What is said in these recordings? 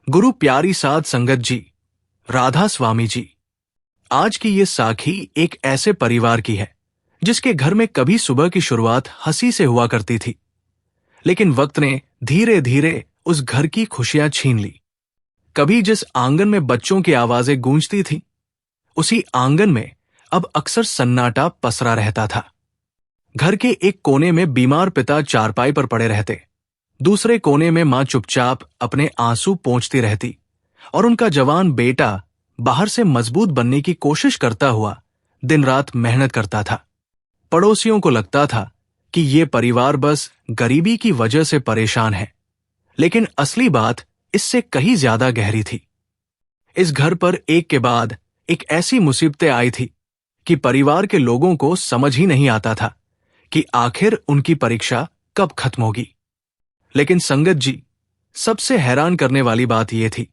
गुरु प्यारी साध संगत जी, राधा स्वामी जी। आज की ये साखी एक ऐसे परिवार की है जिसके घर में कभी सुबह की शुरुआत हंसी से हुआ करती थी, लेकिन वक्त ने धीरे धीरे उस घर की खुशियां छीन ली। कभी जिस आंगन में बच्चों की आवाजें गूंजती थी, उसी आंगन में अब अक्सर सन्नाटा पसरा रहता था। घर के एक कोने में बीमार पिता चारपाई पर पड़े रहते, दूसरे कोने में मां चुपचाप अपने आंसू पोंछती रहती और उनका जवान बेटा बाहर से मजबूत बनने की कोशिश करता हुआ दिन रात मेहनत करता था। पड़ोसियों को लगता था कि ये परिवार बस गरीबी की वजह से परेशान है, लेकिन असली बात इससे कहीं ज्यादा गहरी थी। इस घर पर एक के बाद एक ऐसी मुसीबतें आई थी कि परिवार के लोगों को समझ ही नहीं आता था कि आखिर उनकी परीक्षा कब खत्म होगी। लेकिन संगत जी, सबसे हैरान करने वाली बात यह थी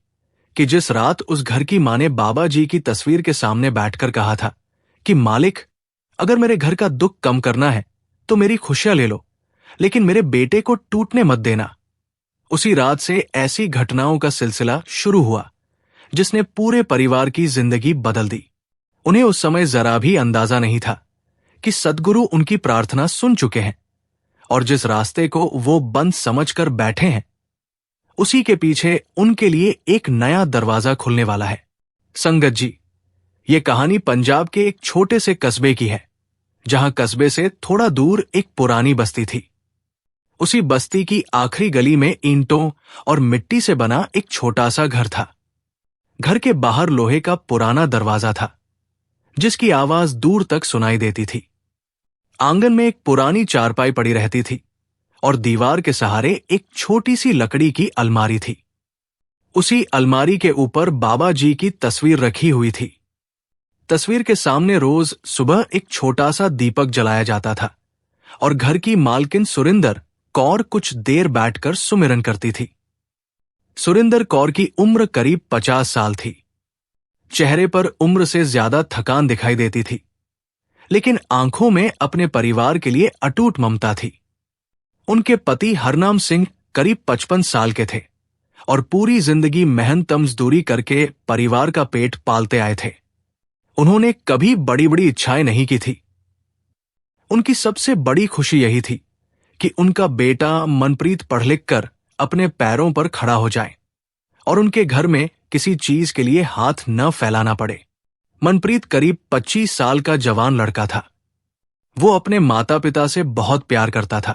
कि जिस रात उस घर की मां ने बाबा जी की तस्वीर के सामने बैठकर कहा था कि मालिक, अगर मेरे घर का दुख कम करना है तो मेरी खुशियां ले लो, लेकिन मेरे बेटे को टूटने मत देना। उसी रात से ऐसी घटनाओं का सिलसिला शुरू हुआ जिसने पूरे परिवार की जिंदगी बदल दी। उन्हें उस समय जरा भी अंदाजा नहीं था कि सद्गुरु उनकी प्रार्थना सुन चुके हैं और जिस रास्ते को वो बंद समझकर बैठे हैं, उसी के पीछे उनके लिए एक नया दरवाजा खुलने वाला है। संगत जी, ये कहानी पंजाब के एक छोटे से कस्बे की है, जहां कस्बे से थोड़ा दूर एक पुरानी बस्ती थी। उसी बस्ती की आखिरी गली में ईंटों और मिट्टी से बना एक छोटा सा घर था। घर के बाहर लोहे का पुराना दरवाजा था, जिसकी आवाज दूर तक सुनाई देती थी। आंगन में एक पुरानी चारपाई पड़ी रहती थी और दीवार के सहारे एक छोटी सी लकड़ी की अलमारी थी। उसी अलमारी के ऊपर बाबा जी की तस्वीर रखी हुई थी। तस्वीर के सामने रोज सुबह एक छोटा सा दीपक जलाया जाता था और घर की मालकिन सुरिंदर कौर कुछ देर बैठकर सुमिरन करती थी। सुरिंदर कौर की उम्र करीब 50 साल थी। चेहरे पर उम्र से ज्यादा थकान दिखाई देती थी, लेकिन आंखों में अपने परिवार के लिए अटूट ममता थी। उनके पति हरनाम सिंह करीब 55 साल के थे और पूरी जिंदगी मेहनत मजदूरी करके परिवार का पेट पालते आए थे। उन्होंने कभी बड़ी बड़ी इच्छाएं नहीं की थी। उनकी सबसे बड़ी खुशी यही थी कि उनका बेटा मनप्रीत पढ़ लिख कर अपने पैरों पर खड़ा हो जाए और उनके घर में किसी चीज के लिए हाथ न फैलाना पड़े। मनप्रीत करीब 25 साल का जवान लड़का था। वो अपने माता पिता से बहुत प्यार करता था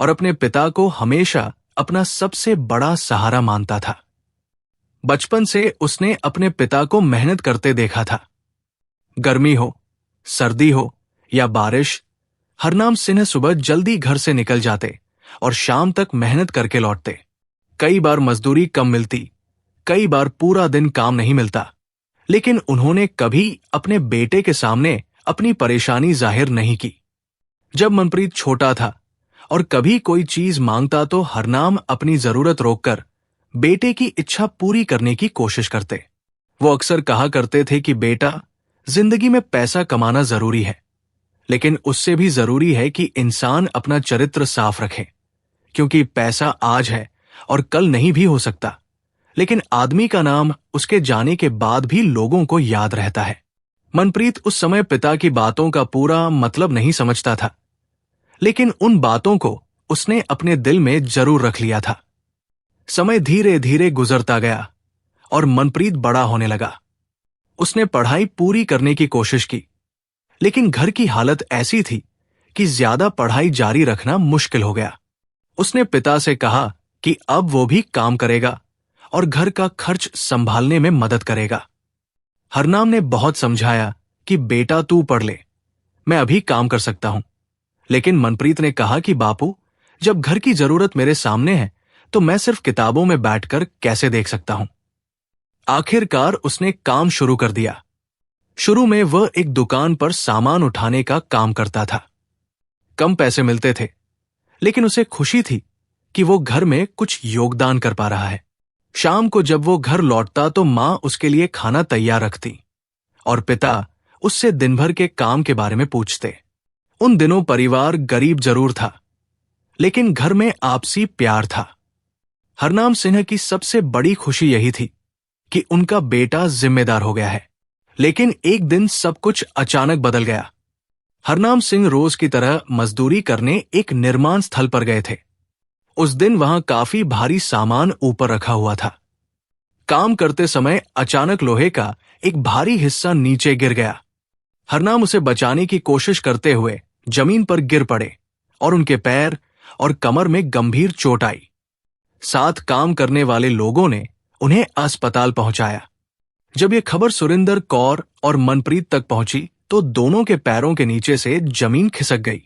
और अपने पिता को हमेशा अपना सबसे बड़ा सहारा मानता था। बचपन से उसने अपने पिता को मेहनत करते देखा था। गर्मी हो, सर्दी हो या बारिश, हरनाम सिंह सुबह जल्दी घर से निकल जाते और शाम तक मेहनत करके लौटते। कई बार मजदूरी कम मिलती, कई बार पूरा दिन काम नहीं मिलता, लेकिन उन्होंने कभी अपने बेटे के सामने अपनी परेशानी जाहिर नहीं की। जब मनप्रीत छोटा था और कभी कोई चीज मांगता तो हरनाम अपनी जरूरत रोककर बेटे की इच्छा पूरी करने की कोशिश करते। वो अक्सर कहा करते थे कि बेटा, जिंदगी में पैसा कमाना जरूरी है, लेकिन उससे भी जरूरी है कि इंसान अपना चरित्र साफ रखे, क्योंकि पैसा आज है और कल नहीं भी हो सकता, लेकिन आदमी का नाम उसके जाने के बाद भी लोगों को याद रहता है। मनप्रीत उस समय पिता की बातों का पूरा मतलब नहीं समझता था, लेकिन उन बातों को उसने अपने दिल में जरूर रख लिया था। समय धीरे धीरे गुजरता गया और मनप्रीत बड़ा होने लगा। उसने पढ़ाई पूरी करने की कोशिश की, लेकिन घर की हालत ऐसी थी कि ज्यादा पढ़ाई जारी रखना मुश्किल हो गया। उसने पिता से कहा कि अब वो भी काम करेगा और घर का खर्च संभालने में मदद करेगा। हरनाम ने बहुत समझाया कि बेटा तू पढ़ ले, मैं अभी काम कर सकता हूं, लेकिन मनप्रीत ने कहा कि बापू, जब घर की जरूरत मेरे सामने है तो मैं सिर्फ किताबों में बैठकर कैसे देख सकता हूं। आखिरकार उसने काम शुरू कर दिया। शुरू में वह एक दुकान पर सामान उठाने का काम करता था। कम पैसे मिलते थे, लेकिन उसे खुशी थी कि वो घर में कुछ योगदान कर पा रहा है। शाम को जब वो घर लौटता तो मां उसके लिए खाना तैयार रखती और पिता उससे दिन भर के काम के बारे में पूछते। उन दिनों परिवार गरीब जरूर था, लेकिन घर में आपसी प्यार था। हरनाम सिंह की सबसे बड़ी खुशी यही थी कि उनका बेटा जिम्मेदार हो गया है। लेकिन एक दिन सब कुछ अचानक बदल गया। हरनाम सिंह रोज की तरह मजदूरी करने एक निर्माण स्थल पर गए थे। उस दिन वहां काफी भारी सामान ऊपर रखा हुआ था। काम करते समय अचानक लोहे का एक भारी हिस्सा नीचे गिर गया। हरनाम उसे बचाने की कोशिश करते हुए जमीन पर गिर पड़े और उनके पैर और कमर में गंभीर चोट आई। साथ काम करने वाले लोगों ने उन्हें अस्पताल पहुंचाया। जब यह खबर सुरिंदर कौर और मनप्रीत तक पहुंची तो दोनों के पैरों के नीचे से जमीन खिसक गई।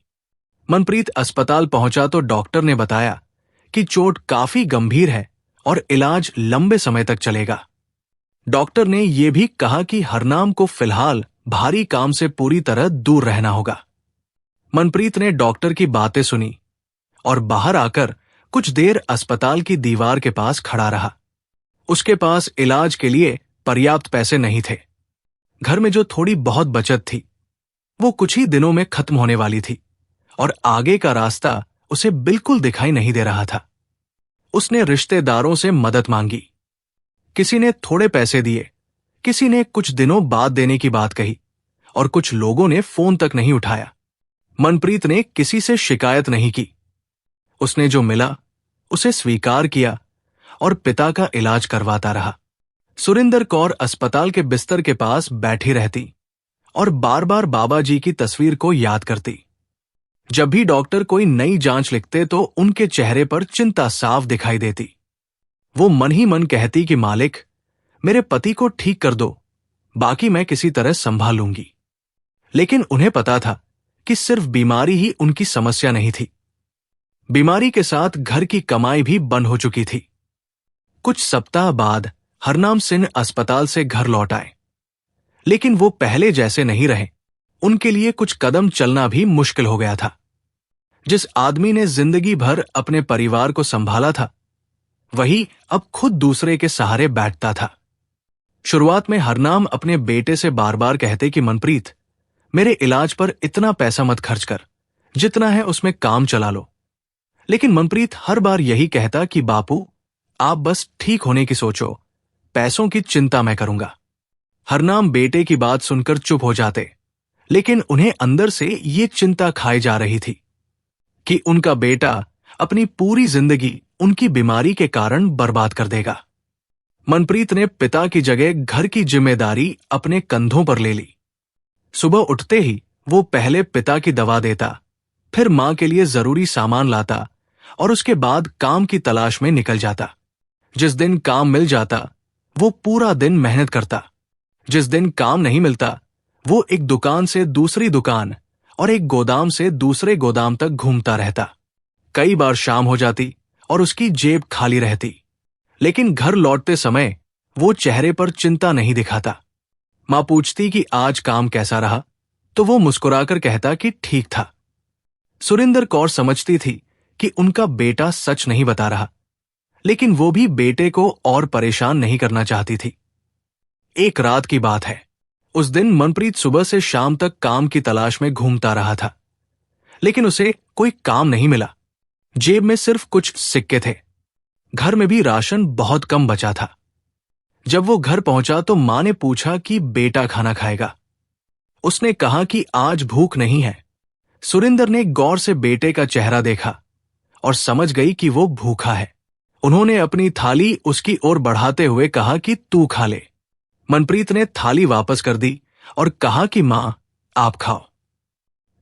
मनप्रीत अस्पताल पहुंचा तो डॉक्टर ने बताया कि चोट काफी गंभीर है और इलाज लंबे समय तक चलेगा। डॉक्टर ने यह भी कहा कि हरनाम को फिलहाल भारी काम से पूरी तरह दूर रहना होगा। मनप्रीत ने डॉक्टर की बातें सुनी और बाहर आकर कुछ देर अस्पताल की दीवार के पास खड़ा रहा। उसके पास इलाज के लिए पर्याप्त पैसे नहीं थे। घर में जो थोड़ी बहुत बचत थी वो कुछ ही दिनों में खत्म होने वाली थी और आगे का रास्ता उसे बिल्कुल दिखाई नहीं दे रहा था। उसने रिश्तेदारों से मदद मांगी। किसी ने थोड़े पैसे दिए, किसी ने कुछ दिनों बाद देने की बात कही और कुछ लोगों ने फोन तक नहीं उठाया। मनप्रीत ने किसी से शिकायत नहीं की। उसने जो मिला उसे स्वीकार किया और पिता का इलाज करवाता रहा। सुरिंदर कौर अस्पताल के बिस्तर के पास बैठी रहती और बार बार बाबा जी की तस्वीर को याद करती। जब भी डॉक्टर कोई नई जांच लिखते तो उनके चेहरे पर चिंता साफ दिखाई देती। वो मन ही मन कहती कि मालिक, मेरे पति को ठीक कर दो, बाकी मैं किसी तरह संभाल लूंगी। लेकिन उन्हें पता था कि सिर्फ बीमारी ही उनकी समस्या नहीं थी। बीमारी के साथ घर की कमाई भी बंद हो चुकी थी। कुछ सप्ताह बाद हरनाम सिंह अस्पताल से घर लौट आए, लेकिन वो पहले जैसे नहीं रहे। उनके लिए कुछ कदम चलना भी मुश्किल हो गया था। जिस आदमी ने जिंदगी भर अपने परिवार को संभाला था, वही अब खुद दूसरे के सहारे बैठता था। शुरुआत में हरनाम अपने बेटे से बार बार कहते कि मनप्रीत, मेरे इलाज पर इतना पैसा मत खर्च कर, जितना है उसमें काम चला लो। लेकिन मनप्रीत हर बार यही कहता कि बापू, आप बस ठीक होने की सोचो, पैसों की चिंता मैं करूंगा। हरनाम बेटे की बात सुनकर चुप हो जाते, लेकिन उन्हें अंदर से ये चिंता खाई जा रही थी कि उनका बेटा अपनी पूरी जिंदगी उनकी बीमारी के कारण बर्बाद कर देगा। मनप्रीत ने पिता की जगह घर की जिम्मेदारी अपने कंधों पर ले ली। सुबह उठते ही वो पहले पिता की दवा देता, फिर मां के लिए जरूरी सामान लाता और उसके बाद काम की तलाश में निकल जाता। जिस दिन काम मिल जाता वो पूरा दिन मेहनत करता। जिस दिन काम नहीं मिलता वो एक दुकान से दूसरी दुकान और एक गोदाम से दूसरे गोदाम तक घूमता रहता। कई बार शाम हो जाती और उसकी जेब खाली रहती, लेकिन घर लौटते समय वो चेहरे पर चिंता नहीं दिखाता। मां पूछती कि आज काम कैसा रहा, तो वो मुस्कुराकर कहता कि ठीक था। सुरिंदर कौर समझती थी कि उनका बेटा सच नहीं बता रहा, लेकिन वो भी बेटे को और परेशान नहीं करना चाहती थी। एक रात की बात है। उस दिन मनप्रीत सुबह से शाम तक काम की तलाश में घूमता रहा था, लेकिन उसे कोई काम नहीं मिला। जेब में सिर्फ कुछ सिक्के थे। घर में भी राशन बहुत कम बचा था। जब वो घर पहुंचा तो मां ने पूछा कि बेटा खाना खाएगा। उसने कहा कि आज भूख नहीं है। सुरिंदर ने गौर से बेटे का चेहरा देखा और समझ गई कि वो भूखा है। उन्होंने अपनी थाली उसकी ओर बढ़ाते हुए कहा कि तू खा ले। मनप्रीत ने थाली वापस कर दी और कहा कि मां, आप खाओ।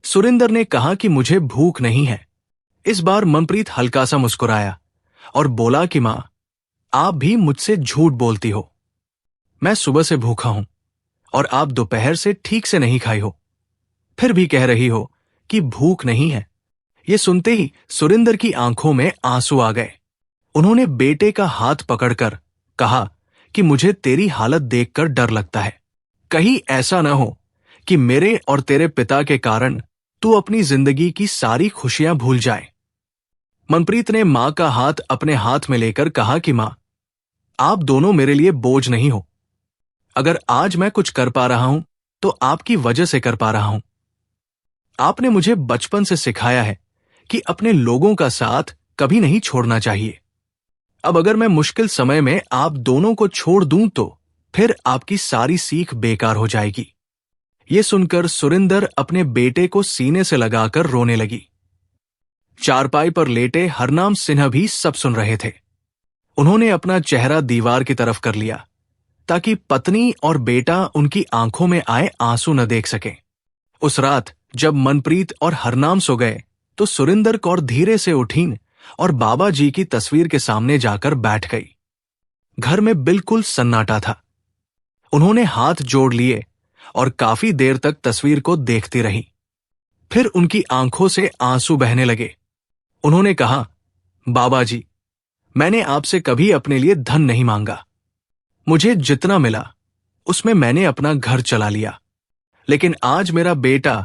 सुरिंदर ने कहा कि मुझे भूख नहीं है। इस बार मनप्रीत हल्का सा मुस्कुराया और बोला कि मां, आप भी मुझसे झूठ बोलती हो। मैं सुबह से भूखा हूं और आप दोपहर से ठीक से नहीं खाई हो, फिर भी कह रही हो कि भूख नहीं है। ये सुनते ही सुरिंदर की आंखों में आंसू आ गए। उन्होंने बेटे का हाथ पकड़कर कहा कि मुझे तेरी हालत देखकर डर लगता है। कहीं ऐसा न हो कि मेरे और तेरे पिता के कारण तू अपनी जिंदगी की सारी खुशियां भूल जाए। मनप्रीत ने मां का हाथ अपने हाथ में लेकर कहा कि मां, आप दोनों मेरे लिए बोझ नहीं हो। अगर आज मैं कुछ कर पा रहा हूं तो आपकी वजह से कर पा रहा हूं। आपने मुझे बचपन से सिखाया है कि अपने लोगों का साथ कभी नहीं छोड़ना चाहिए। अब अगर मैं मुश्किल समय में आप दोनों को छोड़ दूं तो फिर आपकी सारी सीख बेकार हो जाएगी। ये सुनकर सुरिंदर अपने बेटे को सीने से लगाकर रोने लगी। चारपाई पर लेटे हरनाम सिन्हा भी सब सुन रहे थे। उन्होंने अपना चेहरा दीवार की तरफ कर लिया ताकि पत्नी और बेटा उनकी आंखों में आए आंसू न देख सके। उस रात जब मनप्रीत और हरनाम सो गए तो सुरिंदर कौर धीरे से उठीन और बाबा जी की तस्वीर के सामने जाकर बैठ गई। घर में बिल्कुल सन्नाटा था। उन्होंने हाथ जोड़ लिए और काफी देर तक तस्वीर को देखती रही। फिर उनकी आंखों से आंसू बहने लगे। उन्होंने कहा, बाबा जी, मैंने आपसे कभी अपने लिए धन नहीं मांगा। मुझे जितना मिला उसमें मैंने अपना घर चला लिया, लेकिन आज मेरा बेटा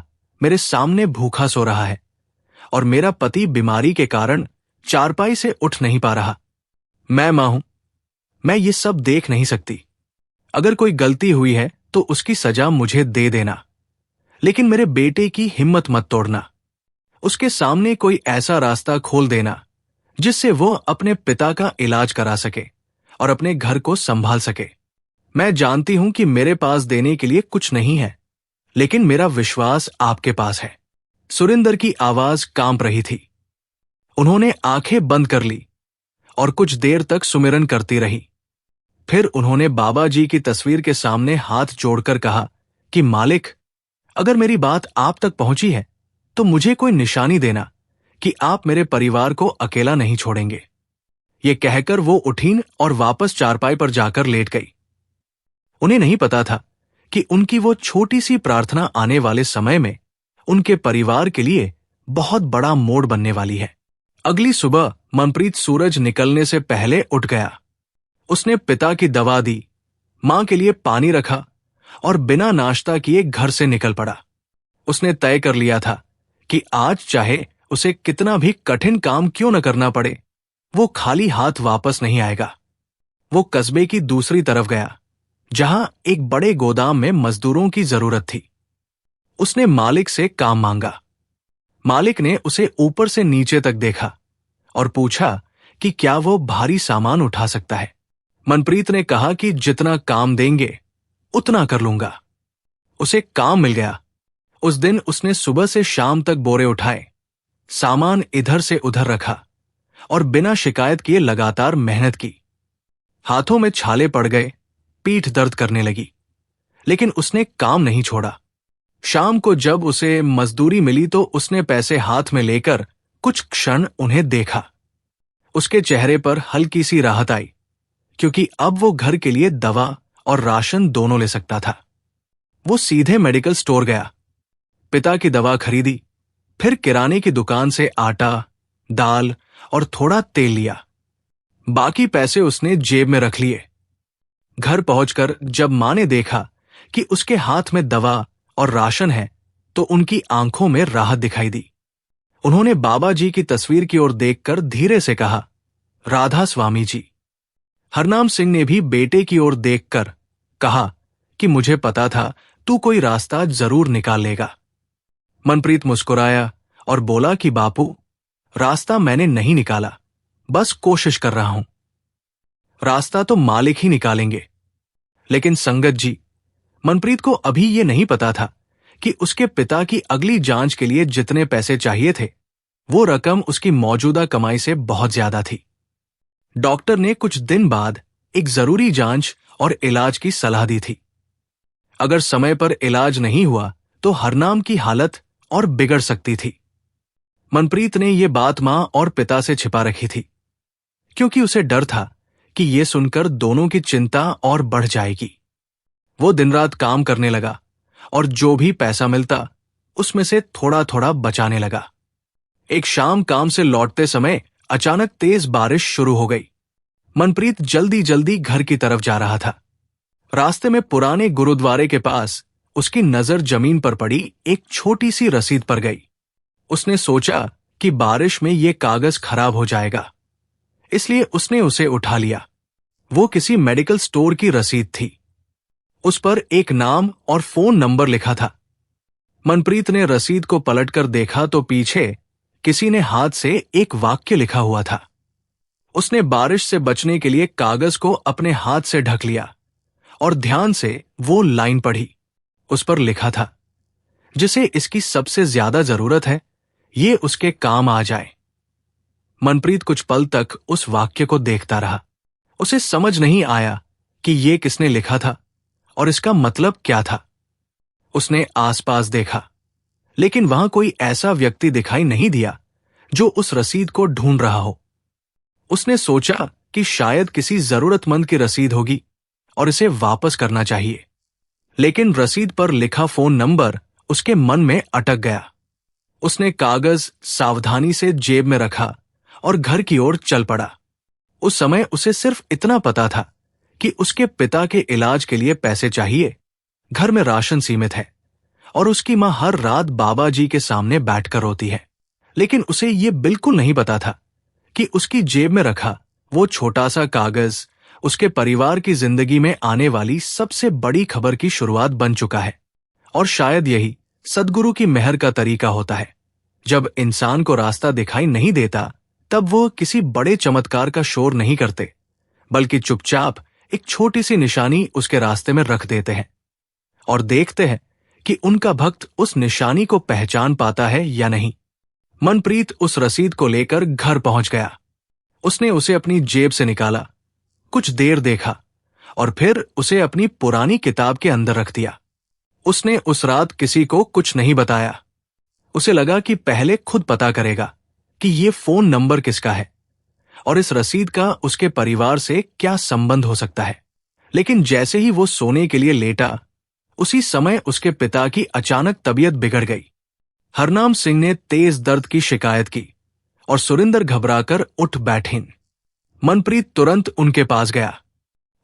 मेरे सामने भूखा सो रहा है और मेरा पति बीमारी के कारण चारपाई से उठ नहीं पा रहा। मैं मां हूं, मैं ये सब देख नहीं सकती। अगर कोई गलती हुई है तो उसकी सजा मुझे दे देना, लेकिन मेरे बेटे की हिम्मत मत तोड़ना। उसके सामने कोई ऐसा रास्ता खोल देना जिससे वो अपने पिता का इलाज करा सके और अपने घर को संभाल सके। मैं जानती हूं कि मेरे पास देने के लिए कुछ नहीं है, लेकिन मेरा विश्वास आपके पास है। सुरिंदर की आवाज कांप रही थी। उन्होंने आंखें बंद कर ली और कुछ देर तक सुमिरन करती रही। फिर उन्होंने बाबा जी की तस्वीर के सामने हाथ जोड़कर कहा कि मालिक, अगर मेरी बात आप तक पहुंची है तो मुझे कोई निशानी देना कि आप मेरे परिवार को अकेला नहीं छोड़ेंगे। ये कहकर वो उठीन और वापस चारपाई पर जाकर लेट गई। उन्हें नहीं पता था कि उनकी वो छोटी सी प्रार्थना आने वाले समय में उनके परिवार के लिए बहुत बड़ा मोड़ बनने वाली है। अगली सुबह मनप्रीत सूरज निकलने से पहले उठ गया। उसने पिता की दवा दी, मां के लिए पानी रखा और बिना नाश्ता किए घर से निकल पड़ा। उसने तय कर लिया था कि आज चाहे उसे कितना भी कठिन काम क्यों न करना पड़े, वो खाली हाथ वापस नहीं आएगा। वो कस्बे की दूसरी तरफ गया, जहां एक बड़े गोदाम में मजदूरों की जरूरत थी। उसने मालिक से काम मांगा। मालिक ने उसे ऊपर से नीचे तक देखा और पूछा कि क्या वो भारी सामान उठा सकता है। मनप्रीत ने कहा कि जितना काम देंगे उतना कर लूंगा। उसे काम मिल गया। उस दिन उसने सुबह से शाम तक बोरे उठाए, सामान इधर से उधर रखा और बिना शिकायत किए लगातार मेहनत की। हाथों में छाले पड़ गए, पीठ दर्द करने लगी, लेकिन उसने काम नहीं छोड़ा। शाम को जब उसे मजदूरी मिली तो उसने पैसे हाथ में लेकर कुछ क्षण उन्हें देखा। उसके चेहरे पर हल्की सी राहत आई, क्योंकि अब वो घर के लिए दवा और राशन दोनों ले सकता था। वो सीधे मेडिकल स्टोर गया, पिता की दवा खरीदी, फिर किराने की दुकान से आटा, दाल और थोड़ा तेल लिया। बाकी पैसे उसने जेब में रख लिए। घर पहुंचकर जब मां ने देखा कि उसके हाथ में दवा और राशन है तो उनकी आंखों में राहत दिखाई दी। उन्होंने बाबा जी की तस्वीर की ओर देखकर धीरे से कहा, राधा स्वामी जी। हरनाम सिंह ने भी बेटे की ओर देखकर कहा कि मुझे पता था तू कोई रास्ता जरूर निकाल लेगा। मनप्रीत मुस्कुराया और बोला कि बापू, रास्ता मैंने नहीं निकाला, बस कोशिश कर रहा हूं। रास्ता तो मालिक ही निकालेंगे। लेकिन संगत जी, मनप्रीत को अभी ये नहीं पता था कि उसके पिता की अगली जांच के लिए जितने पैसे चाहिए थे, वो रकम उसकी मौजूदा कमाई से बहुत ज्यादा थी। डॉक्टर ने कुछ दिन बाद एक जरूरी जांच और इलाज की सलाह दी थी। अगर समय पर इलाज नहीं हुआ तो हरनाम की हालत और बिगड़ सकती थी। मनप्रीत ने यह बात मां और पिता से छिपा रखी थी, क्योंकि उसे डर था कि यह सुनकर दोनों की चिंता और बढ़ जाएगी। वो दिन रात काम करने लगा और जो भी पैसा मिलता उसमें से थोड़ा थोड़ा बचाने लगा। एक शाम काम से लौटते समय अचानक तेज बारिश शुरू हो गई। मनप्रीत जल्दी जल्दी घर की तरफ जा रहा था। रास्ते में पुराने गुरुद्वारे के पास उसकी नजर जमीन पर पड़ी एक छोटी सी रसीद पर गई। उसने सोचा कि बारिश में ये कागज खराब हो जाएगा, इसलिए उसने उसे उठा लिया। वो किसी मेडिकल स्टोर की रसीद थी। उस पर एक नाम और फोन नंबर लिखा था। मनप्रीत ने रसीद को पलटकर देखा तो पीछे किसी ने हाथ से एक वाक्य लिखा हुआ था, उसने बारिश से बचने के लिए कागज को अपने हाथ से ढक लिया और ध्यान से वो लाइन पढ़ी। उस पर लिखा था, जिसे इसकी सबसे ज्यादा जरूरत है, ये उसके काम आ जाए। मनप्रीत कुछ पल तक उस वाक्य को देखता रहा। उसे समझ नहीं आया कि ये किसने लिखा था और इसका मतलब क्या था। उसने आसपास देखा, लेकिन वहां कोई ऐसा व्यक्ति दिखाई नहीं दिया जो उस रसीद को ढूंढ रहा हो। उसने सोचा कि शायद किसी जरूरतमंद की रसीद होगी और इसे वापस करना चाहिए, लेकिन रसीद पर लिखा फोन नंबर उसके मन में अटक गया। उसने कागज सावधानी से जेब में रखा और घर की ओर चल पड़ा। उस समय उसे सिर्फ इतना पता था कि उसके पिता के इलाज के लिए पैसे चाहिए, घर में राशन सीमित है और उसकी मां हर रात बाबा जी के सामने बैठकर रोती है। लेकिन उसे यह बिल्कुल नहीं पता था कि उसकी जेब में रखा वो छोटा सा कागज उसके परिवार की जिंदगी में आने वाली सबसे बड़ी खबर की शुरुआत बन चुका है। और शायद यही सद्गुरु की मेहर का तरीका होता है। जब इंसान को रास्ता दिखाई नहीं देता, तब वो किसी बड़े चमत्कार का शोर नहीं करते, बल्कि चुपचाप एक छोटी सी निशानी उसके रास्ते में रख देते हैं और देखते हैं कि उनका भक्त उस निशानी को पहचान पाता है या नहीं। मनप्रीत उस रसीद को लेकर घर पहुंच गया। उसने उसे अपनी जेब से निकाला, कुछ देर देखा और फिर उसे अपनी पुरानी किताब के अंदर रख दिया। उसने उस रात किसी को कुछ नहीं बताया। उसे लगा कि पहले खुद पता करेगा कि ये फोन नंबर किसका है और इस रसीद का उसके परिवार से क्या संबंध हो सकता है। लेकिन जैसे ही वो सोने के लिए लेटा, उसी समय उसके पिता की अचानक तबीयत बिगड़ गई। हरनाम सिंह ने तेज दर्द की शिकायत की और सुरिंदर घबराकर उठ बैठे। मनप्रीत तुरंत उनके पास गया।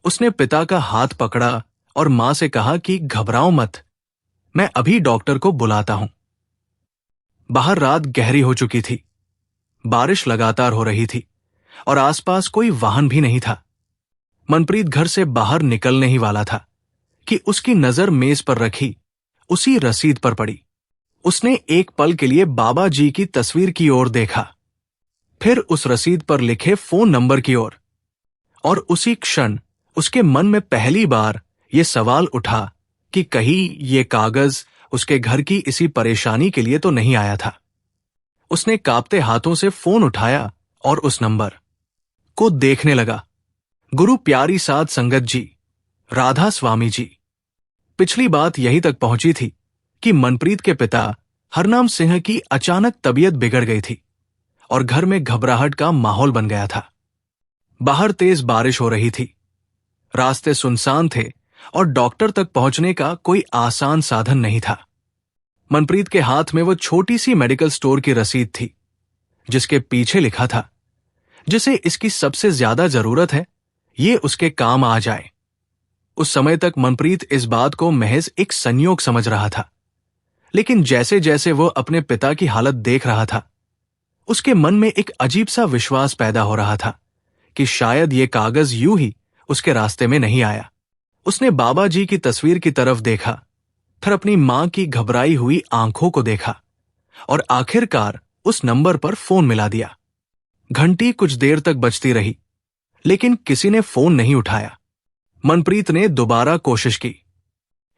उसने पिता का हाथ पकड़ा और मां से कहा कि घबराओ मत, मैं अभी डॉक्टर को बुलाता हूं। बाहर रात गहरी हो चुकी थी। बारिश लगातार हो रही थी और आसपास कोई वाहन भी नहीं था। मनप्रीत घर से बाहर निकलने ही वाला था कि उसकी नजर मेज पर रखी उसी रसीद पर पड़ी। उसने एक पल के लिए बाबा जी की तस्वीर की ओर देखा, फिर उस रसीद पर लिखे फोन नंबर की ओर, और उसी क्षण उसके मन में पहली बार ये सवाल उठा कि कहीं ये कागज उसके घर की इसी परेशानी के लिए तो नहीं आया था। उसने कांपते हाथों से फोन उठाया और उस नंबर को देखने लगा। गुरु प्यारी साध संगत जी, राधा स्वामी जी। पिछली बात यहीं तक पहुंची थी कि मनप्रीत के पिता हरनाम सिंह की अचानक तबीयत बिगड़ गई थी और घर में घबराहट का माहौल बन गया था। बाहर तेज बारिश हो रही थी, रास्ते सुनसान थे और डॉक्टर तक पहुंचने का कोई आसान साधन नहीं था। मनप्रीत के हाथ में वो छोटी सी मेडिकल स्टोर की रसीद थी, जिसके पीछे लिखा था, जिसे इसकी सबसे ज्यादा जरूरत है, ये उसके काम आ जाए। उस समय तक मनप्रीत इस बात को महज एक संयोग समझ रहा था, लेकिन जैसे जैसे वो अपने पिता की हालत देख रहा था, उसके मन में एक अजीब सा विश्वास पैदा हो रहा था कि शायद ये कागज यूं ही उसके रास्ते में नहीं आया। उसने बाबा जी की तस्वीर की तरफ देखा, फिर अपनी मां की घबराई हुई आंखों को देखा और आखिरकार उस नंबर पर फोन मिला दिया। घंटी कुछ देर तक बजती रही, लेकिन किसी ने फोन नहीं उठाया। मनप्रीत ने दोबारा कोशिश की।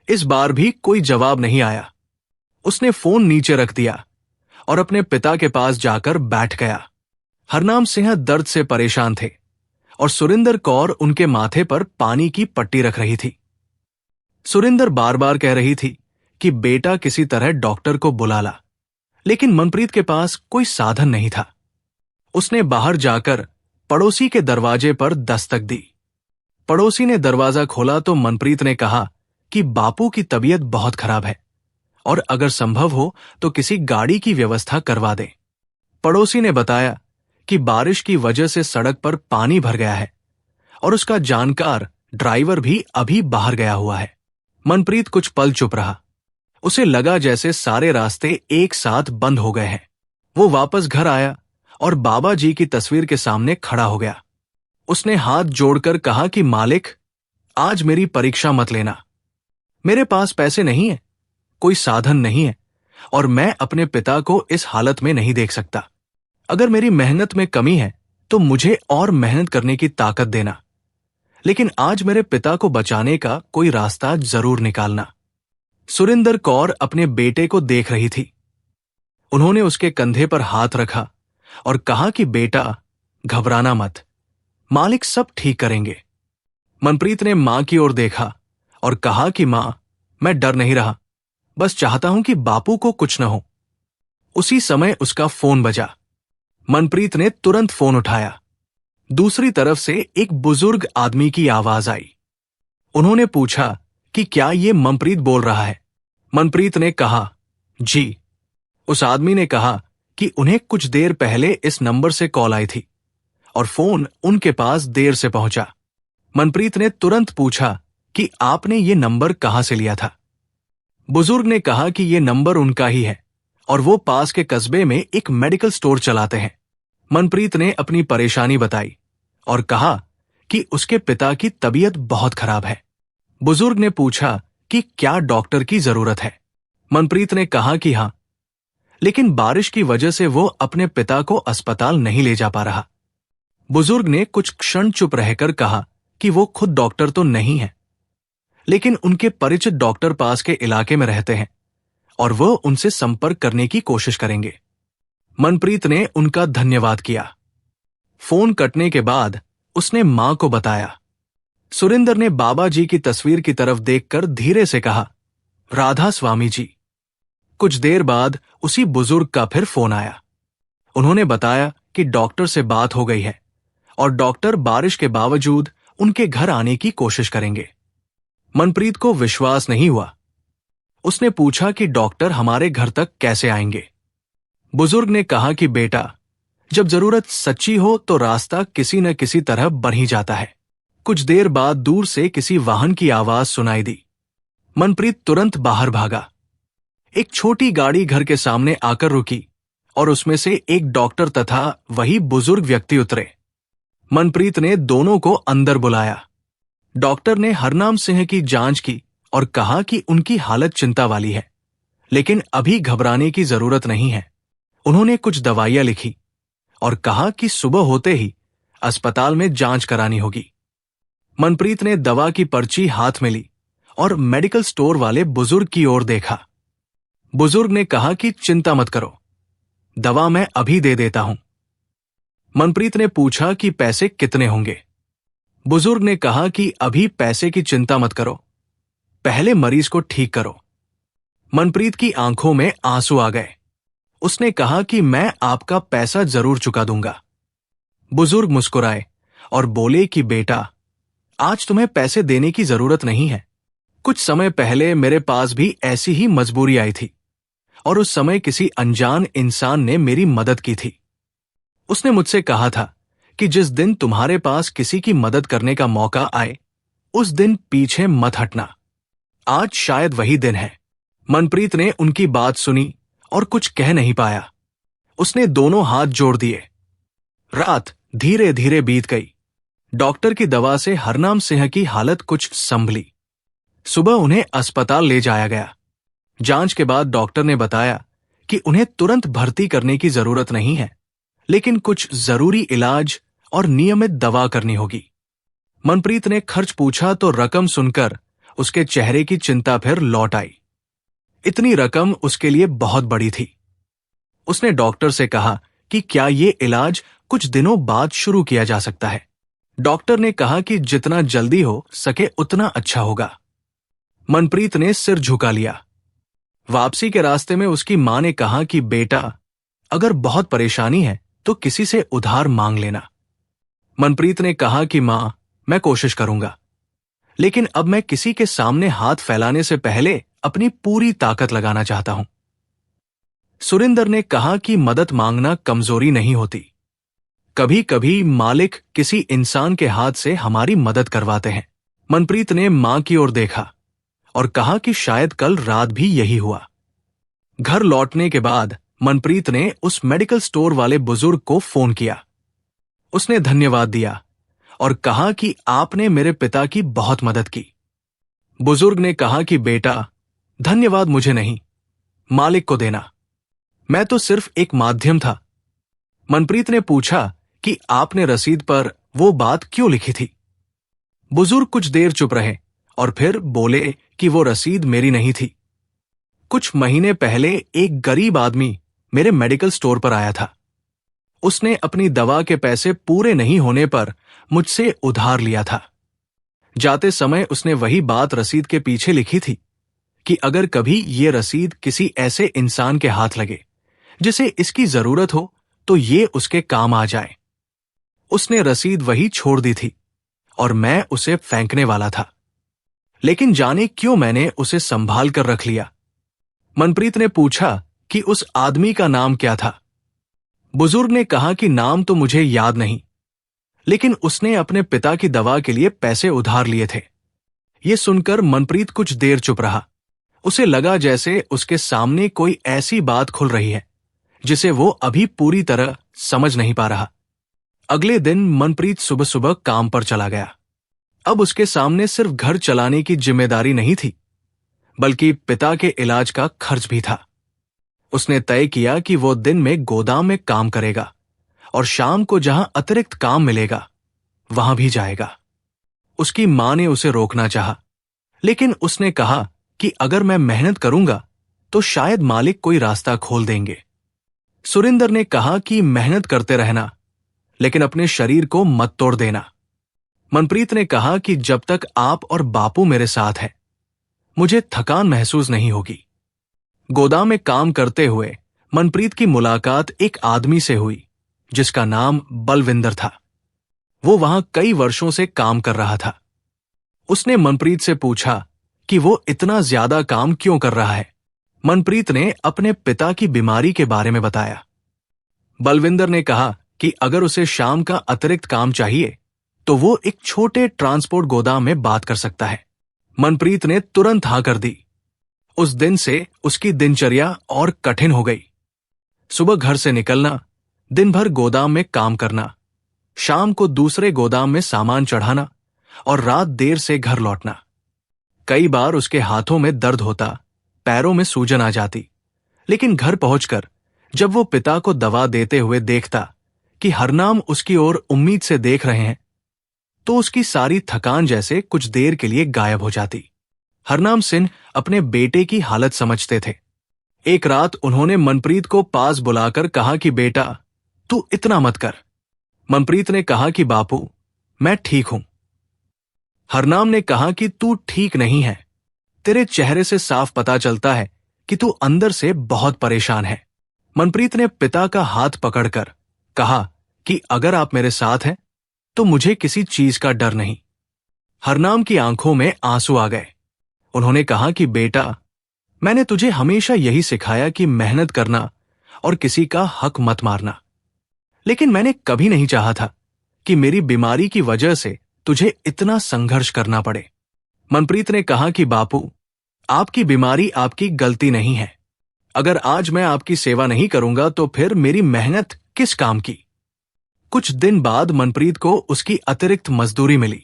इस बार भी कोई जवाब नहीं आया। उसने फोन नीचे रख दिया और अपने पिता के पास जाकर बैठ गया। हरनाम सिंह दर्द से परेशान थे और सुरिंदर कौर उनके माथे पर पानी की पट्टी रख रही थी। सुरिंदर बार बार कह रही थी कि बेटा किसी तरह डॉक्टर को बुला ला, लेकिन मनप्रीत के पास कोई साधन नहीं था। उसने बाहर जाकर पड़ोसी के दरवाजे पर दस्तक दी। पड़ोसी ने दरवाजा खोला तो मनप्रीत ने कहा कि बापू की तबीयत बहुत खराब है और अगर संभव हो तो किसी गाड़ी की व्यवस्था करवा दें। पड़ोसी ने बताया कि बारिश की वजह से सड़क पर पानी भर गया है और उसका जानकार ड्राइवर भी अभी बाहर गया हुआ है। मनप्रीत कुछ पल चुप रहा। उसे लगा जैसे सारे रास्ते एक साथ बंद हो गए हैं। वो वापस घर आया और बाबा जी की तस्वीर के सामने खड़ा हो गया। उसने हाथ जोड़कर कहा कि मालिक, आज मेरी परीक्षा मत लेना। मेरे पास पैसे नहीं है, कोई साधन नहीं है और मैं अपने पिता को इस हालत में नहीं देख सकता। अगर मेरी मेहनत में कमी है तो मुझे और मेहनत करने की ताकत देना, लेकिन आज मेरे पिता को बचाने का कोई रास्ता जरूर निकालना। सुरिंदर कौर अपने बेटे को देख रही थी। उन्होंने उसके कंधे पर हाथ रखा और कहा कि बेटा, घबराना मत, मालिक सब ठीक करेंगे। मनप्रीत ने मां की ओर देखा और कहा कि मां, मैं डर नहीं रहा, बस चाहता हूं कि बापू को कुछ न हो। उसी समय उसका फोन बजा। मनप्रीत ने तुरंत फोन उठाया। दूसरी तरफ से एक बुजुर्ग आदमी की आवाज आई। उन्होंने पूछा कि क्या ये मनप्रीत बोल रहा है। मनप्रीत ने कहा, जी। उस आदमी ने कहा कि उन्हें कुछ देर पहले इस नंबर से कॉल आई थी और फोन उनके पास देर से पहुंचा। मनप्रीत ने तुरंत पूछा कि आपने ये नंबर कहां से लिया था। बुजुर्ग ने कहा कि ये नंबर उनका ही है और वो पास के कस्बे में एक मेडिकल स्टोर चलाते हैं। मनप्रीत ने अपनी परेशानी बताई और कहा कि उसके पिता की तबीयत बहुत खराब है। बुजुर्ग ने पूछा कि क्या डॉक्टर की जरूरत है। मनप्रीत ने कहा कि हां, लेकिन बारिश की वजह से वो अपने पिता को अस्पताल नहीं ले जा पा रहा। बुजुर्ग ने कुछ क्षण चुप रहकर कहा कि वो खुद डॉक्टर तो नहीं है, लेकिन उनके परिचित डॉक्टर पास के इलाके में रहते हैं और वो उनसे संपर्क करने की कोशिश करेंगे। मनप्रीत ने उनका धन्यवाद किया। फोन कटने के बाद उसने मां को बताया। सुरिंदर ने बाबा जी की तस्वीर की तरफ देखकर धीरे से कहा, राधा स्वामी जी। कुछ देर बाद उसी बुजुर्ग का फिर फोन आया। उन्होंने बताया कि डॉक्टर से बात हो गई है और डॉक्टर बारिश के बावजूद उनके घर आने की कोशिश करेंगे। मनप्रीत को विश्वास नहीं हुआ। उसने पूछा कि डॉक्टर हमारे घर तक कैसे आएंगे। बुजुर्ग ने कहा कि बेटा, जब जरूरत सच्ची हो तो रास्ता किसी न किसी तरह बन ही जाता है। कुछ देर बाद दूर से किसी वाहन की आवाज सुनाई दी। मनप्रीत तुरंत बाहर भागा। एक छोटी गाड़ी घर के सामने आकर रुकी और उसमें से एक डॉक्टर तथा वही बुजुर्ग व्यक्ति उतरे। मनप्रीत ने दोनों को अंदर बुलाया। डॉक्टर ने हरनाम सिंह की जांच की और कहा कि उनकी हालत चिंता वाली है, लेकिन अभी घबराने की जरूरत नहीं है। उन्होंने कुछ दवाइयां लिखी और कहा कि सुबह होते ही अस्पताल में जांच करानी होगी। मनप्रीत ने दवा की पर्ची हाथ में ली और मेडिकल स्टोर वाले बुजुर्ग की ओर देखा। बुजुर्ग ने कहा कि चिंता मत करो, दवा मैं अभी दे देता हूं। मनप्रीत ने पूछा कि पैसे कितने होंगे। बुजुर्ग ने कहा कि अभी पैसे की चिंता मत करो, पहले मरीज को ठीक करो। मनप्रीत की आंखों में आंसू आ गए। उसने कहा कि मैं आपका पैसा जरूर चुका दूंगा। बुजुर्ग मुस्कुराए और बोले कि बेटा, आज तुम्हें पैसे देने की जरूरत नहीं है। कुछ समय पहले मेरे पास भी ऐसी ही मजबूरी आई थी और उस समय किसी अनजान इंसान ने मेरी मदद की थी। उसने मुझसे कहा था कि जिस दिन तुम्हारे पास किसी की मदद करने का मौका आए, उस दिन पीछे मत हटना। आज शायद वही दिन है। मनप्रीत ने उनकी बात सुनी और कुछ कह नहीं पाया। उसने दोनों हाथ जोड़ दिए। रात धीरे धीरे बीत गई। डॉक्टर की दवा से हरनाम सिंह की हालत कुछ संभली। सुबह उन्हें अस्पताल ले जाया गया। जांच के बाद डॉक्टर ने बताया कि उन्हें तुरंत भर्ती करने की जरूरत नहीं है, लेकिन कुछ जरूरी इलाज और नियमित दवा करनी होगी। मनप्रीत ने खर्च पूछा तो रकम सुनकर उसके चेहरे की चिंता फिर लौट आई। इतनी रकम उसके लिए बहुत बड़ी थी। उसने डॉक्टर से कहा कि क्या ये इलाज कुछ दिनों बाद शुरू किया जा सकता है। डॉक्टर ने कहा कि जितना जल्दी हो सके उतना अच्छा होगा। मनप्रीत ने सिर झुका लिया। वापसी के रास्ते में उसकी मां ने कहा कि बेटा, अगर बहुत परेशानी है तो किसी से उधार मांग लेना। मनप्रीत ने कहा कि मां, मैं कोशिश करूंगा, लेकिन अब मैं किसी के सामने हाथ फैलाने से पहले अपनी पूरी ताकत लगाना चाहता हूं। सुरिंदर ने कहा कि मदद मांगना कमजोरी नहीं होती। कभी कभी मालिक किसी इंसान के हाथ से हमारी मदद करवाते हैं। मनप्रीत ने मां की ओर देखा और कहा कि शायद कल रात भी यही हुआ। घर लौटने के बाद मनप्रीत ने उस मेडिकल स्टोर वाले बुजुर्ग को फोन किया। उसने धन्यवाद दिया और कहा कि आपने मेरे पिता की बहुत मदद की। बुजुर्ग ने कहा कि बेटा, धन्यवाद मुझे नहीं, मालिक को देना। मैं तो सिर्फ एक माध्यम था। मनप्रीत ने पूछा कि आपने रसीद पर वो बात क्यों लिखी थी। बुजुर्ग कुछ देर चुप रहे और फिर बोले कि वो रसीद मेरी नहीं थी। कुछ महीने पहले एक गरीब आदमी मेरे मेडिकल स्टोर पर आया था। उसने अपनी दवा के पैसे पूरे नहीं होने पर मुझसे उधार लिया था। जाते समय उसने वही बात रसीद के पीछे लिखी थी कि अगर कभी ये रसीद किसी ऐसे इंसान के हाथ लगे जिसे इसकी जरूरत हो तो ये उसके काम आ जाए। उसने रसीद वही छोड़ दी थी और मैं उसे फेंकने वाला था, लेकिन जाने क्यों मैंने उसे संभाल कर रख लिया। मनप्रीत ने पूछा कि उस आदमी का नाम क्या था। बुजुर्ग ने कहा कि नाम तो मुझे याद नहीं, लेकिन उसने अपने पिता की दवा के लिए पैसे उधार लिए थे। ये सुनकर मनप्रीत कुछ देर चुप रहा। उसे लगा जैसे उसके सामने कोई ऐसी बात खुल रही है जिसे वो अभी पूरी तरह समझ नहीं पा रहा। अगले दिन मनप्रीत सुबह सुबह काम पर चला गया। अब उसके सामने सिर्फ घर चलाने की जिम्मेदारी नहीं थी, बल्कि पिता के इलाज का खर्च भी था। उसने तय किया कि वो दिन में गोदाम में काम करेगा और शाम को जहां अतिरिक्त काम मिलेगा वहां भी जाएगा। उसकी मां ने उसे रोकना चाहा, लेकिन उसने कहा कि अगर मैं मेहनत करूंगा तो शायद मालिक कोई रास्ता खोल देंगे। सुरिंदर ने कहा कि मेहनत करते रहना, लेकिन अपने शरीर को मत तोड़ देना। मनप्रीत ने कहा कि जब तक आप और बापू मेरे साथ हैं, मुझे थकान महसूस नहीं होगी। गोदाम में काम करते हुए मनप्रीत की मुलाकात एक आदमी से हुई जिसका नाम बलविंदर था। वो वहां कई वर्षों से काम कर रहा था। उसने मनप्रीत से पूछा कि वो इतना ज्यादा काम क्यों कर रहा है। मनप्रीत ने अपने पिता की बीमारी के बारे में बताया। बलविंदर ने कहा कि अगर उसे शाम का अतिरिक्त काम चाहिए तो वो एक छोटे ट्रांसपोर्ट गोदाम में बात कर सकता है। मनप्रीत ने तुरंत हाँ कर दी। उस दिन से उसकी दिनचर्या और कठिन हो गई। सुबह घर से निकलना, दिन भर गोदाम में काम करना, शाम को दूसरे गोदाम में सामान चढ़ाना और रात देर से घर लौटना। कई बार उसके हाथों में दर्द होता, पैरों में सूजन आ जाती, लेकिन घर पहुंचकर जब वो पिता को दवा देते हुए देखता कि हरनाम उसकी ओर उम्मीद से देख रहे हैं, तो उसकी सारी थकान जैसे कुछ देर के लिए गायब हो जाती। हरनाम सिंह अपने बेटे की हालत समझते थे। एक रात उन्होंने मनप्रीत को पास बुलाकर कहा कि बेटा, तू इतना मत कर। मनप्रीत ने कहा कि बापू, मैं ठीक हूं। हरनाम ने कहा कि तू ठीक नहीं है। तेरे चेहरे से साफ पता चलता है कि तू अंदर से बहुत परेशान है। मनप्रीत ने पिता का हाथ पकड़कर कहा कि अगर आप मेरे साथ हैं तो मुझे किसी चीज का डर नहीं। हरनाम की आंखों में आंसू आ गए। उन्होंने कहा कि बेटा, मैंने तुझे हमेशा यही सिखाया कि मेहनत करना और किसी का हक मत मारना, लेकिन मैंने कभी नहीं चाहा था कि मेरी बीमारी की वजह से तुझे इतना संघर्ष करना पड़े। मनप्रीत ने कहा कि बापू, आपकी बीमारी आपकी गलती नहीं है। अगर आज मैं आपकी सेवा नहीं करूंगा तो फिर मेरी मेहनत किस काम की। कुछ दिन बाद मनप्रीत को उसकी अतिरिक्त मजदूरी मिली।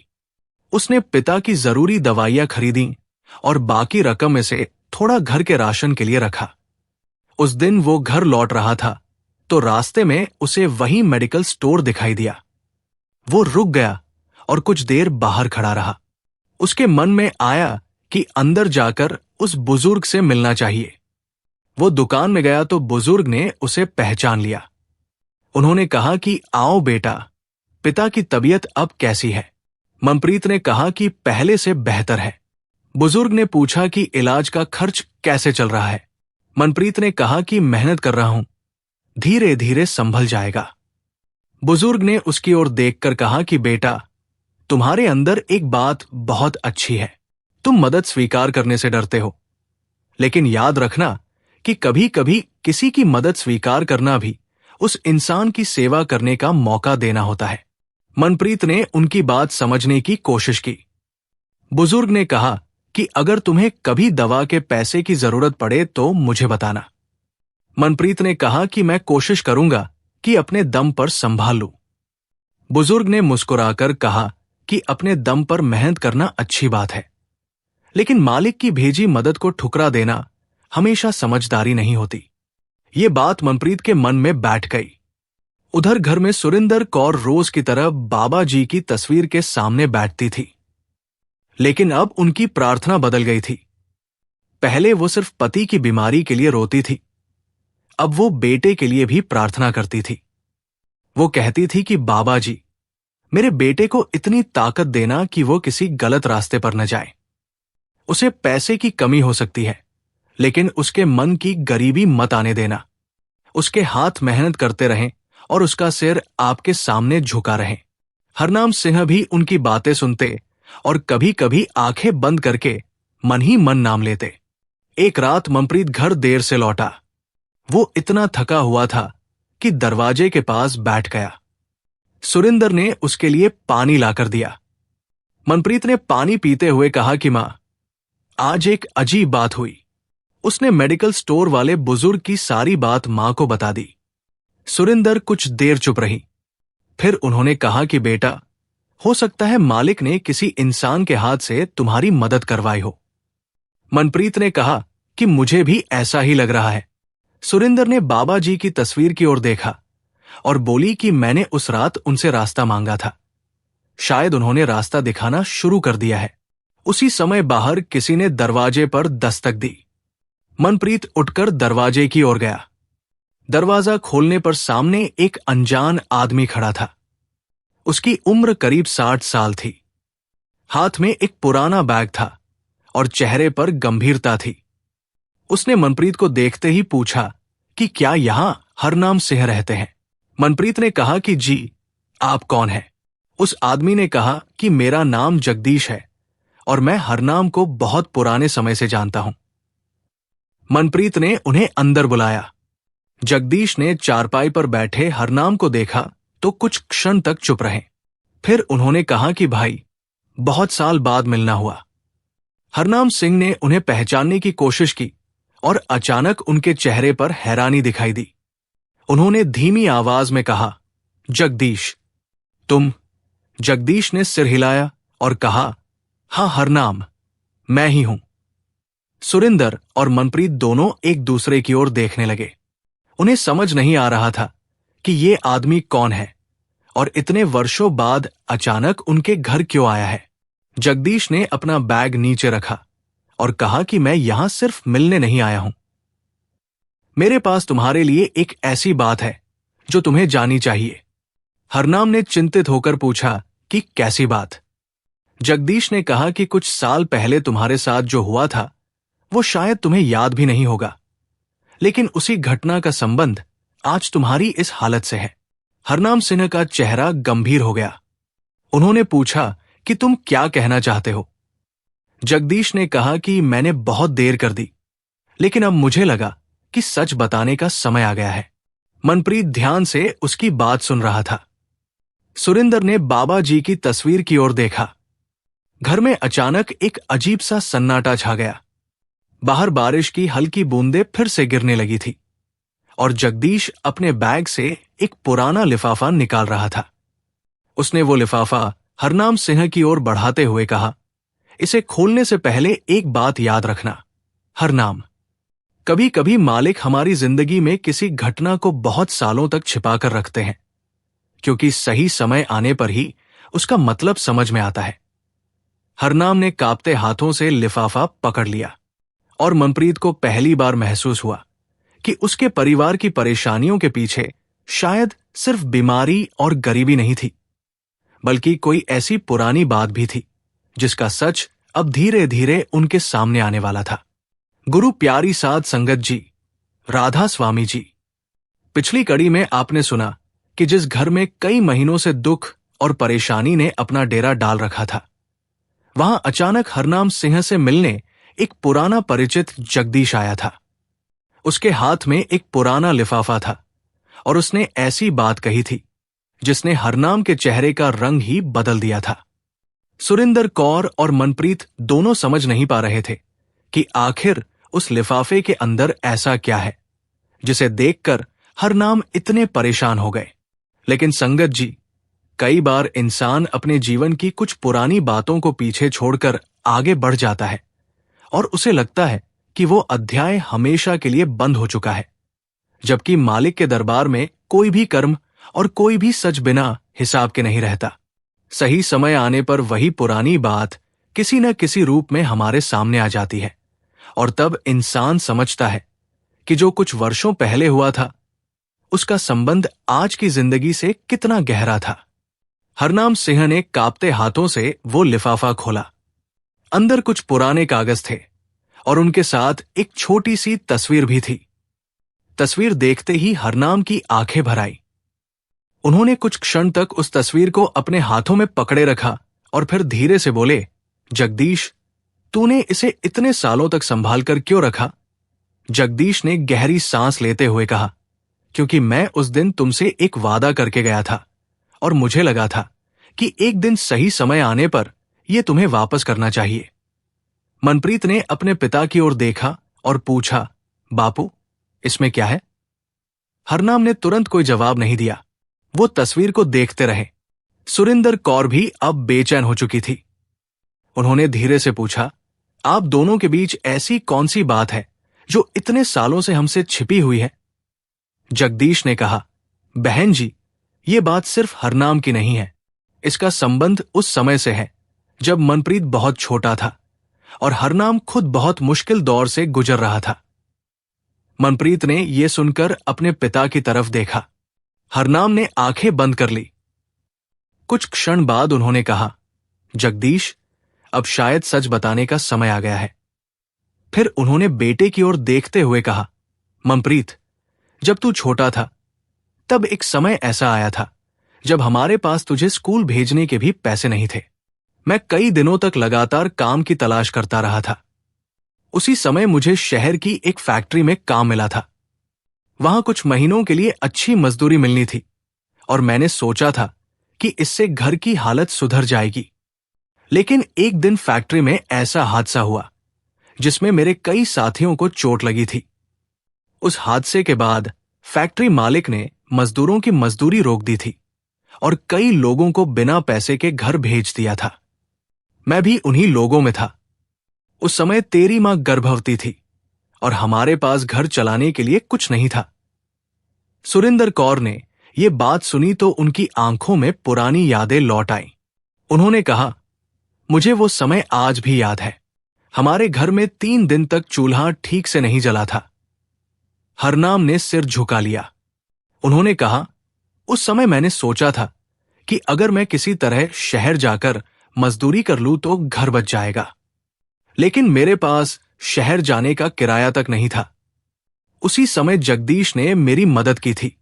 उसने पिता की जरूरी दवाइयां खरीदी और बाकी रकम में से थोड़ा घर के राशन के लिए रखा। उस दिन वो घर लौट रहा था तो रास्ते में उसे वही मेडिकल स्टोर दिखाई दिया। वो रुक गया और कुछ देर बाहर खड़ा रहा। उसके मन में आया कि अंदर जाकर उस बुजुर्ग से मिलना चाहिए। वो दुकान में गया तो बुजुर्ग ने उसे पहचान लिया। उन्होंने कहा कि आओ बेटा, पिता की तबीयत अब कैसी है। मनप्रीत ने कहा कि पहले से बेहतर है। बुजुर्ग ने पूछा कि इलाज का खर्च कैसे चल रहा है। मनप्रीत ने कहा कि मेहनत कर रहा हूं, धीरे धीरे संभल जाएगा। बुजुर्ग ने उसकी ओर देखकर कहा कि बेटा, तुम्हारे अंदर एक बात बहुत अच्छी है। तुम मदद स्वीकार करने से डरते हो, लेकिन याद रखना कि कभी कभी किसी की मदद स्वीकार करना भी उस इंसान की सेवा करने का मौका देना होता है। मनप्रीत ने उनकी बात समझने की कोशिश की। बुजुर्ग ने कहा कि अगर तुम्हें कभी दवा के पैसे की जरूरत पड़े तो मुझे बताना। मनप्रीत ने कहा कि मैं कोशिश करूंगा कि अपने दम पर संभाल लूं। बुजुर्ग ने मुस्कुराकर कहा कि अपने दम पर मेहनत करना अच्छी बात है, लेकिन मालिक की भेजी मदद को ठुकरा देना हमेशा समझदारी नहीं होती। ये बात मनप्रीत के मन में बैठ गई। उधर घर में सुरिंदर कौर रोज की तरह बाबा जी की तस्वीर के सामने बैठती थी, लेकिन अब उनकी प्रार्थना बदल गई थी। पहले वो सिर्फ पति की बीमारी के लिए रोती थी, अब वो बेटे के लिए भी प्रार्थना करती थी। वो कहती थी कि बाबा जी, मेरे बेटे को इतनी ताकत देना कि वो किसी गलत रास्ते पर न जाए। उसे पैसे की कमी हो सकती है, लेकिन उसके मन की गरीबी मत आने देना। उसके हाथ मेहनत करते रहें और उसका सिर आपके सामने झुका रहे। हरनाम सिंह भी उनकी बातें सुनते और कभी कभी आंखें बंद करके मन ही मन नाम लेते। एक रात मनप्रीत घर देर से लौटा। वो इतना थका हुआ था कि दरवाजे के पास बैठ गया। सुरिंदर ने उसके लिए पानी लाकर दिया। मनप्रीत ने पानी पीते हुए कहा कि मां, आज एक अजीब बात हुई। उसने मेडिकल स्टोर वाले बुजुर्ग की सारी बात मां को बता दी। सुरिंदर कुछ देर चुप रही। फिर उन्होंने कहा कि बेटा, हो सकता है मालिक ने किसी इंसान के हाथ से तुम्हारी मदद करवाई हो। मनप्रीत ने कहा कि मुझे भी ऐसा ही लग रहा है। सुरिंदर ने बाबा जी की तस्वीर की ओर देखा और बोली कि मैंने उस रात उनसे रास्ता मांगा था। शायद उन्होंने रास्ता दिखाना शुरू कर दिया है। उसी समय बाहर किसी ने दरवाजे पर दस्तक दी। मनप्रीत उठकर दरवाजे की ओर गया। दरवाजा खोलने पर सामने एक अनजान आदमी खड़ा था। उसकी उम्र करीब 60 साल थी। हाथ में एक पुराना बैग था और चेहरे पर गंभीरता थी। उसने मनप्रीत को देखते ही पूछा कि क्या यहां हरनाम सिंह रहते हैं। मनप्रीत ने कहा कि जी, आप कौन हैं? उस आदमी ने कहा कि मेरा नाम जगदीश है और मैं हरनाम को बहुत पुराने समय से जानता हूं। मनप्रीत ने उन्हें अंदर बुलाया। जगदीश ने चारपाई पर बैठे हरनाम को देखा तो कुछ क्षण तक चुप रहे। फिर उन्होंने कहा कि भाई, बहुत साल बाद मिलना हुआ। हरनाम सिंह ने उन्हें पहचानने की कोशिश की और अचानक उनके चेहरे पर हैरानी दिखाई दी। उन्होंने धीमी आवाज में कहा, जगदीश, तुम? जगदीश ने सिर हिलाया और कहा, हां हरनाम, मैं ही हूं। सुरिंदर और मनप्रीत दोनों एक दूसरे की ओर देखने लगे। उन्हें समझ नहीं आ रहा था कि ये आदमी कौन है और इतने वर्षों बाद अचानक उनके घर क्यों आया है। जगदीश ने अपना बैग नीचे रखा और कहा कि मैं यहां सिर्फ मिलने नहीं आया हूं। मेरे पास तुम्हारे लिए एक ऐसी बात है जो तुम्हें जानी चाहिए। हरनाम ने चिंतित होकर पूछा कि कैसी बात? जगदीश ने कहा कि कुछ साल पहले तुम्हारे साथ जो हुआ था वो शायद तुम्हें याद भी नहीं होगा, लेकिन उसी घटना का संबंध आज तुम्हारी इस हालत से है। हरनाम सिंह का चेहरा गंभीर हो गया। उन्होंने पूछा कि तुम क्या कहना चाहते हो? जगदीश ने कहा कि मैंने बहुत देर कर दी, लेकिन अब मुझे लगा कि सच बताने का समय आ गया है। मनप्रीत ध्यान से उसकी बात सुन रहा था। सुरिंदर ने बाबा जी की तस्वीर की ओर देखा। घर में अचानक एक अजीब सा सन्नाटा छा गया। बाहर बारिश की हल्की बूंदें फिर से गिरने लगी थी और जगदीश अपने बैग से एक पुराना लिफाफा निकाल रहा था। उसने वो लिफाफा हरनाम सिंह की ओर बढ़ाते हुए कहा, इसे खोलने से पहले एक बात याद रखना हरनाम, कभी कभी मालिक हमारी जिंदगी में किसी घटना को बहुत सालों तक छिपा कर रखते हैं, क्योंकि सही समय आने पर ही उसका मतलब समझ में आता है। हरनाम ने कांपते हाथों से लिफाफा पकड़ लिया और मनप्रीत को पहली बार महसूस हुआ कि उसके परिवार की परेशानियों के पीछे शायद सिर्फ बीमारी और गरीबी नहीं थी, बल्कि कोई ऐसी पुरानी बात भी थी जिसका सच अब धीरे धीरे उनके सामने आने वाला था। गुरु प्यारी साध संगत जी, राधा स्वामी जी, पिछली कड़ी में आपने सुना कि जिस घर में कई महीनों से दुख और परेशानी ने अपना डेरा डाल रखा था, वहां अचानक हरनाम सिंह से मिलने एक पुराना परिचित जगदीश आया था। उसके हाथ में एक पुराना लिफाफा था और उसने ऐसी बात कही थी जिसने हरनाम के चेहरे का रंग ही बदल दिया था। सुरिंदर कौर और मनप्रीत दोनों समझ नहीं पा रहे थे कि आखिर उस लिफाफे के अंदर ऐसा क्या है जिसे देखकर हरनाम इतने परेशान हो गए। लेकिन संगत जी, कई बार इंसान अपने जीवन की कुछ पुरानी बातों को पीछे छोड़कर आगे बढ़ जाता है और उसे लगता है कि वो अध्याय हमेशा के लिए बंद हो चुका है, जबकि मालिक के दरबार में कोई भी कर्म और कोई भी सच बिना हिसाब के नहीं रहता। सही समय आने पर वही पुरानी बात किसी न किसी रूप में हमारे सामने आ जाती है, और तब इंसान समझता है कि जो कुछ वर्षों पहले हुआ था उसका संबंध आज की जिंदगी से कितना गहरा था। हरनाम सिंह ने कांपते हाथों से वो लिफाफा खोला। अंदर कुछ पुराने कागज थे और उनके साथ एक छोटी सी तस्वीर भी थी। तस्वीर देखते ही हरनाम की आंखें भर आई। उन्होंने कुछ क्षण तक उस तस्वीर को अपने हाथों में पकड़े रखा और फिर धीरे से बोले, जगदीश, तूने इसे इतने सालों तक संभाल कर क्यों रखा? जगदीश ने गहरी सांस लेते हुए कहा, क्योंकि मैं उस दिन तुमसे एक वादा करके गया था और मुझे लगा था कि एक दिन सही समय आने पर यह तुम्हें वापस करना चाहिए। मनप्रीत ने अपने पिता की ओर देखा और पूछा, बापू, इसमें क्या है? हरनाम ने तुरंत कोई जवाब नहीं दिया। वो तस्वीर को देखते रहे। सुरिंदर कौर भी अब बेचैन हो चुकी थी। उन्होंने धीरे से पूछा, आप दोनों के बीच ऐसी कौन सी बात है जो इतने सालों से हमसे छिपी हुई है? जगदीश ने कहा, बहन जी, ये बात सिर्फ हरनाम की नहीं है। इसका संबंध उस समय से है जब मनप्रीत बहुत छोटा था और हरनाम खुद बहुत मुश्किल दौर से गुजर रहा था। मनप्रीत ने यह सुनकर अपने पिता की तरफ देखा। हरनाम ने आंखें बंद कर ली। कुछ क्षण बाद उन्होंने कहा, जगदीश, अब शायद सच बताने का समय आ गया है। फिर उन्होंने बेटे की ओर देखते हुए कहा, मनप्रीत, जब तू छोटा था तब एक समय ऐसा आया था जब हमारे पास तुझे स्कूल भेजने के भी पैसे नहीं थे। मैं कई दिनों तक लगातार काम की तलाश करता रहा था। उसी समय मुझे शहर की एक फैक्ट्री में काम मिला था। वहां कुछ महीनों के लिए अच्छी मजदूरी मिलनी थी और मैंने सोचा था कि इससे घर की हालत सुधर जाएगी। लेकिन एक दिन फैक्ट्री में ऐसा हादसा हुआ जिसमें मेरे कई साथियों को चोट लगी थी। उस हादसे के बाद फैक्ट्री मालिक ने मजदूरों की मजदूरी रोक दी थी और कई लोगों को बिना पैसे के घर भेज दिया था। मैं भी उन्हीं लोगों में था। उस समय तेरी मां गर्भवती थी और हमारे पास घर चलाने के लिए कुछ नहीं था। सुरिंदर कौर ने यह बात सुनी तो उनकी आंखों में पुरानी यादें लौट आईं। उन्होंने कहा, मुझे वो समय आज भी याद है। हमारे घर में 3 दिन तक चूल्हा ठीक से नहीं जला था। हरनाम ने सिर झुका लिया। उन्होंने कहा, उस समय मैंने सोचा था कि अगर मैं किसी तरह शहर जाकर मजदूरी कर लूं तो घर बच जाएगा। लेकिन मेरे पास शहर जाने का किराया तक नहीं था। उसी समय जगदीश ने मेरी मदद की थी।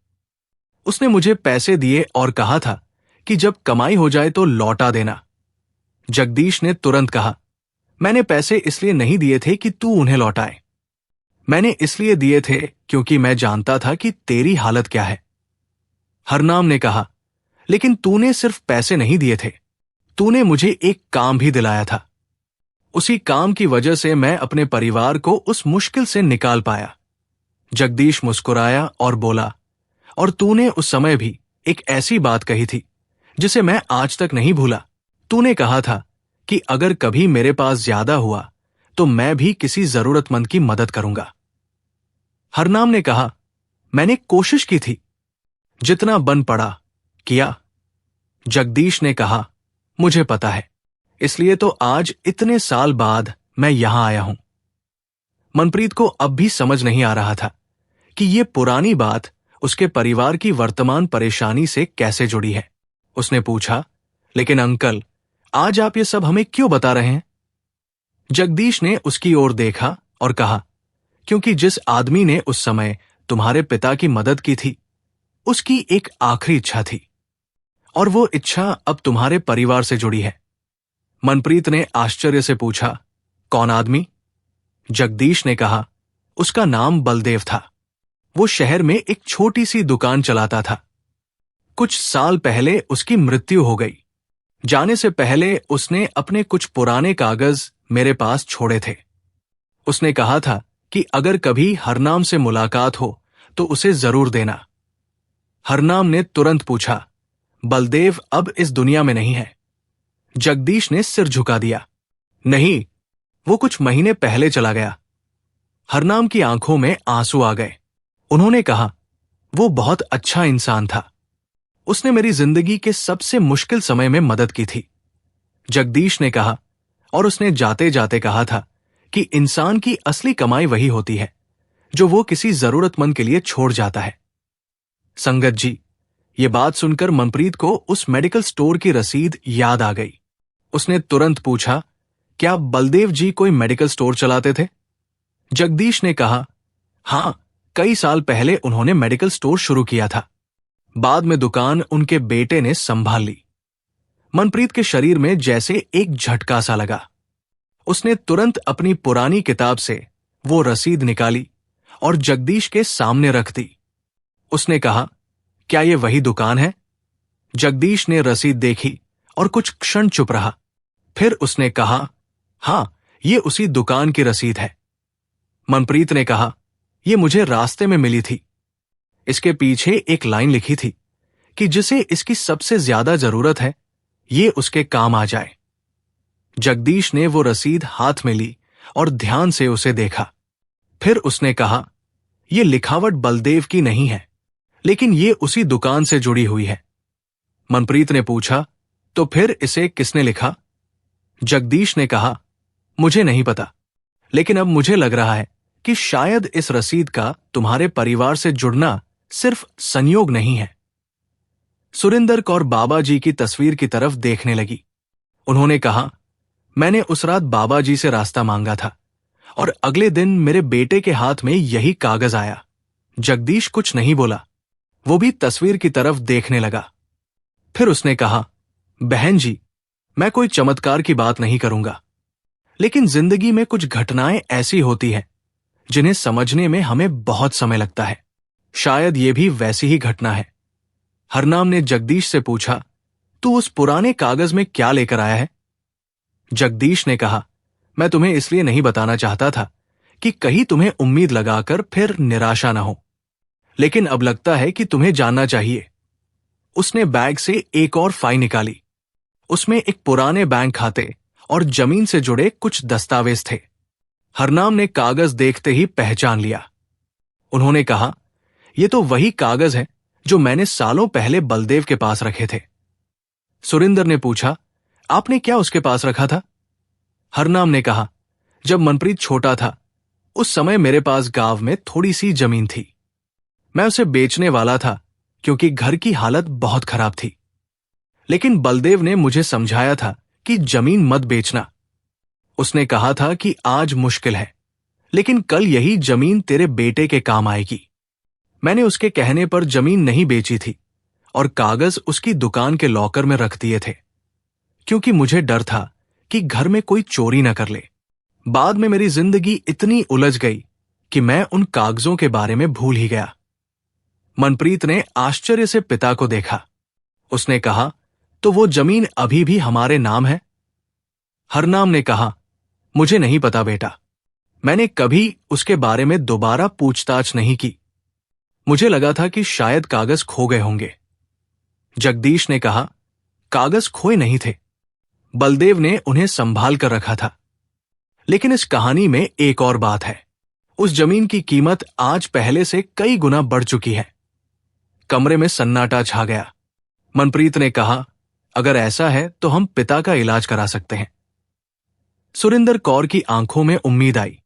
उसने मुझे पैसे दिए और कहा था कि जब कमाई हो जाए तो लौटा देना। जगदीश ने तुरंत कहा, मैंने पैसे इसलिए नहीं दिए थे कि तू उन्हें लौटाए। मैंने इसलिए दिए थे क्योंकि मैं जानता था कि तेरी हालत क्या है। हरनाम ने कहा, लेकिन तूने सिर्फ पैसे नहीं दिए थे, तूने मुझे एक काम भी दिलाया था। उसी काम की वजह से मैं अपने परिवार को उस मुश्किल से निकाल पाया। जगदीश मुस्कुराया और बोला, और तूने उस समय भी एक ऐसी बात कही थी जिसे मैं आज तक नहीं भूला। तूने कहा था कि अगर कभी मेरे पास ज्यादा हुआ तो मैं भी किसी जरूरतमंद की मदद करूंगा। हरनाम ने कहा, मैंने कोशिश की थी, जितना बन पड़ा किया। जगदीश ने कहा, मुझे पता है, इसलिए तो आज इतने साल बाद मैं यहां आया हूं। मनप्रीत को अब भी समझ नहीं आ रहा था कि यह पुरानी बात उसके परिवार की वर्तमान परेशानी से कैसे जुड़ी है। उसने पूछा, लेकिन अंकल, आज आप ये सब हमें क्यों बता रहे हैं? जगदीश ने उसकी ओर देखा और कहा, क्योंकि जिस आदमी ने उस समय तुम्हारे पिता की मदद की थी, उसकी एक आखिरी इच्छा थी, और वो इच्छा अब तुम्हारे परिवार से जुड़ी है। मनप्रीत ने आश्चर्य से पूछा, कौन आदमी? जगदीश ने कहा, उसका नाम बलदेव था। वो शहर में एक छोटी सी दुकान चलाता था। कुछ साल पहले उसकी मृत्यु हो गई। जाने से पहले उसने अपने कुछ पुराने कागज मेरे पास छोड़े थे। उसने कहा था कि अगर कभी हरनाम से मुलाकात हो तो उसे जरूर देना। हरनाम ने तुरंत पूछा, बलदेव अब इस दुनिया में नहीं है? जगदीश ने सिर झुका दिया, नहीं, वो कुछ महीने पहले चला गया। हरनाम की आंखों में आंसू आ गए। उन्होंने कहा, वो बहुत अच्छा इंसान था। उसने मेरी जिंदगी के सबसे मुश्किल समय में मदद की थी, जगदीश ने कहा। और उसने जाते जाते कहा था कि इंसान की असली कमाई वही होती है जो वो किसी जरूरतमंद के लिए छोड़ जाता है। संगत जी, ये बात सुनकर मनप्रीत को उस मेडिकल स्टोर की रसीद याद आ गई। उसने तुरंत पूछा, क्या बलदेव जी कोई मेडिकल स्टोर चलाते थे? जगदीश ने कहा, हां, कई साल पहले उन्होंने मेडिकल स्टोर शुरू किया था। बाद में दुकान उनके बेटे ने संभाल ली। मनप्रीत के शरीर में जैसे एक झटका सा लगा। उसने तुरंत अपनी पुरानी किताब से वो रसीद निकाली और जगदीश के सामने रख दी। उसने कहा, क्या ये वही दुकान है? जगदीश ने रसीद देखी और कुछ क्षण चुप रहा। फिर उसने कहा, हां, ये उसी दुकान की रसीद है। मनप्रीत ने कहा, ये मुझे रास्ते में मिली थी। इसके पीछे एक लाइन लिखी थी कि जिसे इसकी सबसे ज्यादा जरूरत है, ये उसके काम आ जाए। जगदीश ने वो रसीद हाथ में ली और ध्यान से उसे देखा। फिर उसने कहा, ये लिखावट बलदेव की नहीं है, लेकिन ये उसी दुकान से जुड़ी हुई है। मनप्रीत ने पूछा, तो फिर इसे किसने लिखा? जगदीश ने कहा, मुझे नहीं पता, लेकिन अब मुझे लग रहा है कि शायद इस रसीद का तुम्हारे परिवार से जुड़ना सिर्फ संयोग नहीं है। सुरिंदर कौर बाबा जी की तस्वीर की तरफ देखने लगी। उन्होंने कहा, मैंने उस रात बाबा जी से रास्ता मांगा था और अगले दिन मेरे बेटे के हाथ में यही कागज आया। जगदीश कुछ नहीं बोला, वो भी तस्वीर की तरफ देखने लगा। फिर उसने कहा, बहन जी, मैं कोई चमत्कार की बात नहीं करूंगा, लेकिन जिंदगी में कुछ घटनाएं ऐसी होती हैं जिन्हें समझने में हमें बहुत समय लगता है। शायद ये भी वैसी ही घटना है। हरनाम ने जगदीश से पूछा, तू उस पुराने कागज में क्या लेकर आया है? जगदीश ने कहा, मैं तुम्हें इसलिए नहीं बताना चाहता था कि कहीं तुम्हें उम्मीद लगाकर फिर निराशा ना हो, लेकिन अब लगता है कि तुम्हें जानना चाहिए। उसने बैग से एक और फाइल निकाली। उसमें एक पुराने बैंक खाते और जमीन से जुड़े कुछ दस्तावेज थे। हरनाम ने कागज देखते ही पहचान लिया। उन्होंने कहा, यह तो वही कागज है जो मैंने सालों पहले बलदेव के पास रखे थे। सुरिंदर ने पूछा, आपने क्या उसके पास रखा था? हरनाम ने कहा, जब मनप्रीत छोटा था, उस समय मेरे पास गांव में थोड़ी सी जमीन थी। मैं उसे बेचने वाला था क्योंकि घर की हालत बहुत खराब थी, लेकिन बलदेव ने मुझे समझाया था कि जमीन मत बेचना। उसने कहा था कि आज मुश्किल है, लेकिन कल यही जमीन तेरे बेटे के काम आएगी। मैंने उसके कहने पर जमीन नहीं बेची थी और कागज उसकी दुकान के लॉकर में रख दिए थे, क्योंकि मुझे डर था कि घर में कोई चोरी न कर ले। बाद में मेरी जिंदगी इतनी उलझ गई कि मैं उन कागजों के बारे में भूल ही गया। मनप्रीत ने आश्चर्य से पिता को देखा। उसने कहा, तो वो जमीन अभी भी हमारे नाम है? हरनाम ने कहा, मुझे नहीं पता बेटा, मैंने कभी उसके बारे में दोबारा पूछताछ नहीं की। मुझे लगा था कि शायद कागज खो गए होंगे। जगदीश ने कहा, कागज खोए नहीं थे, बलदेव ने उन्हें संभाल कर रखा था। लेकिन इस कहानी में एक और बात है। उस जमीन की कीमत आज पहले से कई गुना बढ़ चुकी है। कमरे में सन्नाटा छा गया। मनप्रीत ने कहा, अगर ऐसा है तो हम पिता का इलाज करा सकते हैं। सुरिंदर कौर की आंखों में उम्मीद आई,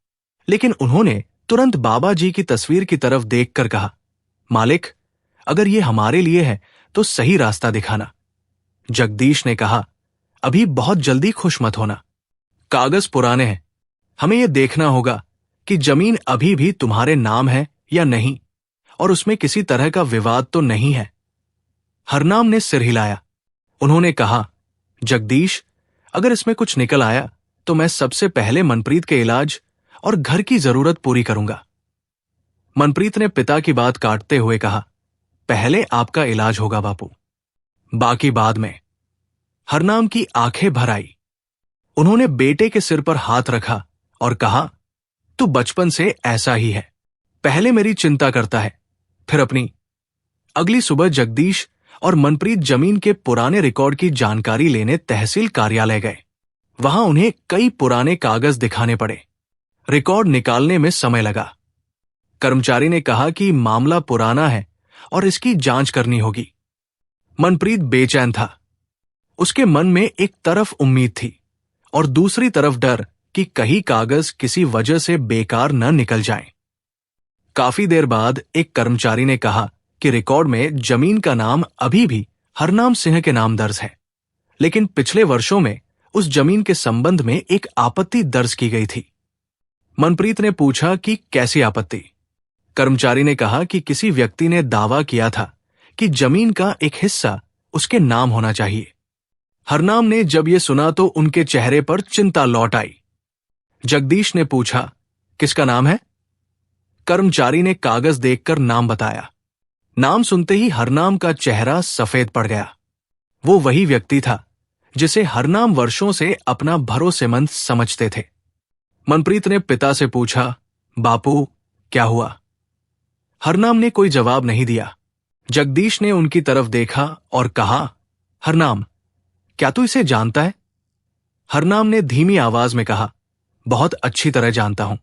लेकिन उन्होंने तुरंत बाबा जी की तस्वीर की तरफ देखकर कहा, मालिक, अगर ये हमारे लिए है तो सही रास्ता दिखाना। जगदीश ने कहा, अभी बहुत जल्दी खुश मत होना। कागज पुराने हैं, हमें यह देखना होगा कि जमीन अभी भी तुम्हारे नाम है या नहीं, और उसमें किसी तरह का विवाद तो नहीं है। हरनाम ने सिर हिलाया। उन्होंने कहा, जगदीश, अगर इसमें कुछ निकल आया तो मैं सबसे पहले मनप्रीत के इलाज और घर की जरूरत पूरी करूंगा। मनप्रीत ने पिता की बात काटते हुए कहा, पहले आपका इलाज होगा बापू, बाकी बाद में। हरनाम की आंखें भर आई। उन्होंने बेटे के सिर पर हाथ रखा और कहा, तू बचपन से ऐसा ही है, पहले मेरी चिंता करता है, फिर अपनी। अगली सुबह जगदीश और मनप्रीत जमीन के पुराने रिकॉर्ड की जानकारी लेने तहसील कार्यालय गए। वहां उन्हें कई पुराने कागज दिखाने पड़े। रिकॉर्ड निकालने में समय लगा। कर्मचारी ने कहा कि मामला पुराना है और इसकी जांच करनी होगी। मनप्रीत बेचैन था। उसके मन में एक तरफ उम्मीद थी और दूसरी तरफ डर कि कहीं कागज किसी वजह से बेकार न निकल जाएं। काफी देर बाद एक कर्मचारी ने कहा कि रिकॉर्ड में जमीन का नाम अभी भी हरनाम सिंह के नाम दर्ज है, लेकिन पिछले वर्षों में उस जमीन के संबंध में एक आपत्ति दर्ज की गई थी। मनप्रीत ने पूछा कि कैसी आपत्ति? कर्मचारी ने कहा कि किसी व्यक्ति ने दावा किया था कि जमीन का एक हिस्सा उसके नाम होना चाहिए। हरनाम ने जब यह सुना तो उनके चेहरे पर चिंता लौट आई। जगदीश ने पूछा, किसका नाम है? कर्मचारी ने कागज देखकर नाम बताया। नाम सुनते ही हरनाम का चेहरा सफेद पड़ गया। वो वही व्यक्ति था जिसे हरनाम वर्षों से अपना भरोसेमंद समझते थे। मनप्रीत ने पिता से पूछा, बापू क्या हुआ? हरनाम ने कोई जवाब नहीं दिया। जगदीश ने उनकी तरफ देखा और कहा, हरनाम, क्या तू इसे जानता है? हरनाम ने धीमी आवाज में कहा, बहुत अच्छी तरह जानता हूं।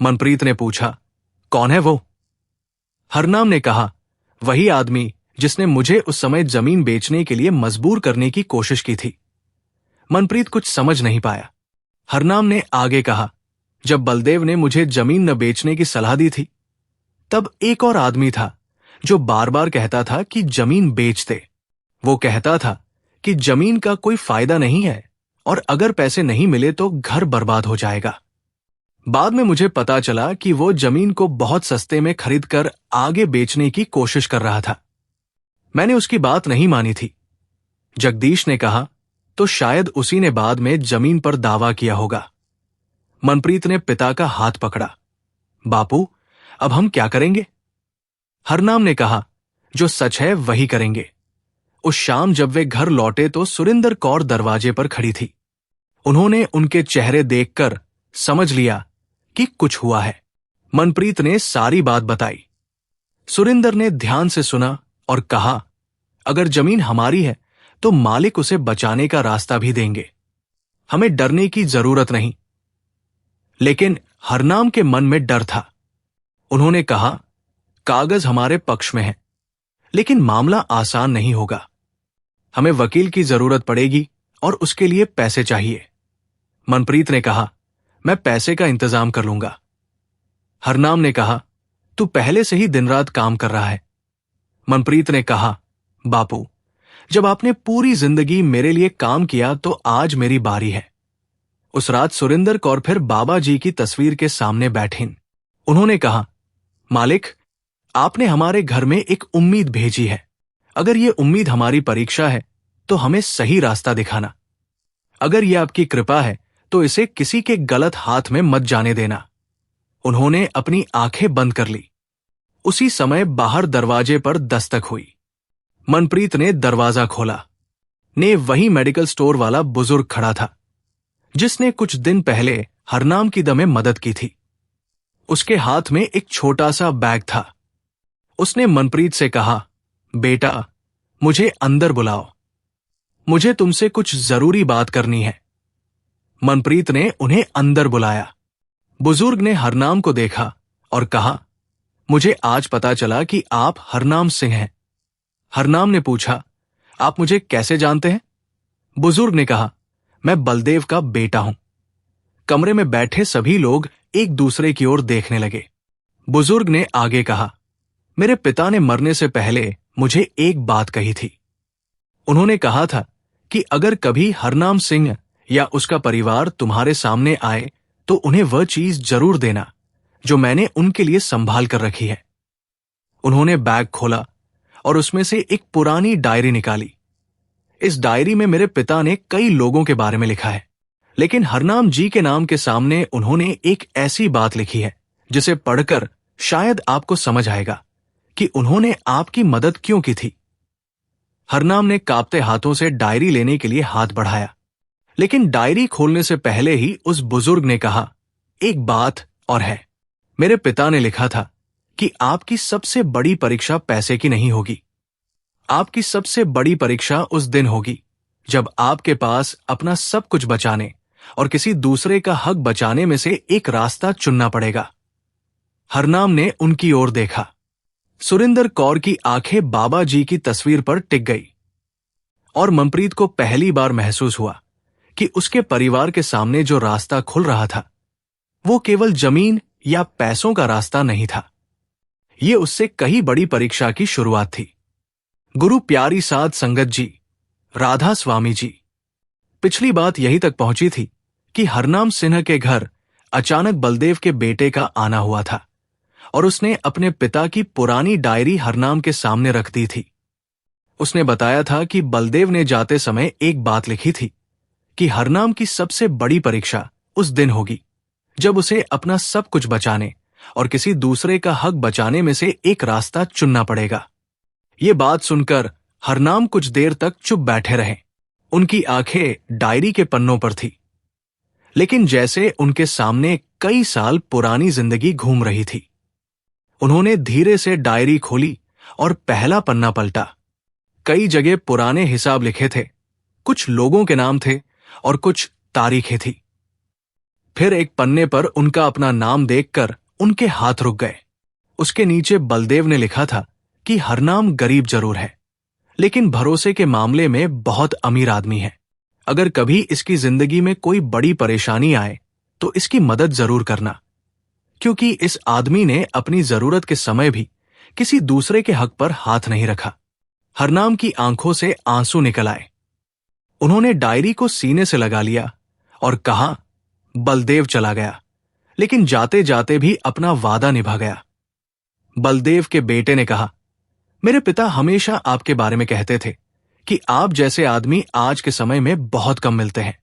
मनप्रीत ने पूछा, कौन है वो? हरनाम ने कहा, वही आदमी जिसने मुझे उस समय जमीन बेचने के लिए मजबूर करने की कोशिश की थी। मनप्रीत कुछ समझ नहीं पाया। हरनाम ने आगे कहा, जब बलदेव ने मुझे जमीन न बेचने की सलाह दी थी, तब एक और आदमी था जो बार बार कहता था कि जमीन बेच दे। वो कहता था कि जमीन का कोई फायदा नहीं है और अगर पैसे नहीं मिले तो घर बर्बाद हो जाएगा। बाद में मुझे पता चला कि वो जमीन को बहुत सस्ते में खरीदकर आगे बेचने की कोशिश कर रहा था। मैंने उसकी बात नहीं मानी थी। जगदीश ने कहा, तो शायद उसी ने बाद में जमीन पर दावा किया होगा। मनप्रीत ने पिता का हाथ पकड़ा। बापू, अब हम क्या करेंगे? हरनाम ने कहा, जो सच है वही करेंगे। उस शाम जब वे घर लौटे तो सुरिंदर कौर दरवाजे पर खड़ी थी। उन्होंने उनके चेहरे देखकर समझ लिया कि कुछ हुआ है। मनप्रीत ने सारी बात बताई। सुरिंदर ने ध्यान से सुना और कहा, अगर जमीन हमारी है तो मालिक उसे बचाने का रास्ता भी देंगे, हमें डरने की जरूरत नहीं। लेकिन हरनाम के मन में डर था। उन्होंने कहा, कागज हमारे पक्ष में है, लेकिन मामला आसान नहीं होगा। हमें वकील की जरूरत पड़ेगी और उसके लिए पैसे चाहिए। मनप्रीत ने कहा, मैं पैसे का इंतजाम कर लूंगा। हरनाम ने कहा, तू पहले से ही दिन रात काम कर रहा है। मनप्रीत ने कहा, बापू, जब आपने पूरी जिंदगी मेरे लिए काम किया तो आज मेरी बारी है। उस रात सुरिंदर कौर फिर बाबा जी की तस्वीर के सामने बैठीं। उन्होंने कहा, मालिक, आपने हमारे घर में एक उम्मीद भेजी है। अगर ये उम्मीद हमारी परीक्षा है तो हमें सही रास्ता दिखाना। अगर यह आपकी कृपा है तो इसे किसी के गलत हाथ में मत जाने देना। उन्होंने अपनी आंखें बंद कर ली। उसी समय बाहर दरवाजे पर दस्तक हुई। मनप्रीत ने दरवाजा खोला। ने वही मेडिकल स्टोर वाला बुजुर्ग खड़ा था जिसने कुछ दिन पहले हरनाम की दमे मदद की थी। उसके हाथ में एक छोटा सा बैग था। उसने मनप्रीत से कहा, बेटा, मुझे अंदर बुलाओ, मुझे तुमसे कुछ जरूरी बात करनी है। मनप्रीत ने उन्हें अंदर बुलाया। बुजुर्ग ने हरनाम को देखा और कहा, मुझे आज पता चला कि आप हरनाम सिंह हैं। हरनाम ने पूछा, आप मुझे कैसे जानते हैं? बुजुर्ग ने कहा, मैं बलदेव का बेटा हूं। कमरे में बैठे सभी लोग एक दूसरे की ओर देखने लगे। बुजुर्ग ने आगे कहा, मेरे पिता ने मरने से पहले मुझे एक बात कही थी। उन्होंने कहा था कि अगर कभी हरनाम सिंह या उसका परिवार तुम्हारे सामने आए तो उन्हें वह चीज जरूर देना जो मैंने उनके लिए संभाल कर रखी है। उन्होंने बैग खोला और उसमें से एक पुरानी डायरी निकाली। इस डायरी में मेरे पिता ने कई लोगों के बारे में लिखा है, लेकिन हरनाम जी के नाम के सामने उन्होंने एक ऐसी बात लिखी है जिसे पढ़कर शायद आपको समझ आएगा कि उन्होंने आपकी मदद क्यों की थी। हरनाम ने कांपते हाथों से डायरी लेने के लिए हाथ बढ़ाया, लेकिन डायरी खोलने से पहले ही उस बुजुर्ग ने कहा, एक बात और है। मेरे पिता ने लिखा था कि आपकी सबसे बड़ी परीक्षा पैसे की नहीं होगी। आपकी सबसे बड़ी परीक्षा उस दिन होगी जब आपके पास अपना सब कुछ बचाने और किसी दूसरे का हक बचाने में से एक रास्ता चुनना पड़ेगा। हरनाम ने उनकी ओर देखा। सुरिंदर कौर की आंखें बाबा जी की तस्वीर पर टिक गई और मनप्रीत को पहली बार महसूस हुआ कि उसके परिवार के सामने जो रास्ता खुल रहा था वो केवल जमीन या पैसों का रास्ता नहीं था। ये उससे कई बड़ी परीक्षा की शुरुआत थी। गुरु प्यारी साध संगत जी, राधा स्वामी जी। पिछली बात यही तक पहुंची थी कि हरनाम सिन्हा के घर अचानक बलदेव के बेटे का आना हुआ था और उसने अपने पिता की पुरानी डायरी हरनाम के सामने रख दी थी। उसने बताया था कि बलदेव ने जाते समय एक बात लिखी थी कि हरनाम की सबसे बड़ी परीक्षा उस दिन होगी जब उसे अपना सब कुछ बचाने और किसी दूसरे का हक बचाने में से एक रास्ता चुनना पड़ेगा। ये बात सुनकर हरनाम कुछ देर तक चुप बैठे रहे। उनकी आंखें डायरी के पन्नों पर थी, लेकिन जैसे उनके सामने कई साल पुरानी जिंदगी घूम रही थी। उन्होंने धीरे से डायरी खोली और पहला पन्ना पलटा। कई जगह पुराने हिसाब लिखे थे, कुछ लोगों के नाम थे और कुछ तारीखें थी। फिर एक पन्ने पर उनका अपना नाम देखकर उनके हाथ रुक गए। उसके नीचे बलदेव ने लिखा था कि हरनाम गरीब जरूर है, लेकिन भरोसे के मामले में बहुत अमीर आदमी है। अगर कभी इसकी जिंदगी में कोई बड़ी परेशानी आए तो इसकी मदद जरूर करना, क्योंकि इस आदमी ने अपनी जरूरत के समय भी किसी दूसरे के हक पर हाथ नहीं रखा। हरनाम की आंखों से आंसू निकल आए। उन्होंने डायरी को सीने से लगा लिया और कहा, बलदेव चला गया, लेकिन जाते जाते भी अपना वादा निभा गया। बलदेव के बेटे ने कहा, मेरे पिता हमेशा आपके बारे में कहते थे कि आप जैसे आदमी आज के समय में बहुत कम मिलते हैं।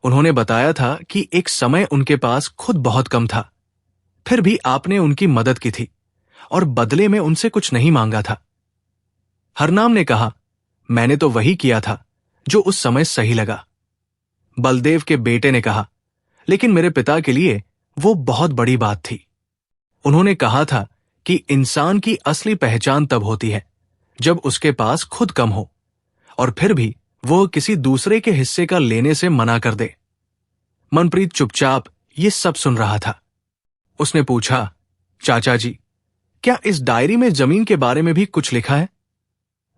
उन्होंने बताया था कि एक समय उनके पास खुद बहुत कम था, फिर भी आपने उनकी मदद की थी और बदले में उनसे कुछ नहीं मांगा था। हरनाम ने कहा, मैंने तो वही किया था जो उस समय सही लगा। बलदेव के बेटे ने कहा, लेकिन मेरे पिता के लिए वो बहुत बड़ी बात थी। उन्होंने कहा था कि इंसान की असली पहचान तब होती है जब उसके पास खुद कम हो और फिर भी वो किसी दूसरे के हिस्से का लेने से मना कर दे। मनप्रीत चुपचाप ये सब सुन रहा था। उसने पूछा, चाचा जी, क्या इस डायरी में जमीन के बारे में भी कुछ लिखा है?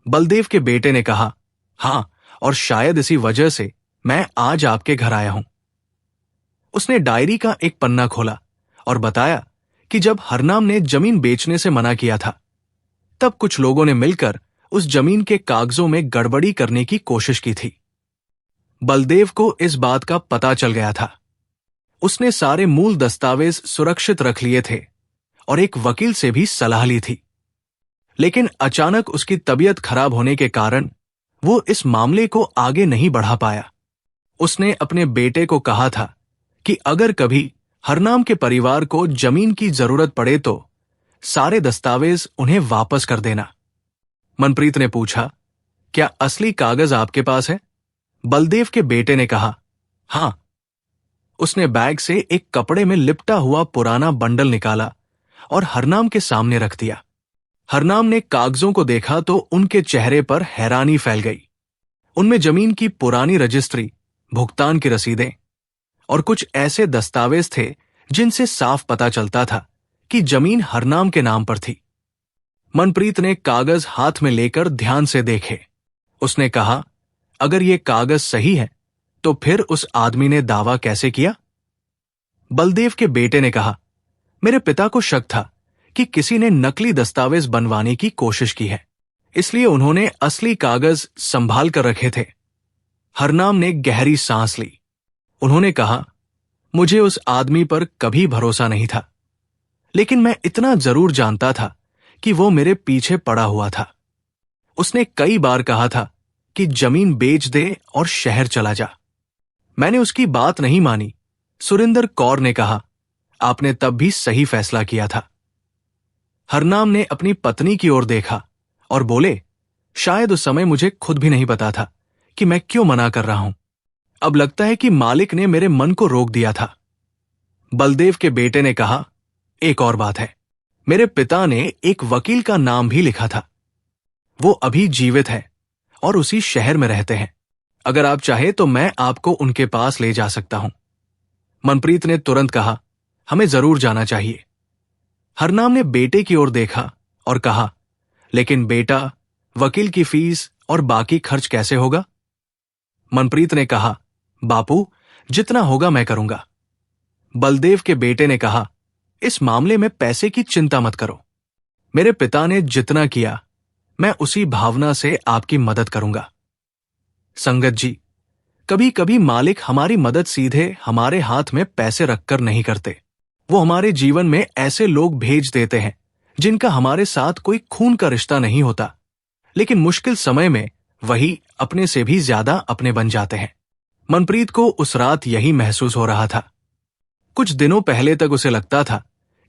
बलदेव के बेटे ने कहा, हां, और शायद इसी वजह से मैं आज आपके घर आया हूं। उसने डायरी का एक पन्ना खोला और बताया कि जब हरनाम ने जमीन बेचने से मना किया था, तब कुछ लोगों ने मिलकर उस जमीन के कागजों में गड़बड़ी करने की कोशिश की थी। बलदेव को इस बात का पता चल गया था। उसने सारे मूल दस्तावेज सुरक्षित रख लिए थे और एक वकील से भी सलाह ली थी, लेकिन अचानक उसकी तबीयत खराब होने के कारण वो इस मामले को आगे नहीं बढ़ा पाया। उसने अपने बेटे को कहा था कि अगर कभी हरनाम के परिवार को जमीन की जरूरत पड़े तो सारे दस्तावेज उन्हें वापस कर देना। मनप्रीत ने पूछा, क्या असली कागज आपके पास है? बलदेव के बेटे ने कहा, हां। उसने बैग से एक कपड़े में लिपटा हुआ पुराना बंडल निकाला और हरनाम के सामने रख दिया। हरनाम ने कागजों को देखा तो उनके चेहरे पर हैरानी फैल गई। उनमें जमीन की पुरानी रजिस्ट्री, भुगतान की रसीदें और कुछ ऐसे दस्तावेज थे जिनसे साफ पता चलता था कि जमीन हरनाम के नाम पर थी। मनप्रीत ने कागज हाथ में लेकर ध्यान से देखे। उसने कहा, अगर ये कागज सही है तो फिर उस आदमी ने दावा कैसे किया? बलदेव के बेटे ने कहा, मेरे पिता को शक था कि किसी ने नकली दस्तावेज बनवाने की कोशिश की है, इसलिए उन्होंने असली कागज संभाल कर रखे थे। हरनाम ने गहरी सांस ली। उन्होंने कहा, मुझे उस आदमी पर कभी भरोसा नहीं था, लेकिन मैं इतना जरूर जानता था कि वो मेरे पीछे पड़ा हुआ था। उसने कई बार कहा था कि जमीन बेच दे और शहर चला जा। मैंने उसकी बात नहीं मानी। सुरिंदर कौर ने कहा, आपने तब भी सही फैसला किया था। हरनाम ने अपनी पत्नी की ओर देखा और बोले, शायद उस समय मुझे खुद भी नहीं पता था कि मैं क्यों मना कर रहा हूं। अब लगता है कि मालिक ने मेरे मन को रोक दिया था। बलदेव के बेटे ने कहा, एक और बात है, मेरे पिता ने एक वकील का नाम भी लिखा था। वो अभी जीवित है और उसी शहर में रहते हैं। अगर आप चाहे तो मैं आपको उनके पास ले जा सकता हूं। मनप्रीत ने तुरंत कहा, हमें जरूर जाना चाहिए। हरनाम ने बेटे की ओर देखा और कहा, लेकिन बेटा, वकील की फीस और बाकी खर्च कैसे होगा? मनप्रीत ने कहा, बापू, जितना होगा मैं करूंगा। बलदेव के बेटे ने कहा, इस मामले में पैसे की चिंता मत करो। मेरे पिता ने जितना किया, मैं उसी भावना से आपकी मदद करूंगा। संगत जी, कभी कभी मालिक हमारी मदद सीधे हमारे हाथ में पैसे रखकर नहीं करते। वो हमारे जीवन में ऐसे लोग भेज देते हैं जिनका हमारे साथ कोई खून का रिश्ता नहीं होता, लेकिन मुश्किल समय में वही अपने से भी ज्यादा अपने बन जाते हैं। मनप्रीत को उस रात यही महसूस हो रहा था। कुछ दिनों पहले तक उसे लगता था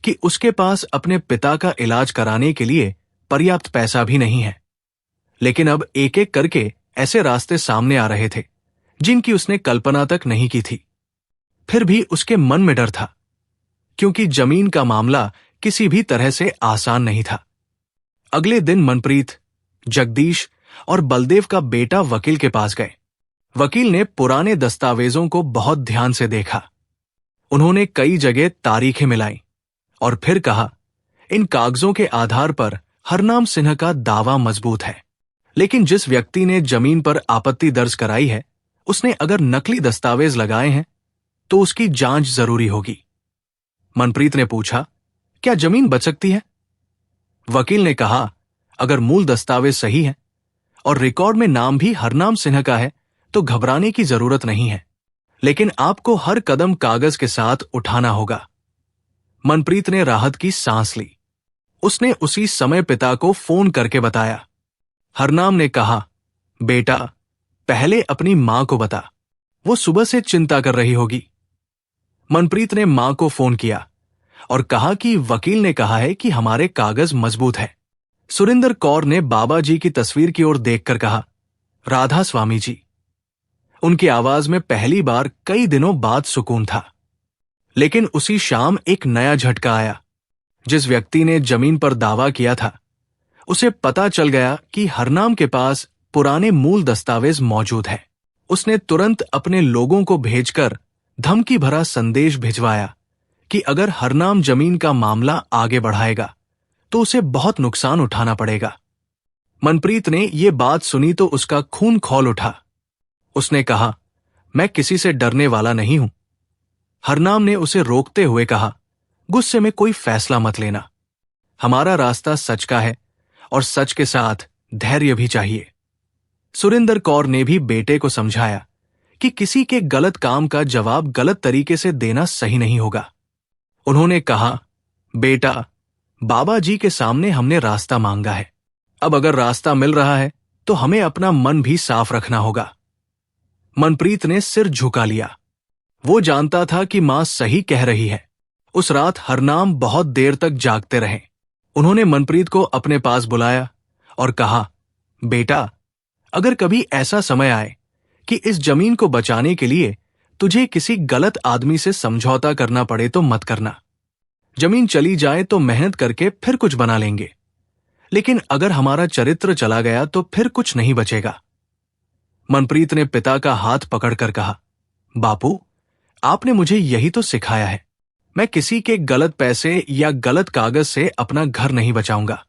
कि उसके पास अपने पिता का इलाज कराने के लिए पर्याप्त पैसा भी नहीं है, लेकिन अब एक एक करके ऐसे रास्ते सामने आ रहे थे जिनकी उसने कल्पना तक नहीं की थी। फिर भी उसके मन में डर था, क्योंकि जमीन का मामला किसी भी तरह से आसान नहीं था। अगले दिन मनप्रीत, जगदीश और बलदेव का बेटा वकील के पास गए। वकील ने पुराने दस्तावेजों को बहुत ध्यान से देखा। उन्होंने कई जगह तारीखें मिलाई और फिर कहा, इन कागजों के आधार पर हरनाम सिन्हा का दावा मजबूत है, लेकिन जिस व्यक्ति ने जमीन पर आपत्ति दर्ज कराई है, उसने अगर नकली दस्तावेज लगाए हैं तो उसकी जांच जरूरी होगी। मनप्रीत ने पूछा, क्या जमीन बच सकती है? वकील ने कहा, अगर मूल दस्तावेज सही है और रिकॉर्ड में नाम भी हरनाम सिन्हा का है तो घबराने की जरूरत नहीं है, लेकिन आपको हर कदम कागज के साथ उठाना होगा। मनप्रीत ने राहत की सांस ली। उसने उसी समय पिता को फोन करके बताया। हरनाम ने कहा, बेटा, पहले अपनी मां को बता, वो सुबह से चिंता कर रही होगी। मनप्रीत ने मां को फोन किया और कहा कि वकील ने कहा है कि हमारे कागज मजबूत है। सुरेंद्र कौर ने बाबा जी की तस्वीर की ओर देखकर कहा, राधा स्वामी जी। उनकी आवाज में पहली बार कई दिनों बाद सुकून था। लेकिन उसी शाम एक नया झटका आया। जिस व्यक्ति ने जमीन पर दावा किया था, उसे पता चल गया कि हरनाम के पास पुराने मूल दस्तावेज मौजूद हैं। उसने तुरंत अपने लोगों को भेजकर धमकी भरा संदेश भिजवाया कि अगर हरनाम जमीन का मामला आगे बढ़ाएगा तो उसे बहुत नुकसान उठाना पड़ेगा। मनप्रीत ने ये बात सुनी तो उसका खून खौल उठा। उसने कहा, मैं किसी से डरने वाला नहीं हूं। हरनाम ने उसे रोकते हुए कहा, गुस्से में कोई फैसला मत लेना। हमारा रास्ता सच का है और सच के साथ धैर्य भी चाहिए। सुरेंद्र कौर ने भी बेटे को समझाया कि किसी के गलत काम का जवाब गलत तरीके से देना सही नहीं होगा। उन्होंने कहा, बेटा, बाबा जी के सामने हमने रास्ता मांगा है। अब अगर रास्ता मिल रहा है तो हमें अपना मन भी साफ रखना होगा। मनप्रीत ने सिर झुका लिया। वो जानता था कि मां सही कह रही है। उस रात हरनाम बहुत देर तक जागते रहे। उन्होंने मनप्रीत को अपने पास बुलाया और कहा, बेटा, अगर कभी ऐसा समय आए कि इस जमीन को बचाने के लिए तुझे किसी गलत आदमी से समझौता करना पड़े तो मत करना। जमीन चली जाए तो मेहनत करके फिर कुछ बना लेंगे, लेकिन अगर हमारा चरित्र चला गया तो फिर कुछ नहीं बचेगा। मनप्रीत ने पिता का हाथ पकड़कर कहा, बापू, आपने मुझे यही तो सिखाया है। मैं किसी के गलत पैसे या गलत कागज से अपना घर नहीं बचाऊंगा।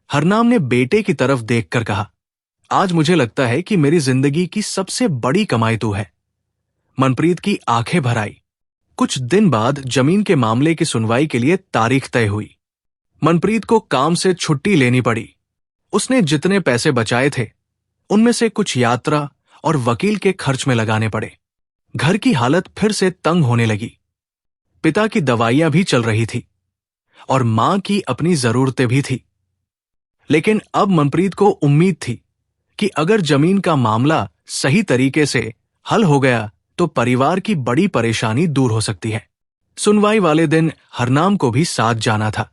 हरनाम ने बेटे की तरफ देखकर कहा, आज मुझे लगता है कि मेरी जिंदगी की सबसे बड़ी कमाई तू है। मनप्रीत की आंखें भर आई। कुछ दिन बाद जमीन के मामले की सुनवाई के लिए तारीख तय हुई। मनप्रीत को काम से छुट्टी लेनी पड़ी। उसने जितने पैसे बचाए थे उनमें से कुछ यात्रा और वकील के खर्च में लगाने पड़े। घर की हालत फिर से तंग होने लगी। पिता की दवाइयां भी चल रही थी और मां की अपनी जरूरतें भी थी। लेकिन अब मनप्रीत को उम्मीद थी कि अगर जमीन का मामला सही तरीके से हल हो गया तो परिवार की बड़ी परेशानी दूर हो सकती है। सुनवाई वाले दिन हरनाम को भी साथ जाना था,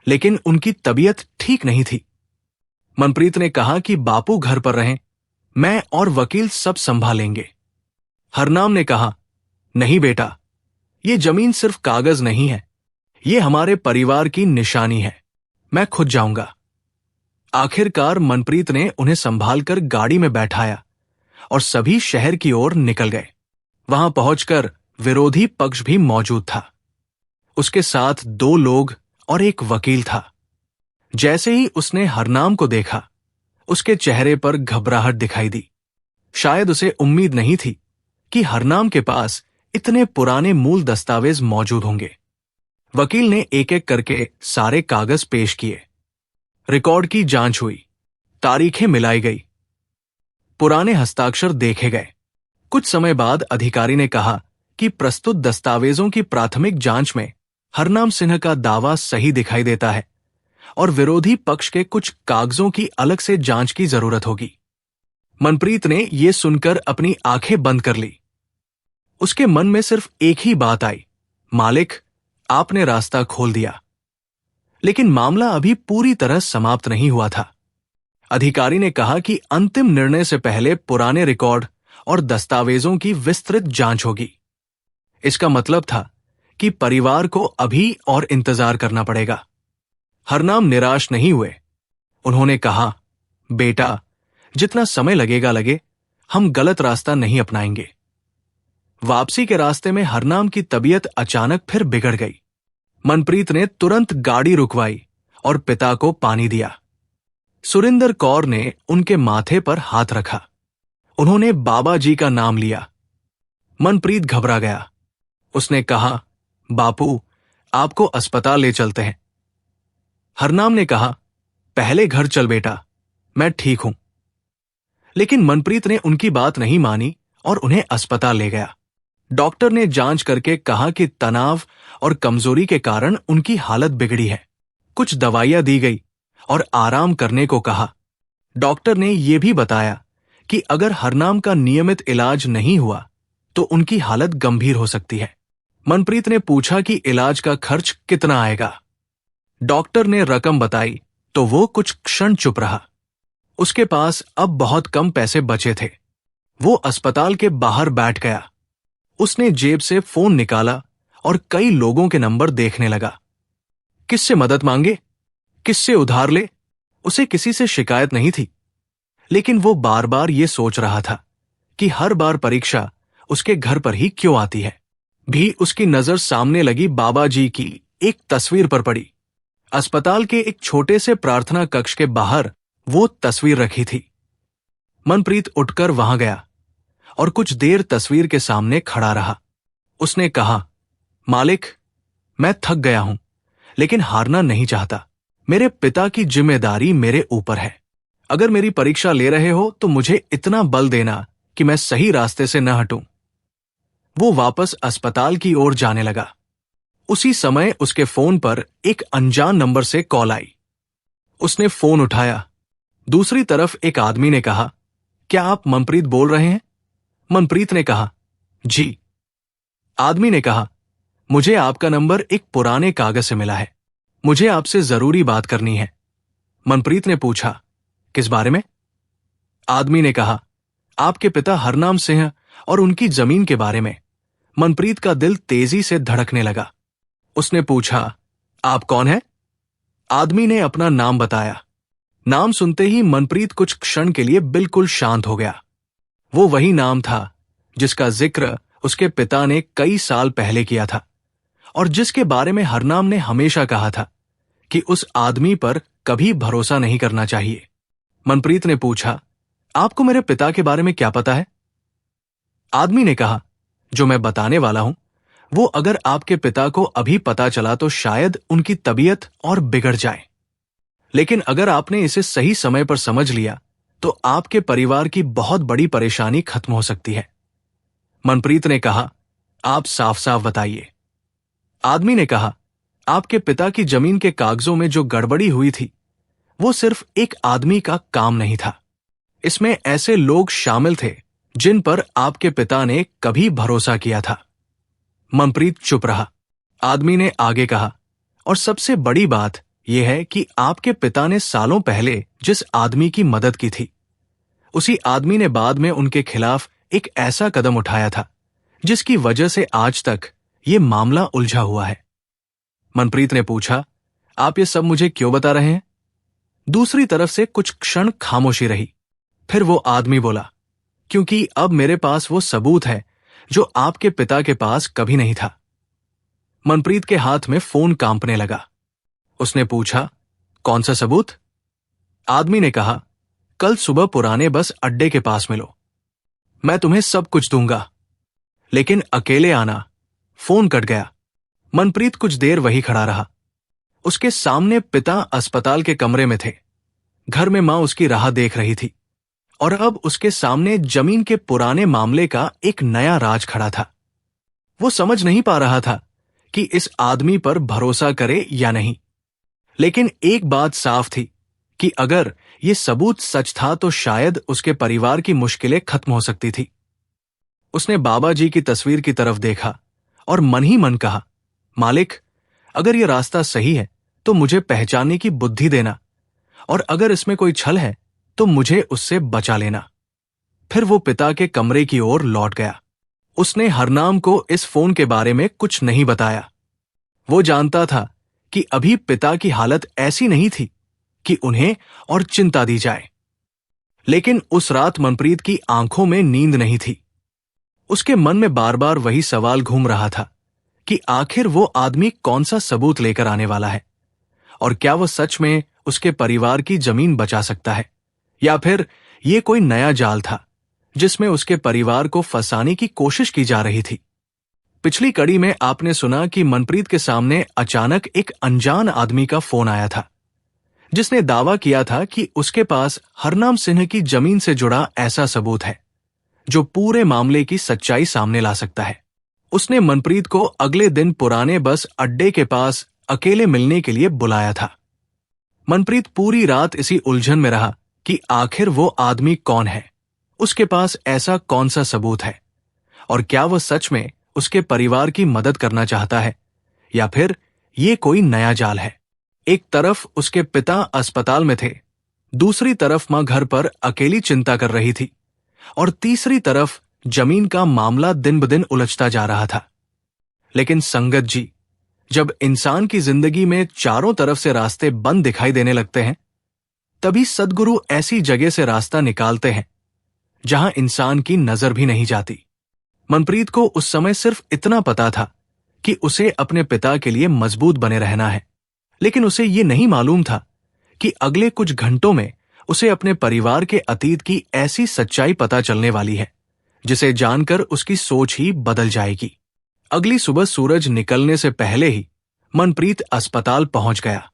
लेकिन उनकी तबीयत ठीक नहीं थी। मनप्रीत ने कहा कि बापू घर पर रहें, मैं और वकील सब संभालेंगे। हरनाम ने कहा, नहीं बेटा, ये जमीन सिर्फ कागज नहीं है, ये हमारे परिवार की निशानी है। मैं खुद जाऊंगा। आखिरकार मनप्रीत ने उन्हें संभालकर गाड़ी में बैठाया और सभी शहर की ओर निकल गए। वहां पहुंचकर विरोधी पक्ष भी मौजूद था। उसके साथ 2 लोग और एक वकील था। जैसे ही उसने हरनाम को देखा, उसके चेहरे पर घबराहट दिखाई दी। शायद उसे उम्मीद नहीं थी कि हरनाम के पास इतने पुराने मूल दस्तावेज मौजूद होंगे। वकील ने एक एक करके सारे कागज पेश किए। रिकॉर्ड की जांच हुई, तारीखें मिलाई गई, पुराने हस्ताक्षर देखे गए। कुछ समय बाद अधिकारी ने कहा कि प्रस्तुत दस्तावेजों की प्राथमिक जांच में हरनाम सिंह का दावा सही दिखाई देता है और विरोधी पक्ष के कुछ कागजों की अलग से जांच की जरूरत होगी। मनप्रीत ने यह सुनकर अपनी आंखें बंद कर ली। उसके मन में सिर्फ एक ही बात आई, मालिक, आपने रास्ता खोल दिया। लेकिन मामला अभी पूरी तरह समाप्त नहीं हुआ था। अधिकारी ने कहा कि अंतिम निर्णय से पहले पुराने रिकॉर्ड और दस्तावेजों की विस्तृत जांच होगी। इसका मतलब था कि परिवार को अभी और इंतजार करना पड़ेगा। हरनाम निराश नहीं हुए। उन्होंने कहा, बेटा, जितना समय लगेगा लगे, हम गलत रास्ता नहीं अपनाएंगे। वापसी के रास्ते में हरनाम की तबीयत अचानक फिर बिगड़ गई। मनप्रीत ने तुरंत गाड़ी रुकवाई और पिता को पानी दिया। सुरिंदर कौर ने उनके माथे पर हाथ रखा। उन्होंने बाबा जी का नाम लिया। मनप्रीत घबरा गया। उसने कहा, बापू, आपको अस्पताल ले चलते हैं। हरनाम ने कहा, पहले घर चल बेटा, मैं ठीक हूं। लेकिन मनप्रीत ने उनकी बात नहीं मानी और उन्हें अस्पताल ले गया। डॉक्टर ने जांच करके कहा कि तनाव और कमजोरी के कारण उनकी हालत बिगड़ी है। कुछ दवाइयां दी गई और आराम करने को कहा। डॉक्टर ने यह भी बताया कि अगर हरनाम का नियमित इलाज नहीं हुआ तो उनकी हालत गंभीर हो सकती है। मनप्रीत ने पूछा कि इलाज का खर्च कितना आएगा। डॉक्टर ने रकम बताई तो वो कुछ क्षण चुप रहा। उसके पास अब बहुत कम पैसे बचे थे। वो अस्पताल के बाहर बैठ गया। उसने जेब से फोन निकाला और कई लोगों के नंबर देखने लगा। किससे मदद मांगे, किससे उधार ले, उसे किसी से शिकायत नहीं थी। लेकिन वो बार बार ये सोच रहा था कि हर बार परीक्षा उसके घर पर ही क्यों आती है। भी उसकी नजर सामने लगी बाबा जी की एक तस्वीर पर पड़ी। अस्पताल के एक छोटे से प्रार्थना कक्ष के बाहर वो तस्वीर रखी थी। मनप्रीत उठकर वहां गया और कुछ देर तस्वीर के सामने खड़ा रहा। उसने कहा, मालिक, मैं थक गया हूं, लेकिन हारना नहीं चाहता। मेरे पिता की जिम्मेदारी मेरे ऊपर है। अगर मेरी परीक्षा ले रहे हो तो मुझे इतना बल देना कि मैं सही रास्ते से न हटूं। वो वापस अस्पताल की ओर जाने लगा। उसी समय उसके फोन पर एक अनजान नंबर से कॉल आई। उसने फोन उठाया। दूसरी तरफ एक आदमी ने कहा, क्या आप मनप्रीत बोल रहे हैं? मनप्रीत ने कहा, जी। आदमी ने कहा, मुझे आपका नंबर एक पुराने कागज से मिला है। मुझे आपसे जरूरी बात करनी है। मनप्रीत ने पूछा, किस बारे में? आदमी ने कहा, आपके पिता हरनाम सिंह और उनकी जमीन के बारे में। मनप्रीत का दिल तेजी से धड़कने लगा। उसने पूछा, आप कौन हैं? आदमी ने अपना नाम बताया। नाम सुनते ही मनप्रीत कुछ क्षण के लिए बिल्कुल शांत हो गया। वो वही नाम था जिसका जिक्र उसके पिता ने कई साल पहले किया था और जिसके बारे में हरनाम ने हमेशा कहा था कि उस आदमी पर कभी भरोसा नहीं करना चाहिए। मनप्रीत ने पूछा, आपको मेरे पिता के बारे में क्या पता है? आदमी ने कहा, जो मैं बताने वाला हूं वो अगर आपके पिता को अभी पता चला तो शायद उनकी तबीयत और बिगड़ जाए। लेकिन अगर आपने इसे सही समय पर समझ लिया तो आपके परिवार की बहुत बड़ी परेशानी खत्म हो सकती है। मनप्रीत ने कहा, आप साफ साफ बताइए। आदमी ने कहा, आपके पिता की जमीन के कागजों में जो गड़बड़ी हुई थी वो सिर्फ एक आदमी का काम नहीं था। इसमें ऐसे लोग शामिल थे जिन पर आपके पिता ने कभी भरोसा किया था। मनप्रीत चुप रहा। आदमी ने आगे कहा, और सबसे बड़ी बात यह है कि आपके पिता ने सालों पहले जिस आदमी की मदद की थी उसी आदमी ने बाद में उनके खिलाफ एक ऐसा कदम उठाया था जिसकी वजह से आज तक ये मामला उलझा हुआ है। मनप्रीत ने पूछा, आप ये सब मुझे क्यों बता रहे हैं? दूसरी तरफ से कुछ क्षण खामोशी रही। फिर वो आदमी बोला, क्योंकि अब मेरे पास वो सबूत है जो आपके पिता के पास कभी नहीं था। मनप्रीत के हाथ में फोन कांपने लगा। उसने पूछा, कौन सा सबूत? आदमी ने कहा, कल सुबह पुराने बस अड्डे के पास मिलो, मैं तुम्हें सब कुछ दूंगा, लेकिन अकेले आना। फोन कट गया। मनप्रीत कुछ देर वही खड़ा रहा। उसके सामने पिता अस्पताल के कमरे में थे। घर में मां उसकी राह देख रही थी और अब उसके सामने जमीन के पुराने मामले का एक नया राज खड़ा था। वो समझ नहीं पा रहा था कि इस आदमी पर भरोसा करे या नहीं, लेकिन एक बात साफ थी कि अगर ये सबूत सच था तो शायद उसके परिवार की मुश्किलें खत्म हो सकती थी। उसने बाबा जी की तस्वीर की तरफ देखा और मन ही मन कहा, मालिक, अगर ये रास्ता सही है तो मुझे पहचानने की बुद्धि देना, और अगर इसमें कोई छल है तो मुझे उससे बचा लेना। फिर वो पिता के कमरे की ओर लौट गया। उसने हरनाम को इस फोन के बारे में कुछ नहीं बताया। वो जानता था कि अभी पिता की हालत ऐसी नहीं थी कि उन्हें और चिंता दी जाए। लेकिन उस रात मनप्रीत की आंखों में नींद नहीं थी। उसके मन में बार बार वही सवाल घूम रहा था कि आखिर वो आदमी कौन सा सबूत लेकर आने वाला है, और क्या वो सच में उसके परिवार की जमीन बचा सकता है, या फिर ये कोई नया जाल था जिसमें उसके परिवार को फंसाने की कोशिश की जा रही थी। पिछली कड़ी में आपने सुना कि मनप्रीत के सामने अचानक एक अनजान आदमी का फोन आया था, जिसने दावा किया था कि उसके पास हरनाम सिंह की जमीन से जुड़ा ऐसा सबूत है जो पूरे मामले की सच्चाई सामने ला सकता है। उसने मनप्रीत को अगले दिन पुराने बस अड्डे के पास अकेले मिलने के लिए बुलाया था। मनप्रीत पूरी रात इसी उलझन में रहा कि आखिर वो आदमी कौन है, उसके पास ऐसा कौन सा सबूत है, और क्या वो सच में उसके परिवार की मदद करना चाहता है, या फिर ये कोई नया जाल है। एक तरफ उसके पिता अस्पताल में थे, दूसरी तरफ मां घर पर अकेली चिंता कर रही थी, और तीसरी तरफ जमीन का मामला दिन ब दिन उलझता जा रहा था। लेकिन संगत जी, जब इंसान की जिंदगी में चारों तरफ से रास्ते बंद दिखाई देने लगते हैं, तभी सद्गुरु ऐसी जगह से रास्ता निकालते हैं जहां इंसान की नजर भी नहीं जाती। मनप्रीत को उस समय सिर्फ इतना पता था कि उसे अपने पिता के लिए मजबूत बने रहना है, लेकिन उसे ये नहीं मालूम था कि अगले कुछ घंटों में उसे अपने परिवार के अतीत की ऐसी सच्चाई पता चलने वाली है जिसे जानकर उसकी सोच ही बदल जाएगी। अगली सुबह सूरज निकलने से पहले ही मनप्रीत अस्पताल पहुंच गया।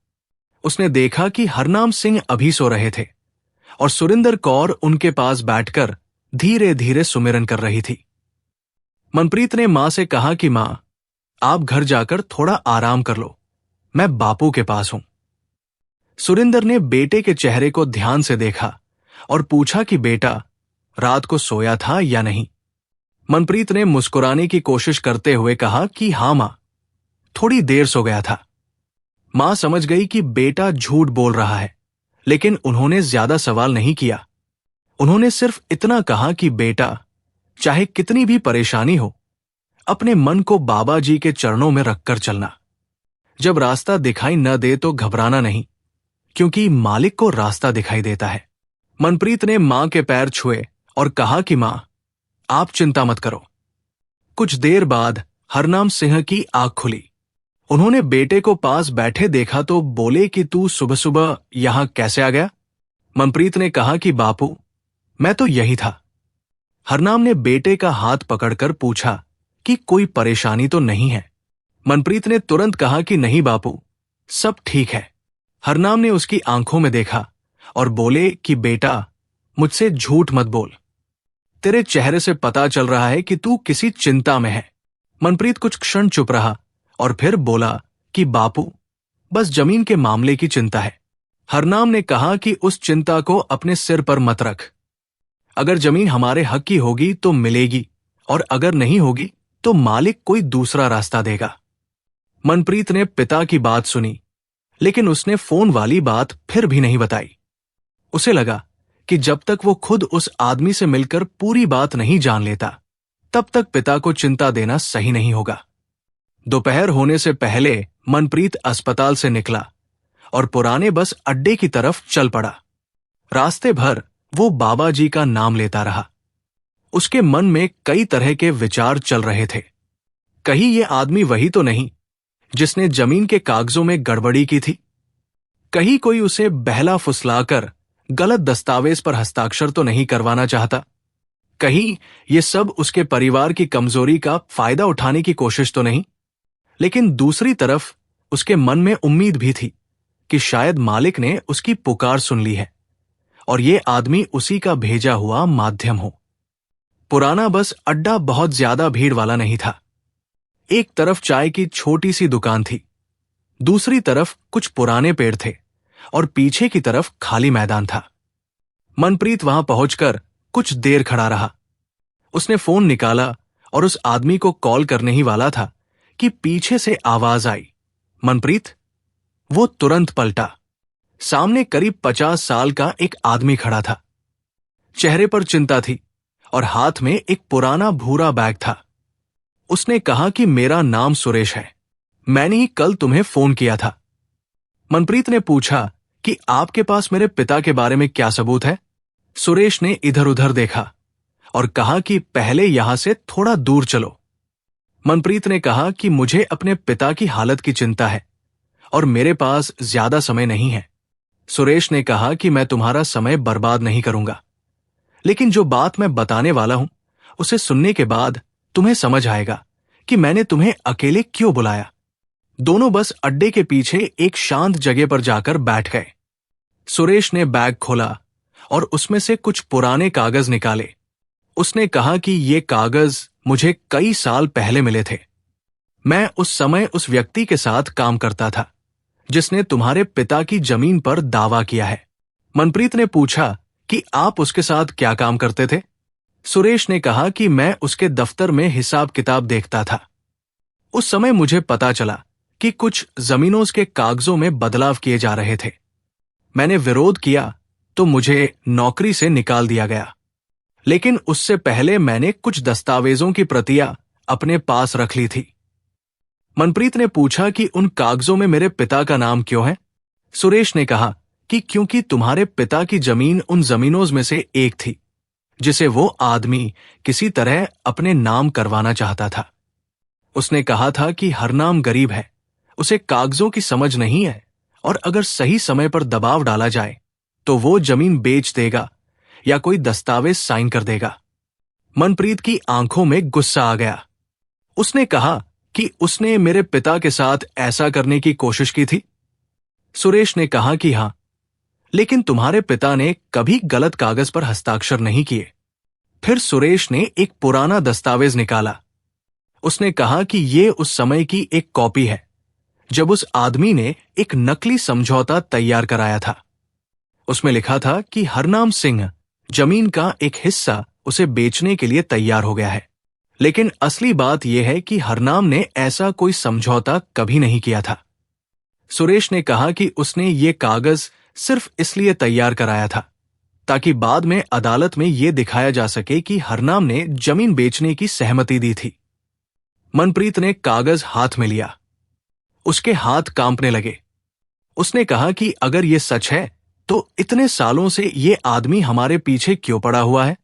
उसने देखा कि हरनाम सिंह अभी सो रहे थे और सुरिंदर कौर उनके पास बैठकर धीरे धीरे सुमिरन कर रही थी। मनप्रीत ने मां से कहा कि मां, आप घर जाकर थोड़ा आराम कर लो, मैं बापू के पास हूं। सुरिंदर ने बेटे के चेहरे को ध्यान से देखा और पूछा कि बेटा, रात को सोया था या नहीं? मनप्रीत ने मुस्कुराने की कोशिश करते हुए कहा कि हां मां, थोड़ी देर सो गया था। मां समझ गई कि बेटा झूठ बोल रहा है, लेकिन उन्होंने ज्यादा सवाल नहीं किया। उन्होंने सिर्फ इतना कहा कि बेटा, चाहे कितनी भी परेशानी हो, अपने मन को बाबा जी के चरणों में रखकर चलना। जब रास्ता दिखाई न दे तो घबराना नहीं, क्योंकि मालिक को रास्ता दिखाई देता है। मनप्रीत ने मां के पैर छुए और कहा कि मां, आप चिंता मत करो। कुछ देर बाद हरनाम सिंह की आंख खुली। उन्होंने बेटे को पास बैठे देखा तो बोले कि तू सुबह सुबह यहां कैसे आ गया? मनप्रीत ने कहा कि बापू, मैं तो यही था। हरनाम ने बेटे का हाथ पकड़कर पूछा कि कोई परेशानी तो नहीं है? मनप्रीत ने तुरंत कहा कि नहीं बापू, सब ठीक है। हरनाम ने उसकी आंखों में देखा और बोले कि बेटा, मुझसे झूठ मत बोल, तेरे चेहरे से पता चल रहा है कि तू किसी चिंता में है। मनप्रीत कुछ क्षण चुप रहा और फिर बोला कि बापू, बस जमीन के मामले की चिंता है। हरनाम ने कहा कि उस चिंता को अपने सिर पर मत रख। अगर जमीन हमारे हक की होगी तो मिलेगी, और अगर नहीं होगी तो मालिक कोई दूसरा रास्ता देगा। मनप्रीत ने पिता की बात सुनी, लेकिन उसने फोन वाली बात फिर भी नहीं बताई। उसे लगा कि जब तक वो खुद उस आदमी से मिलकर पूरी बात नहीं जान लेता, तब तक पिता को चिंता देना सही नहीं होगा। दोपहर होने से पहले मनप्रीत अस्पताल से निकला और पुराने बस अड्डे की तरफ चल पड़ा। रास्ते भर वो बाबा जी का नाम लेता रहा। उसके मन में कई तरह के विचार चल रहे थे। कहीं ये आदमी वही तो नहीं जिसने जमीन के कागजों में गड़बड़ी की थी? कहीं कोई उसे बहला फुसलाकर गलत दस्तावेज पर हस्ताक्षर तो नहीं करवाना चाहता। कहीं ये सब उसके परिवार की कमजोरी का फायदा उठाने की कोशिश तो नहीं। लेकिन दूसरी तरफ उसके मन में उम्मीद भी थी कि शायद मालिक ने उसकी पुकार सुन ली है और ये आदमी उसी का भेजा हुआ माध्यम हो। पुराना बस अड्डा बहुत ज्यादा भीड़ वाला नहीं था। एक तरफ चाय की छोटी सी दुकान थी, दूसरी तरफ कुछ पुराने पेड़ थे और पीछे की तरफ खाली मैदान था। मनप्रीत वहां पहुंचकर कुछ देर खड़ा रहा। उसने फोन निकाला और उस आदमी को कॉल करने ही वाला था कि पीछे से आवाज आई, मनप्रीत। वो तुरंत पलटा। सामने करीब 50 साल का एक आदमी खड़ा था। चेहरे पर चिंता थी और हाथ में एक पुराना भूरा बैग था। उसने कहा कि मेरा नाम सुरेश है, मैंने ही कल तुम्हें फोन किया था। मनप्रीत ने पूछा कि आपके पास मेरे पिता के बारे में क्या सबूत है। सुरेश ने इधर उधर देखा और कहा कि पहले यहां से थोड़ा दूर चलो। मनप्रीत ने कहा कि मुझे अपने पिता की हालत की चिंता है और मेरे पास ज्यादा समय नहीं है। सुरेश ने कहा कि मैं तुम्हारा समय बर्बाद नहीं करूंगा, लेकिन जो बात मैं बताने वाला हूं उसे सुनने के बाद तुम्हें समझ आएगा कि मैंने तुम्हें अकेले क्यों बुलाया। दोनों बस अड्डे के पीछे एक शांत जगह पर जाकर बैठ गए। सुरेश ने बैग खोला और उसमें से कुछ पुराने कागज निकाले। उसने कहा कि ये कागज मुझे कई साल पहले मिले थे। मैं उस समय उस व्यक्ति के साथ काम करता था जिसने तुम्हारे पिता की जमीन पर दावा किया है। मनप्रीत ने पूछा कि आप उसके साथ क्या काम करते थे। सुरेश ने कहा कि मैं उसके दफ्तर में हिसाब किताब देखता था। उस समय मुझे पता चला कि कुछ जमीनों के कागजों में बदलाव किए जा रहे थे। मैंने विरोध किया तो मुझे नौकरी से निकाल दिया गया, लेकिन उससे पहले मैंने कुछ दस्तावेजों की प्रतियां अपने पास रख ली थी। मनप्रीत ने पूछा कि उन कागजों में मेरे पिता का नाम क्यों है। सुरेश ने कहा कि क्योंकि तुम्हारे पिता की जमीन उन जमीनों में से एक थी जिसे वो आदमी किसी तरह अपने नाम करवाना चाहता था। उसने कहा था कि हरनाम गरीब है, उसे कागजों की समझ नहीं है और अगर सही समय पर दबाव डाला जाए तो वो जमीन बेच देगा या कोई दस्तावेज साइन कर देगा। मनप्रीत की आंखों में गुस्सा आ गया। उसने कहा कि उसने मेरे पिता के साथ ऐसा करने की कोशिश की थी। सुरेश ने कहा कि हां, लेकिन तुम्हारे पिता ने कभी गलत कागज पर हस्ताक्षर नहीं किए। फिर सुरेश ने एक पुराना दस्तावेज निकाला। उसने कहा कि ये उस समय की एक कॉपी है जब उस आदमी ने एक नकली समझौता तैयार कराया था। उसमें लिखा था कि हरनाम सिंह जमीन का एक हिस्सा उसे बेचने के लिए तैयार हो गया है, लेकिन असली बात यह है कि हरनाम ने ऐसा कोई समझौता कभी नहीं किया था। सुरेश ने कहा कि उसने ये कागज सिर्फ इसलिए तैयार कराया था ताकि बाद में अदालत में यह दिखाया जा सके कि हरनाम ने जमीन बेचने की सहमति दी थी। मनप्रीत ने कागज हाथ में लिया। उसके हाथ कांपने लगे। उसने कहा कि अगर यह सच है तो इतने सालों से ये आदमी हमारे पीछे क्यों पड़ा हुआ है।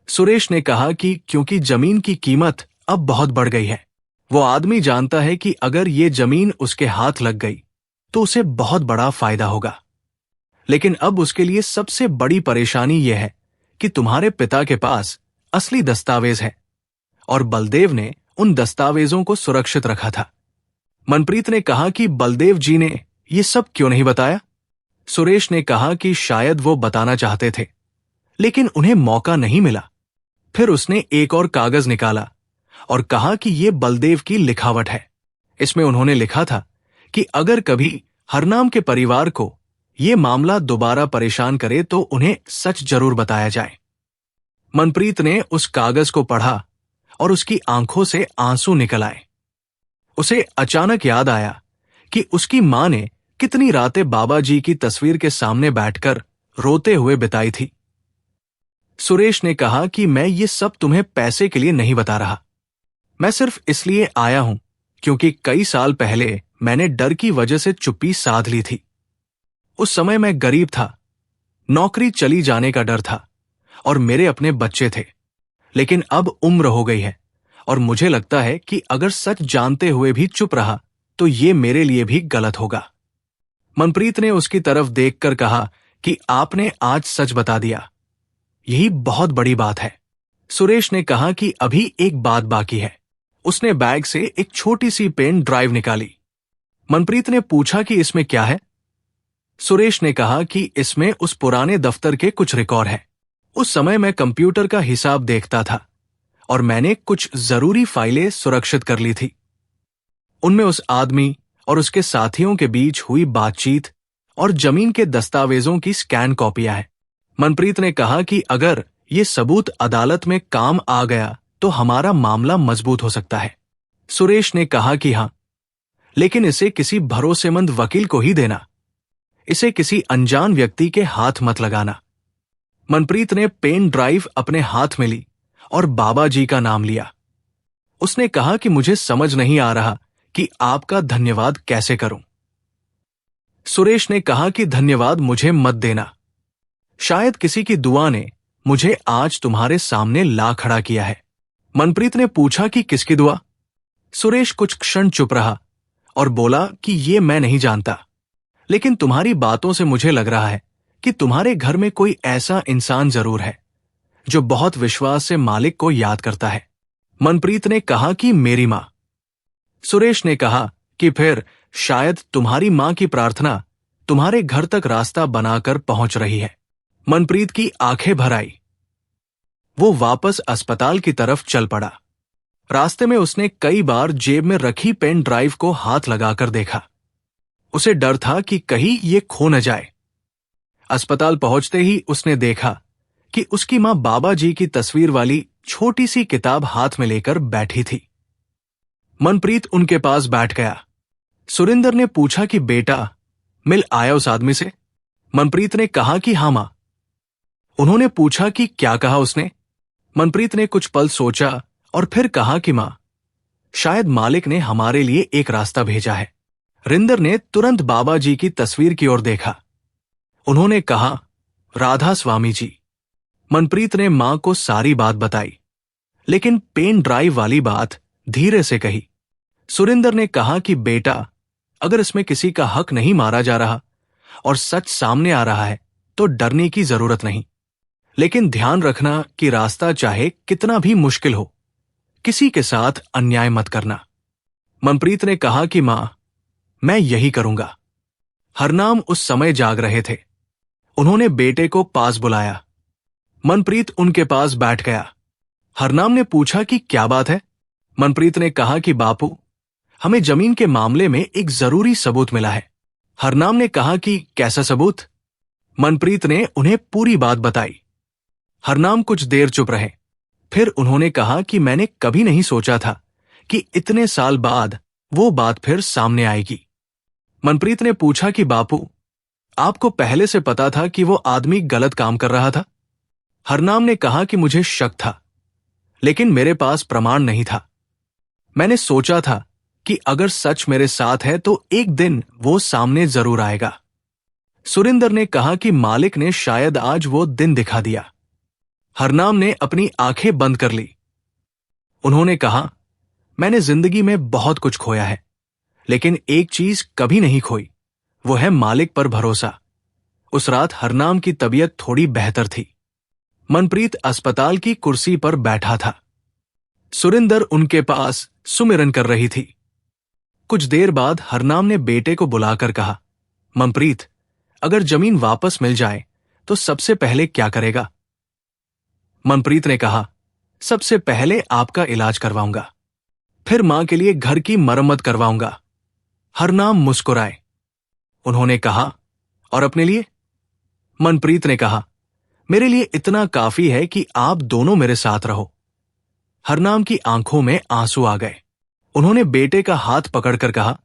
सुरेश ने कहा कि क्योंकि जमीन की कीमत अब बहुत बढ़ गई है। वो आदमी जानता है कि अगर ये जमीन उसके हाथ लग गई तो उसे बहुत बड़ा फायदा होगा, लेकिन अब उसके लिए सबसे बड़ी परेशानी यह है कि तुम्हारे पिता के पास असली दस्तावेज है और बलदेव ने उन दस्तावेजों को सुरक्षित रखा था। मनप्रीत ने कहा कि बलदेव जी ने ये सब क्यों नहीं बताया। सुरेश ने कहा कि शायद वो बताना चाहते थे लेकिन उन्हें मौका नहीं मिला। फिर उसने एक और कागज निकाला और कहा कि ये बलदेव की लिखावट है। इसमें उन्होंने लिखा था कि अगर कभी हरनाम के परिवार को ये मामला दोबारा परेशान करे तो उन्हें सच जरूर बताया जाए। मनप्रीत ने उस कागज को पढ़ा और उसकी आंखों से आंसू निकल आए। उसे अचानक याद आया कि उसकी मां ने कितनी रातें बाबा जी की तस्वीर के सामने बैठकर रोते हुए बिताई थी। सुरेश ने कहा कि मैं ये सब तुम्हें पैसे के लिए नहीं बता रहा, मैं सिर्फ इसलिए आया हूं क्योंकि कई साल पहले मैंने डर की वजह से चुप्पी साध ली थी। उस समय मैं गरीब था, नौकरी चली जाने का डर था और मेरे अपने बच्चे थे, लेकिन अब उम्र हो गई है और मुझे लगता है कि अगर सच जानते हुए भी चुप रहा तो ये मेरे लिए भी गलत होगा। मनप्रीत ने उसकी तरफ देखकर कहा कि आपने आज सच बता दिया। यही बहुत बड़ी बात है। सुरेश ने कहा कि अभी एक बात बाकी है। उसने बैग से एक छोटी सी पेन ड्राइव निकाली। मनप्रीत ने पूछा कि इसमें क्या है। सुरेश ने कहा कि इसमें उस पुराने दफ्तर के कुछ रिकॉर्ड हैं। उस समय मैं कंप्यूटर का हिसाब देखता था और मैंने कुछ जरूरी फाइलें सुरक्षित कर ली थी। उनमें उस आदमी और उसके साथियों के बीच हुई बातचीत और जमीन के दस्तावेजों की स्कैन कॉपियां हैं। मनप्रीत ने कहा कि अगर ये सबूत अदालत में काम आ गया तो हमारा मामला मजबूत हो सकता है। सुरेश ने कहा कि हां, लेकिन इसे किसी भरोसेमंद वकील को ही देना। इसे किसी अनजान व्यक्ति के हाथ मत लगाना। मनप्रीत ने पेन ड्राइव अपने हाथ में ली और बाबा जी का नाम लिया। उसने कहा कि मुझे समझ नहीं आ रहा कि आपका धन्यवाद कैसे करूं। सुरेश ने कहा कि धन्यवाद मुझे मत देना। शायद किसी की दुआ ने मुझे आज तुम्हारे सामने ला खड़ा किया है। मनप्रीत ने पूछा कि किसकी दुआ? सुरेश कुछ क्षण चुप रहा और बोला कि ये मैं नहीं जानता, लेकिन तुम्हारी बातों से मुझे लग रहा है कि तुम्हारे घर में कोई ऐसा इंसान जरूर है जो बहुत विश्वास से मालिक को याद करता है। मनप्रीत ने कहा कि मेरी मां। सुरेश ने कहा कि फिर शायद तुम्हारी मां की प्रार्थना तुम्हारे घर तक रास्ता बनाकर पहुंच रही है। मनप्रीत की आंखें भर आई। वो वापस अस्पताल की तरफ चल पड़ा। रास्ते में उसने कई बार जेब में रखी पेन ड्राइव को हाथ लगाकर देखा। उसे डर था कि कहीं ये खो न जाए। अस्पताल पहुंचते ही उसने देखा कि उसकी मां बाबा जी की तस्वीर वाली छोटी सी किताब हाथ में लेकर बैठी थी। मनप्रीत उनके पास बैठ गया। सुरिंदर ने पूछा कि बेटा, मिल आया उस आदमी से? मनप्रीत ने कहा कि हां मां। उन्होंने पूछा कि क्या कहा उसने? मनप्रीत ने कुछ पल सोचा और फिर कहा कि मां, शायद मालिक ने हमारे लिए एक रास्ता भेजा है। रिंदर ने तुरंत बाबा जी की तस्वीर की ओर देखा। उन्होंने कहा, राधा स्वामी जी। मनप्रीत ने मां को सारी बात बताई, लेकिन पेन ड्राइव वाली बात धीरे से कही। सुरिंदर ने कहा कि बेटा, अगर इसमें किसी का हक नहीं मारा जा रहा और सच सामने आ रहा है तो डरने की जरूरत नहीं, लेकिन ध्यान रखना कि रास्ता चाहे कितना भी मुश्किल हो, किसी के साथ अन्याय मत करना। मनप्रीत ने कहा कि मां, मैं यही करूंगा। हरनाम उस समय जाग रहे थे। उन्होंने बेटे को पास बुलाया। मनप्रीत उनके पास बैठ गया। हरनाम ने पूछा कि क्या बात है? मनप्रीत ने कहा कि बापू, हमें जमीन के मामले में एक जरूरी सबूत मिला है। हरनाम ने कहा कि कैसा सबूत? मनप्रीत ने उन्हें पूरी बात बताई। हरनाम कुछ देर चुप रहे। फिर उन्होंने कहा कि मैंने कभी नहीं सोचा था कि इतने साल बाद वो बात फिर सामने आएगी। मनप्रीत ने पूछा कि बापू, आपको पहले से पता था कि वो आदमी गलत काम कर रहा था? हरनाम ने कहा कि मुझे शक था, लेकिन मेरे पास प्रमाण नहीं था। मैंने सोचा था कि अगर सच मेरे साथ है तो एक दिन वो सामने जरूर आएगा। सुरिंदर ने कहा कि मालिक ने शायद आज वो दिन दिखा दिया। हरनाम ने अपनी आंखें बंद कर ली। उन्होंने कहा, मैंने जिंदगी में बहुत कुछ खोया है, लेकिन एक चीज कभी नहीं खोई, वो है मालिक पर भरोसा। उस रात हरनाम की तबीयत थोड़ी बेहतर थी। मनप्रीत अस्पताल की कुर्सी पर बैठा था। सुरिंदर उनके पास सुमिरन कर रही थी। कुछ देर बाद हरनाम ने बेटे को बुलाकर कहा, मनप्रीत, अगर जमीन वापस मिल जाए तो सबसे पहले क्या करेगा? मनप्रीत ने कहा, सबसे पहले आपका इलाज करवाऊंगा, फिर मां के लिए घर की मरम्मत करवाऊंगा। हरनाम मुस्कुराए। उन्होंने कहा, और अपने लिए? मनप्रीत ने कहा, मेरे लिए इतना काफी है कि आप दोनों मेरे साथ रहो। हरनाम की आंखों में आंसू आ गए। उन्होंने बेटे का हाथ पकड़कर कहा,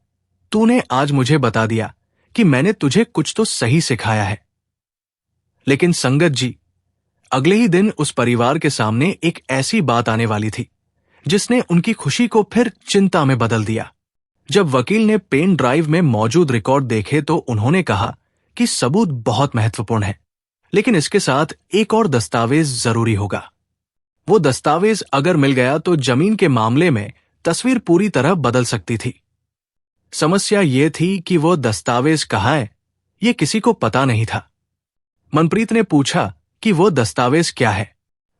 तूने आज मुझे बता दिया कि मैंने तुझे कुछ तो सही सिखाया है। लेकिन संगत जी, अगले ही दिन उस परिवार के सामने एक ऐसी बात आने वाली थी जिसने उनकी खुशी को फिर चिंता में बदल दिया। जब वकील ने पेन ड्राइव में मौजूद रिकॉर्ड देखे तो उन्होंने कहा कि सबूत बहुत महत्वपूर्ण है, लेकिन इसके साथ एक और दस्तावेज जरूरी होगा। वो दस्तावेज अगर मिल गया तो जमीन के मामले में तस्वीर पूरी तरह बदल सकती थी। समस्या ये थी कि वो दस्तावेज कहाँ है ये किसी को पता नहीं था। मनप्रीत ने पूछा कि वो दस्तावेज क्या है।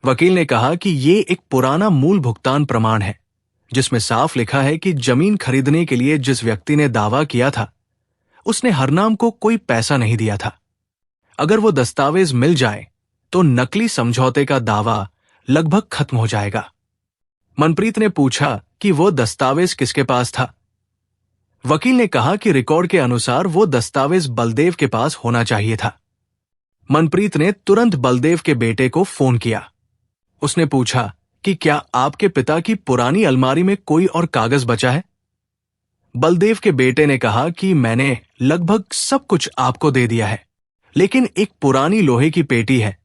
वकील ने कहा कि ये एक पुराना मूल भुगतान प्रमाण है, जिसमें साफ लिखा है कि जमीन खरीदने के लिए जिस व्यक्ति ने दावा किया था, उसने हरनाम को कोई पैसा नहीं दिया था। अगर वो दस्तावेज मिल जाए तो नकली समझौते का दावा लगभग खत्म हो जाएगा। मनप्रीत ने पूछा कि वो दस्तावेज किसके पास था। वकील ने कहा कि रिकॉर्ड के अनुसार वो दस्तावेज बलदेव के पास होना चाहिए था। मनप्रीत ने तुरंत बलदेव के बेटे को फोन किया। उसने पूछा कि क्या आपके पिता की पुरानी अलमारी में कोई और कागज बचा है। बलदेव के बेटे ने कहा कि मैंने लगभग सब कुछ आपको दे दिया है, लेकिन एक पुरानी लोहे की पेटी है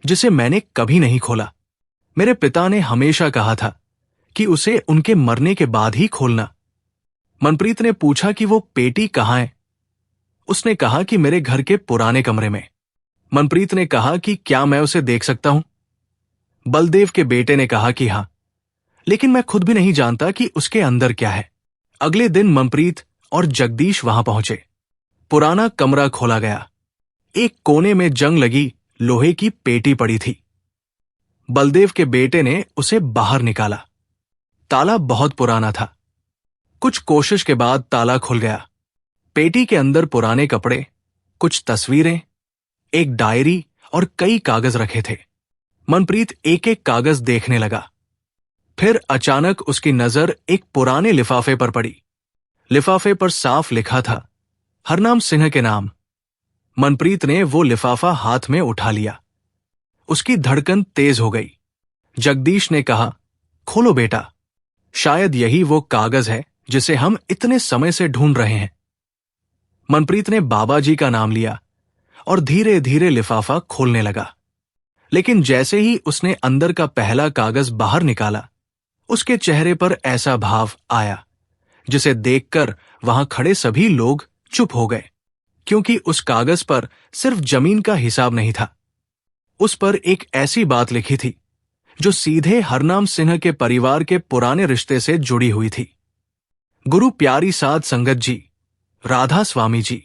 जिसे मैंने कभी नहीं खोला। मेरे पिता ने हमेशा कहा था कि उसे उनके मरने के बाद ही खोलना। मनप्रीत ने पूछा कि वो पेटी कहाँ है। उसने कहा कि मेरे घर के पुराने कमरे में। मनप्रीत ने कहा कि क्या मैं उसे देख सकता हूं। बलदेव के बेटे ने कहा कि हां, लेकिन मैं खुद भी नहीं जानता कि उसके अंदर क्या है। अगले दिन मनप्रीत और जगदीश वहां पहुंचे। पुराना कमरा खोला गया। एक कोने में जंग लगी लोहे की पेटी पड़ी थी। बलदेव के बेटे ने उसे बाहर निकाला। ताला बहुत पुराना था। कुछ कोशिश के बाद ताला खुल गया। पेटी के अंदर पुराने कपड़े, कुछ तस्वीरें, एक डायरी और कई कागज रखे थे। मनप्रीत एक एक कागज देखने लगा। फिर अचानक उसकी नजर एक पुराने लिफाफे पर पड़ी। लिफाफे पर साफ लिखा था हरनाम सिन्हा के नाम। मनप्रीत ने वो लिफाफा हाथ में उठा लिया। उसकी धड़कन तेज हो गई। जगदीश ने कहा, खोलो बेटा, शायद यही वो कागज है जिसे हम इतने समय से ढूंढ रहे हैं। मनप्रीत ने बाबा जी का नाम लिया और धीरे धीरे लिफाफा खोलने लगा। लेकिन जैसे ही उसने अंदर का पहला कागज बाहर निकाला, उसके चेहरे पर ऐसा भाव आया जिसे देखकर वहां खड़े सभी लोग चुप हो गए, क्योंकि उस कागज पर सिर्फ जमीन का हिसाब नहीं था। उस पर एक ऐसी बात लिखी थी जो सीधे हरनाम सिन्हा के परिवार के पुराने रिश्ते से जुड़ी हुई थी। गुरु प्यारी साध संगत जी, राधा स्वामी जी,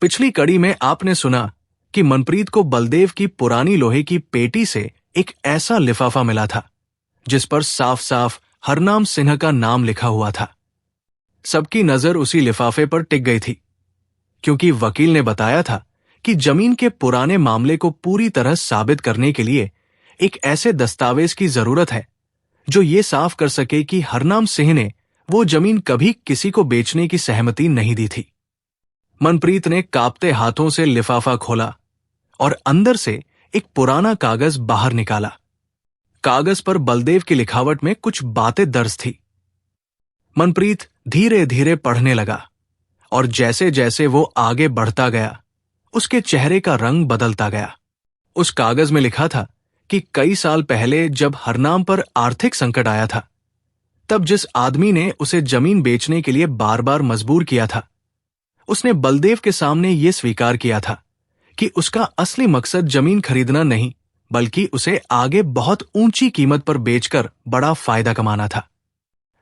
पिछली कड़ी में आपने सुना कि मनप्रीत को बलदेव की पुरानी लोहे की पेटी से एक ऐसा लिफाफा मिला था जिस पर साफ साफ हरनाम सिन्हा का नाम लिखा हुआ था। सबकी नजर उसी लिफाफे पर टिक गई थी, क्योंकि वकील ने बताया था कि जमीन के पुराने मामले को पूरी तरह साबित करने के लिए एक ऐसे दस्तावेज की जरूरत है जो ये साफ कर सके कि हरनाम सिंह ने वो जमीन कभी किसी को बेचने की सहमति नहीं दी थी। मनप्रीत ने कांपते हाथों से लिफाफा खोला और अंदर से एक पुराना कागज बाहर निकाला। कागज पर बलदेव की लिखावट में कुछ बातें दर्ज थी। मनप्रीत धीरे धीरे पढ़ने लगा और जैसे जैसे वो आगे बढ़ता गया, उसके चेहरे का रंग बदलता गया। उस कागज में लिखा था कि कई साल पहले जब हरनाम पर आर्थिक संकट आया था, तब जिस आदमी ने उसे जमीन बेचने के लिए बार बार मजबूर किया था, उसने बलदेव के सामने ये स्वीकार किया था कि उसका असली मकसद जमीन खरीदना नहीं, बल्कि उसे आगे बहुत ऊंची कीमत पर बेचकर बड़ा फायदा कमाना था।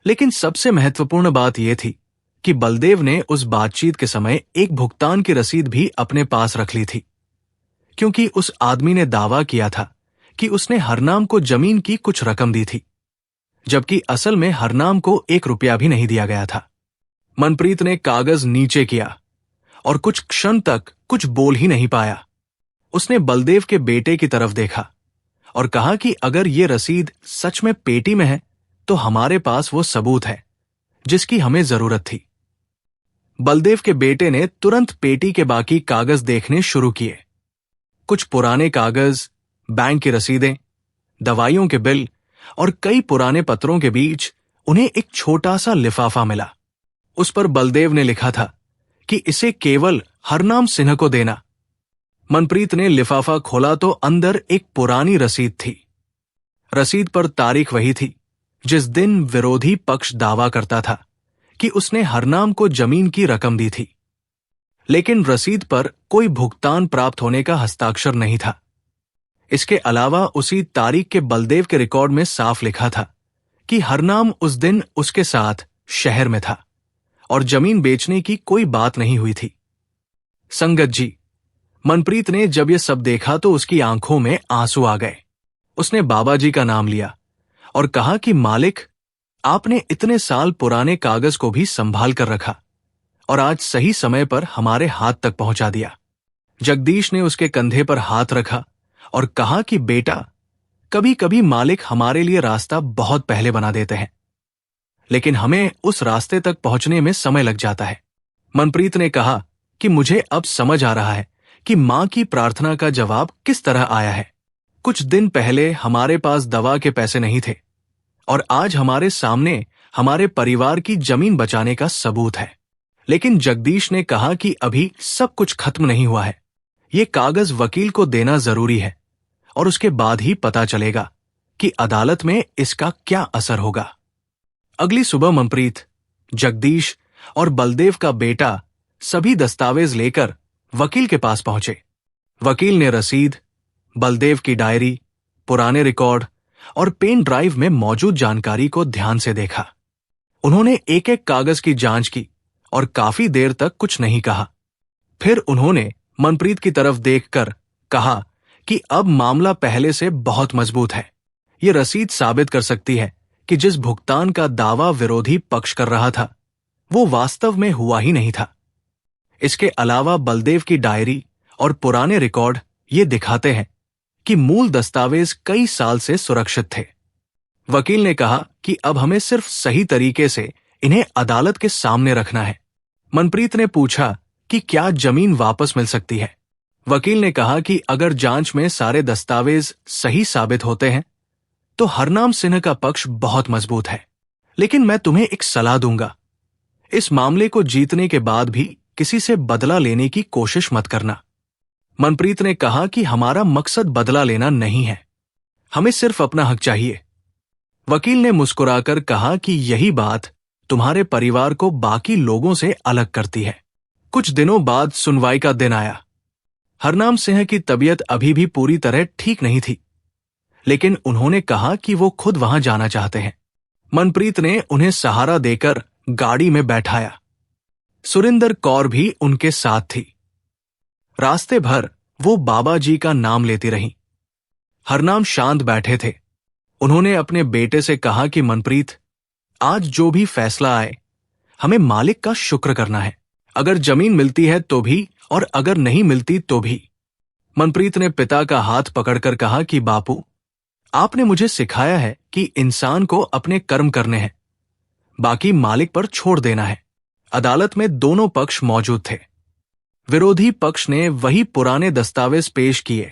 लेकिन सबसे महत्वपूर्ण बात यह थी कि बलदेव ने उस बातचीत के समय एक भुगतान की रसीद भी अपने पास रख ली थी, क्योंकि उस आदमी ने दावा किया था कि उसने हरनाम को जमीन की कुछ रकम दी थी, जबकि असल में हरनाम को 1 रुपया भी नहीं दिया गया था। मनप्रीत ने कागज नीचे किया और कुछ क्षण तक कुछ बोल ही नहीं पाया। उसने बलदेव के बेटे की तरफ देखा और कहा कि अगर ये रसीद सच में पेटी में है तो हमारे पास वो सबूत है जिसकी हमें जरूरत थी। बलदेव के बेटे ने तुरंत पेटी के बाकी कागज देखने शुरू किए। कुछ पुराने कागज, बैंक की रसीदें, दवाइयों के बिल और कई पुराने पत्रों के बीच उन्हें एक छोटा सा लिफाफा मिला। उस पर बलदेव ने लिखा था कि इसे केवल हरनाम सिन्हा को देना। मनप्रीत ने लिफाफा खोला तो अंदर एक पुरानी रसीद थी। रसीद पर तारीख वही थी जिस दिन विरोधी पक्ष दावा करता था कि उसने हरनाम को जमीन की रकम दी थी, लेकिन रसीद पर कोई भुगतान प्राप्त होने का हस्ताक्षर नहीं था। इसके अलावा उसी तारीख के बलदेव के रिकॉर्ड में साफ लिखा था कि हरनाम उस दिन उसके साथ शहर में था और जमीन बेचने की कोई बात नहीं हुई थी। संगत जी, मनप्रीत ने जब ये सब देखा तो उसकी आंखों में आंसू आ गए। उसने बाबा जी का नाम लिया और कहा कि मालिक, आपने इतने साल पुराने कागज को भी संभाल कर रखा और आज सही समय पर हमारे हाथ तक पहुंचा दिया। जगदीश ने उसके कंधे पर हाथ रखा और कहा कि बेटा, कभी कभी मालिक हमारे लिए रास्ता बहुत पहले बना देते हैं, लेकिन हमें उस रास्ते तक पहुंचने में समय लग जाता है। मनप्रीत ने कहा कि मुझे अब समझ आ रहा है कि मां की प्रार्थना का जवाब किस तरह आया है। कुछ दिन पहले हमारे पास दवा के पैसे नहीं थे और आज हमारे सामने हमारे परिवार की जमीन बचाने का सबूत है। लेकिन जगदीश ने कहा कि अभी सब कुछ खत्म नहीं हुआ है। ये कागज वकील को देना जरूरी है और उसके बाद ही पता चलेगा कि अदालत में इसका क्या असर होगा। अगली सुबह मनप्रीत, जगदीश और बलदेव का बेटा सभी दस्तावेज लेकर वकील के पास पहुंचे। वकील ने रसीद, बलदेव की डायरी, पुराने रिकॉर्ड और पेन ड्राइव में मौजूद जानकारी को ध्यान से देखा। उन्होंने एक एक कागज की जांच की और काफी देर तक कुछ नहीं कहा। फिर उन्होंने मनप्रीत की तरफ देखकर कहा कि अब मामला पहले से बहुत मजबूत है। ये रसीद साबित कर सकती है कि जिस भुगतान का दावा विरोधी पक्ष कर रहा था वो वास्तव में हुआ ही नहीं था। इसके अलावा बलदेव की डायरी और पुराने रिकॉर्ड ये दिखाते हैं कि मूल दस्तावेज कई साल से सुरक्षित थे। वकील ने कहा कि अब हमें सिर्फ सही तरीके से इन्हें अदालत के सामने रखना है। मनप्रीत ने पूछा कि क्या जमीन वापस मिल सकती है। वकील ने कहा कि अगर जांच में सारे दस्तावेज सही साबित होते हैं तो हरनाम सिन्हा का पक्ष बहुत मजबूत है। लेकिन मैं तुम्हें एक सलाह दूंगा, इस मामले को जीतने के बाद भी किसी से बदला लेने की कोशिश मत करना। मनप्रीत ने कहा कि हमारा मकसद बदला लेना नहीं है, हमें सिर्फ अपना हक चाहिए। वकील ने मुस्कुराकर कहा कि यही बात तुम्हारे परिवार को बाकी लोगों से अलग करती है। कुछ दिनों बाद सुनवाई का दिन आया। हरनाम सिंह की तबीयत अभी भी पूरी तरह ठीक नहीं थी, लेकिन उन्होंने कहा कि वो खुद वहां जाना चाहते हैं। मनप्रीत ने उन्हें सहारा देकर गाड़ी में बैठाया। सुरिंदर कौर भी उनके साथ थी। रास्ते भर वो बाबा जी का नाम लेती रहीं। हरनाम शांत बैठे थे। उन्होंने अपने बेटे से कहा कि मनप्रीत, आज जो भी फैसला आए हमें मालिक का शुक्र करना है। अगर जमीन मिलती है तो भी और अगर नहीं मिलती तो भी। मनप्रीत ने पिता का हाथ पकड़कर कहा कि बापू, आपने मुझे सिखाया है कि इंसान को अपने कर्म करने हैं, बाकी मालिक पर छोड़ देना है। अदालत में दोनों पक्ष मौजूद थे। विरोधी पक्ष ने वही पुराने दस्तावेज पेश किए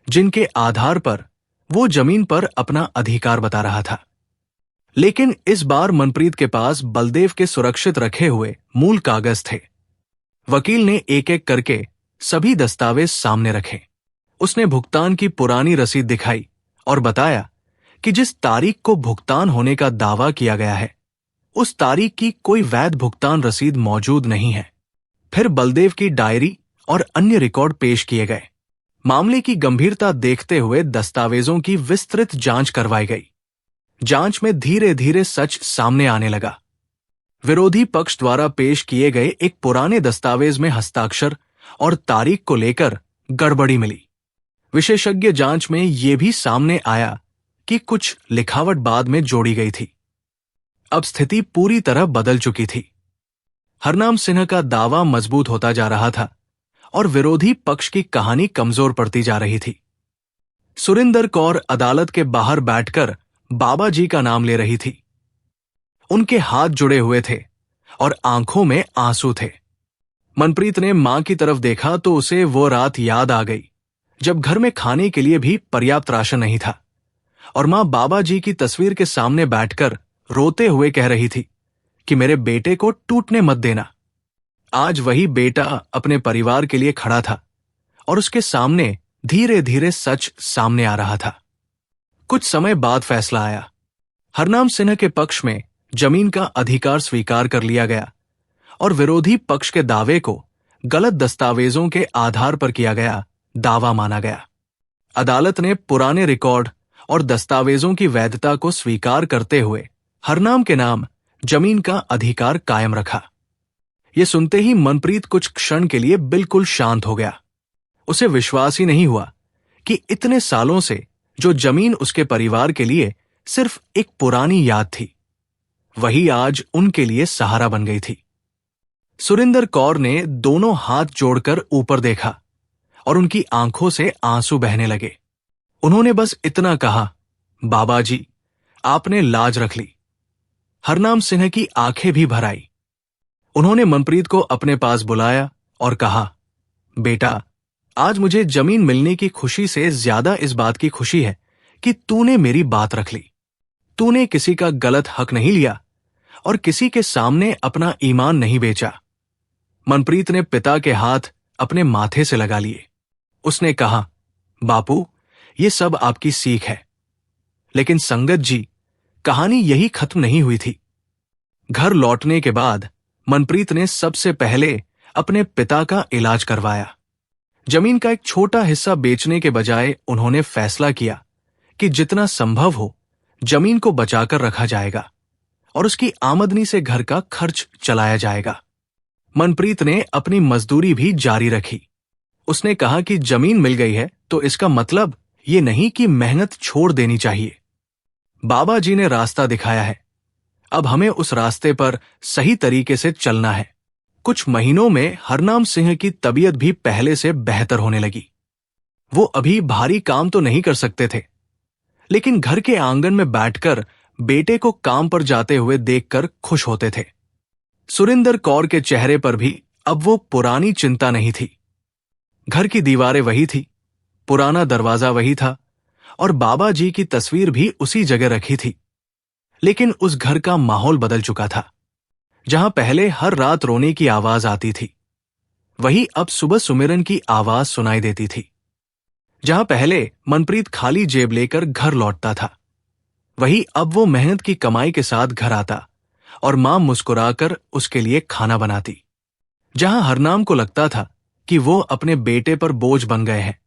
जिनके आधार पर वो जमीन पर अपना अधिकार बता रहा था। लेकिन इस बार मनप्रीत के पास बलदेव के सुरक्षित रखे हुए मूल कागज थे। वकील ने एक एक करके सभी दस्तावेज सामने रखे। उसने भुगतान की पुरानी रसीद दिखाई और बताया कि जिस तारीख को भुगतान होने का दावा किया गया है उस तारीख की कोई वैध भुगतान रसीद मौजूद नहीं है। फिर बलदेव की डायरी और अन्य रिकॉर्ड पेश किए गए। मामले की गंभीरता देखते हुए दस्तावेजों की विस्तृत जांच करवाई गई। जांच में धीरे धीरे सच सामने आने लगा। विरोधी पक्ष द्वारा पेश किए गए एक पुराने दस्तावेज में हस्ताक्षर और तारीख को लेकर गड़बड़ी मिली। विशेषज्ञ जांच में यह भी सामने आया कि कुछ लिखावट बाद में जोड़ी गई थी। अब स्थिति पूरी तरह बदल चुकी थी। हरनाम सिन्हा का दावा मजबूत होता जा रहा था और विरोधी पक्ष की कहानी कमजोर पड़ती जा रही थी। सुरिंदर कौर अदालत के बाहर बैठकर बाबा जी का नाम ले रही थी। उनके हाथ जुड़े हुए थे और आंखों में आंसू थे। मनप्रीत ने मां की तरफ देखा तो उसे वो रात याद आ गई जब घर में खाने के लिए भी पर्याप्त राशन नहीं था और मां बाबा जी की तस्वीर के सामने बैठकर रोते हुए कह रही थी कि मेरे बेटे को टूटने मत देना। आज वही बेटा अपने परिवार के लिए खड़ा था और उसके सामने धीरे धीरे सच सामने आ रहा था। कुछ समय बाद फैसला आया। हरनाम सिन्हा के पक्ष में जमीन का अधिकार स्वीकार कर लिया गया और विरोधी पक्ष के दावे को गलत दस्तावेजों के आधार पर किया गया दावा माना गया। अदालत ने पुराने रिकॉर्ड और दस्तावेजों की वैधता को स्वीकार करते हुए हरनाम के नाम जमीन का अधिकार कायम रखा। ये सुनते ही मनप्रीत कुछ क्षण के लिए बिल्कुल शांत हो गया। उसे विश्वास ही नहीं हुआ कि इतने सालों से जो जमीन उसके परिवार के लिए सिर्फ एक पुरानी याद थी, वही आज उनके लिए सहारा बन गई थी। सुरिंदर कौर ने दोनों हाथ जोड़कर ऊपर देखा और उनकी आंखों से आंसू बहने लगे। उन्होंने बस इतना कहा, बाबा जी, आपने लाज रख ली। हरनाम सिंह की आंखें भी भर आई। उन्होंने मनप्रीत को अपने पास बुलाया और कहा, बेटा, आज मुझे जमीन मिलने की खुशी से ज्यादा इस बात की खुशी है कि तूने मेरी बात रख ली। तूने किसी का गलत हक नहीं लिया और किसी के सामने अपना ईमान नहीं बेचा। मनप्रीत ने पिता के हाथ अपने माथे से लगा लिए। उसने कहा, बापू, ये सब आपकी सीख है। लेकिन संगत जी, कहानी यही खत्म नहीं हुई थी। घर लौटने के बाद मनप्रीत ने सबसे पहले अपने पिता का इलाज करवाया। जमीन का एक छोटा हिस्सा बेचने के बजाय उन्होंने फैसला किया कि जितना संभव हो जमीन को बचाकर रखा जाएगा और उसकी आमदनी से घर का खर्च चलाया जाएगा। मनप्रीत ने अपनी मजदूरी भी जारी रखी। उसने कहा कि जमीन मिल गई है तो इसका मतलब ये नहीं कि मेहनत छोड़ देनी चाहिए। बाबा जी ने रास्ता दिखाया है, अब हमें उस रास्ते पर सही तरीके से चलना है। कुछ महीनों में हरनाम सिंह की तबीयत भी पहले से बेहतर होने लगी। वो अभी भारी काम तो नहीं कर सकते थे, लेकिन घर के आंगन में बैठकर बेटे को काम पर जाते हुए देखकर खुश होते थे। सुरिंदर कौर के चेहरे पर भी अब वो पुरानी चिंता नहीं थी। घर की दीवारें वही थी, पुराना दरवाजा वही था और बाबा जी की तस्वीर भी उसी जगह रखी थी। लेकिन उस घर का माहौल बदल चुका था। जहां पहले हर रात रोने की आवाज आती थी, वही अब सुबह सुमिरन की आवाज सुनाई देती थी। जहां पहले मनप्रीत खाली जेब लेकर घर लौटता था, वही अब वो मेहनत की कमाई के साथ घर आता और मां मुस्कुराकर उसके लिए खाना बनाती। जहां हरनाम को लगता था कि वो अपने बेटे पर बोझ बन गए हैं,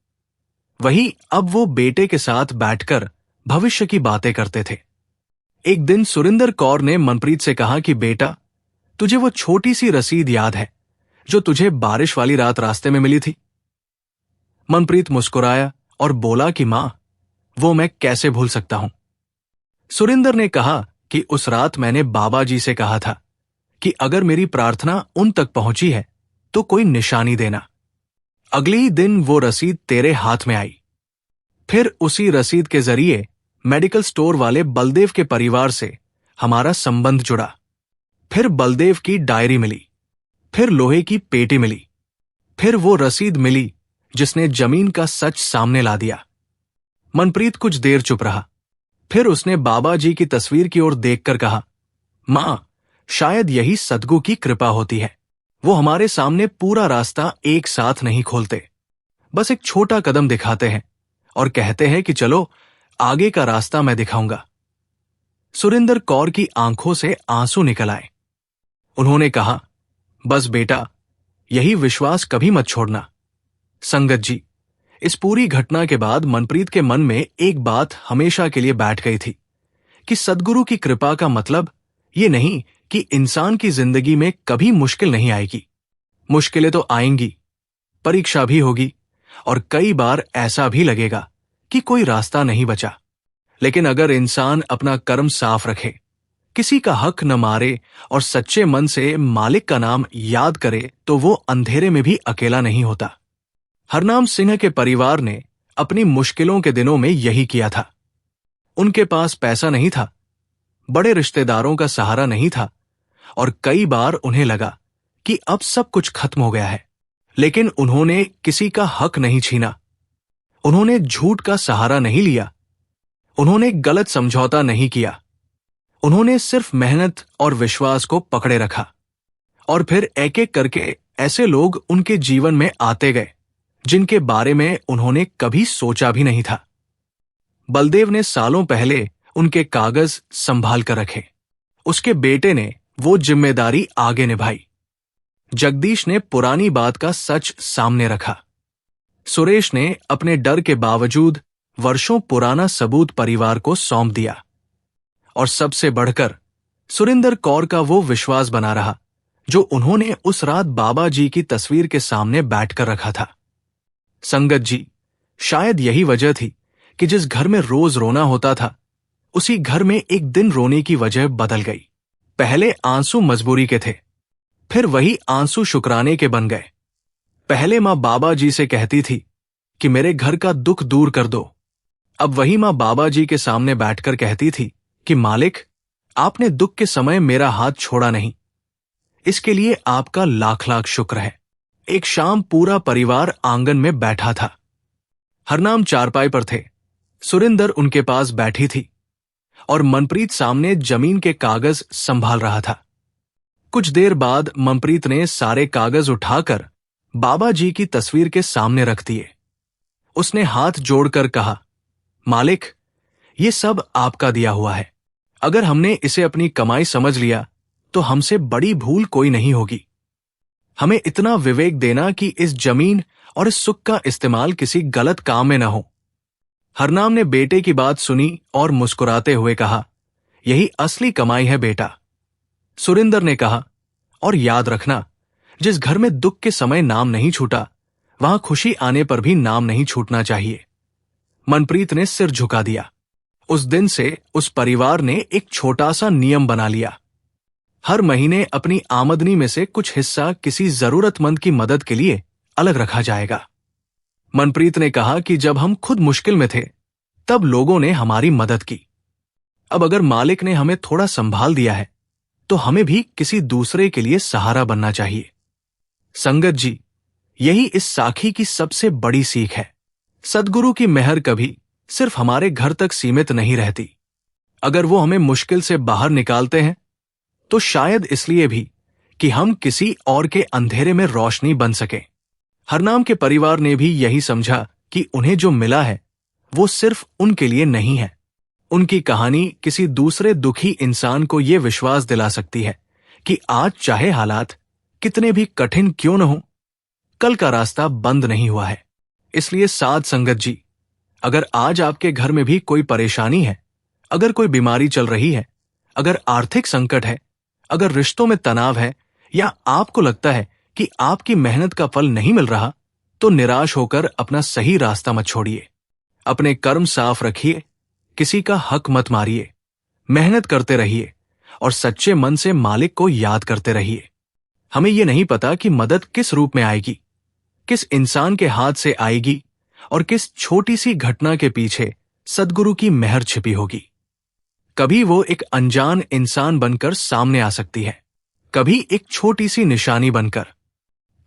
वही अब वो बेटे के साथ बैठकर भविष्य की बातें करते थे। एक दिन सुरिंदर कौर ने मनप्रीत से कहा कि बेटा, तुझे वो छोटी सी रसीद याद है जो तुझे बारिश वाली रात रास्ते में मिली थी? मनप्रीत मुस्कुराया और बोला कि मां, वो मैं कैसे भूल सकता हूं। सुरिंदर ने कहा कि उस रात मैंने बाबा जी से कहा था कि अगर मेरी प्रार्थना उन तक पहुंची है तो कोई निशानी देना। अगले ही दिन वो रसीद तेरे हाथ में आई। फिर उसी रसीद के जरिए मेडिकल स्टोर वाले बलदेव के परिवार से हमारा संबंध जुड़ा। फिर बलदेव की डायरी मिली, फिर लोहे की पेटी मिली, फिर वो रसीद मिली जिसने जमीन का सच सामने ला दिया। मनप्रीत कुछ देर चुप रहा। फिर उसने बाबा जी की तस्वीर की ओर देखकर कहा, मां, शायद यही सद्गुरु की कृपा होती है। वो हमारे सामने पूरा रास्ता एक साथ नहीं खोलते, बस एक छोटा कदम दिखाते हैं और कहते हैं कि चलो, आगे का रास्ता मैं दिखाऊंगा। सुरिंदर कौर की आंखों से आंसू निकल आए। उन्होंने कहा, बस बेटा, यही विश्वास कभी मत छोड़ना। संगत जी, इस पूरी घटना के बाद मनप्रीत के मन में एक बात हमेशा के लिए बैठ गई थी कि सद्गुरु की कृपा का मतलब ये नहीं कि इंसान की जिंदगी में कभी मुश्किल नहीं आएगी। मुश्किलें तो आएंगी, परीक्षा भी होगी और कई बार ऐसा भी लगेगा कि कोई रास्ता नहीं बचा। लेकिन अगर इंसान अपना कर्म साफ रखे, किसी का हक न मारे और सच्चे मन से मालिक का नाम याद करे, तो वो अंधेरे में भी अकेला नहीं होता। हरनाम सिंह के परिवार ने अपनी मुश्किलों के दिनों में यही किया था। उनके पास पैसा नहीं था, बड़े रिश्तेदारों का सहारा नहीं था और कई बार उन्हें लगा कि अब सब कुछ खत्म हो गया है। लेकिन उन्होंने किसी का हक नहीं छीना, उन्होंने झूठ का सहारा नहीं लिया, उन्होंने गलत समझौता नहीं किया। उन्होंने सिर्फ मेहनत और विश्वास को पकड़े रखा और फिर एक एक करके ऐसे लोग उनके जीवन में आते गए जिनके बारे में उन्होंने कभी सोचा भी नहीं था। बलदेव ने सालों पहले उनके कागज संभाल कर रखे, उसके बेटे ने वो जिम्मेदारी आगे निभाई। जगदीश ने पुरानी बात का सच सामने रखा। सुरेश ने अपने डर के बावजूद वर्षों पुराना सबूत परिवार को सौंप दिया। और सबसे बढ़कर सुरिंदर कौर का वो विश्वास बना रहा जो उन्होंने उस रात बाबा जी की तस्वीर के सामने बैठकर रखा था। संगत जी, शायद यही वजह थी कि जिस घर में रोज रोना होता था, उसी घर में एक दिन रोने की वजह बदल गई। पहले आंसू मजबूरी के थे, फिर वही आंसू शुक्राने के बन गए। पहले मां बाबा जी से कहती थी कि मेरे घर का दुख दूर कर दो। अब वही मां बाबा जी के सामने बैठकर कहती थी कि मालिक, आपने दुख के समय मेरा हाथ छोड़ा नहीं, इसके लिए आपका लाख लाख शुक्र है। एक शाम पूरा परिवार आंगन में बैठा था। हरनाम चारपाई पर थे, सुरिंदर उनके पास बैठी थी और मनप्रीत सामने जमीन के कागज संभाल रहा था। कुछ देर बाद मनप्रीत ने सारे कागज उठाकर बाबा जी की तस्वीर के सामने रख दिए। उसने हाथ जोड़कर कहा, मालिक, ये सब आपका दिया हुआ है। अगर हमने इसे अपनी कमाई समझ लिया तो हमसे बड़ी भूल कोई नहीं होगी। हमें इतना विवेक देना कि इस जमीन और इस सुख का इस्तेमाल किसी गलत काम में न हो। हरनाम ने बेटे की बात सुनी और मुस्कुराते हुए कहा, यही असली कमाई है बेटा। सुरिंदर ने कहा, और याद रखना, जिस घर में दुख के समय नाम नहीं छूटा, वहां खुशी आने पर भी नाम नहीं छूटना चाहिए। मनप्रीत ने सिर झुका दिया। उस दिन से उस परिवार ने एक छोटा सा नियम बना लिया। हर महीने अपनी आमदनी में से कुछ हिस्सा किसी जरूरतमंद की मदद के लिए अलग रखा जाएगा। मनप्रीत ने कहा कि जब हम खुद मुश्किल में थे, तब लोगों ने हमारी मदद की। अब अगर मालिक ने हमें थोड़ा संभाल दिया है, तो हमें भी किसी दूसरे के लिए सहारा बनना चाहिए। संगत जी, यही इस साखी की सबसे बड़ी सीख है। सद्गुरु की मेहर कभी सिर्फ हमारे घर तक सीमित नहीं रहती। अगर वो हमें मुश्किल से बाहर निकालते हैं, तो शायद इसलिए भी कि हम किसी और के अंधेरे में रोशनी बन सके। हरनाम के परिवार ने भी यही समझा कि उन्हें जो मिला है वो सिर्फ उनके लिए नहीं है। उनकी कहानी किसी दूसरे दुखी इंसान को यह विश्वास दिला सकती है कि आज चाहे हालात कितने भी कठिन क्यों न हो, कल का रास्ता बंद नहीं हुआ है। इसलिए साध संगत जी, अगर आज आपके घर में भी कोई परेशानी है, अगर कोई बीमारी चल रही है, अगर आर्थिक संकट है, अगर रिश्तों में तनाव है, या आपको लगता है कि आपकी मेहनत का फल नहीं मिल रहा, तो निराश होकर अपना सही रास्ता मत छोड़िए। अपने कर्म साफ रखिए, किसी का हक मत मारिए, मेहनत करते रहिए और सच्चे मन से मालिक को याद करते रहिए। हमें यह नहीं पता कि मदद किस रूप में आएगी, किस इंसान के हाथ से आएगी और किस छोटी सी घटना के पीछे सद्गुरु की मेहर छिपी होगी। कभी वो एक अनजान इंसान बनकर सामने आ सकती है, कभी एक छोटी सी निशानी बनकर,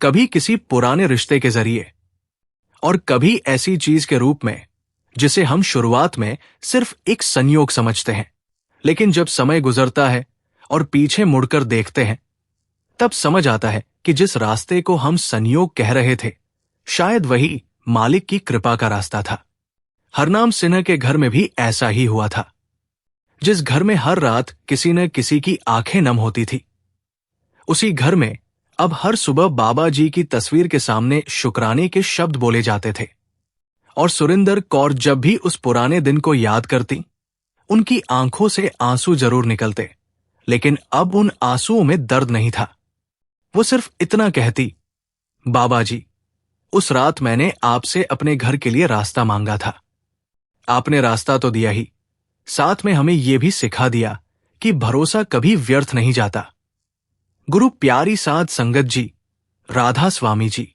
कभी किसी पुराने रिश्ते के जरिए, और कभी ऐसी चीज के रूप में जिसे हम शुरुआत में सिर्फ एक संयोग समझते हैं, लेकिन जब समय गुजरता है और पीछे मुड़कर देखते हैं, तब समझ आता है कि जिस रास्ते को हम संयोग कह रहे थे, शायद वही मालिक की कृपा का रास्ता था। हरनाम सिन्हा के घर में भी ऐसा ही हुआ था। जिस घर में हर रात किसी न किसी की आंखें नम होती थी, उसी घर में अब हर सुबह बाबा जी की तस्वीर के सामने शुक्राने के शब्द बोले जाते थे। और सुरिंदर कौर जब भी उस पुराने दिन को याद करती, उनकी आंखों से आंसू जरूर निकलते, लेकिन अब उन आंसुओं में दर्द नहीं था। वो सिर्फ इतना कहती, बाबा जी, उस रात मैंने आपसे अपने घर के लिए रास्ता मांगा था। आपने रास्ता तो दिया ही, साथ में हमें यह भी सिखा दिया कि भरोसा कभी व्यर्थ नहीं जाता। गुरु प्यारी साध संगत जी, राधा स्वामी जी।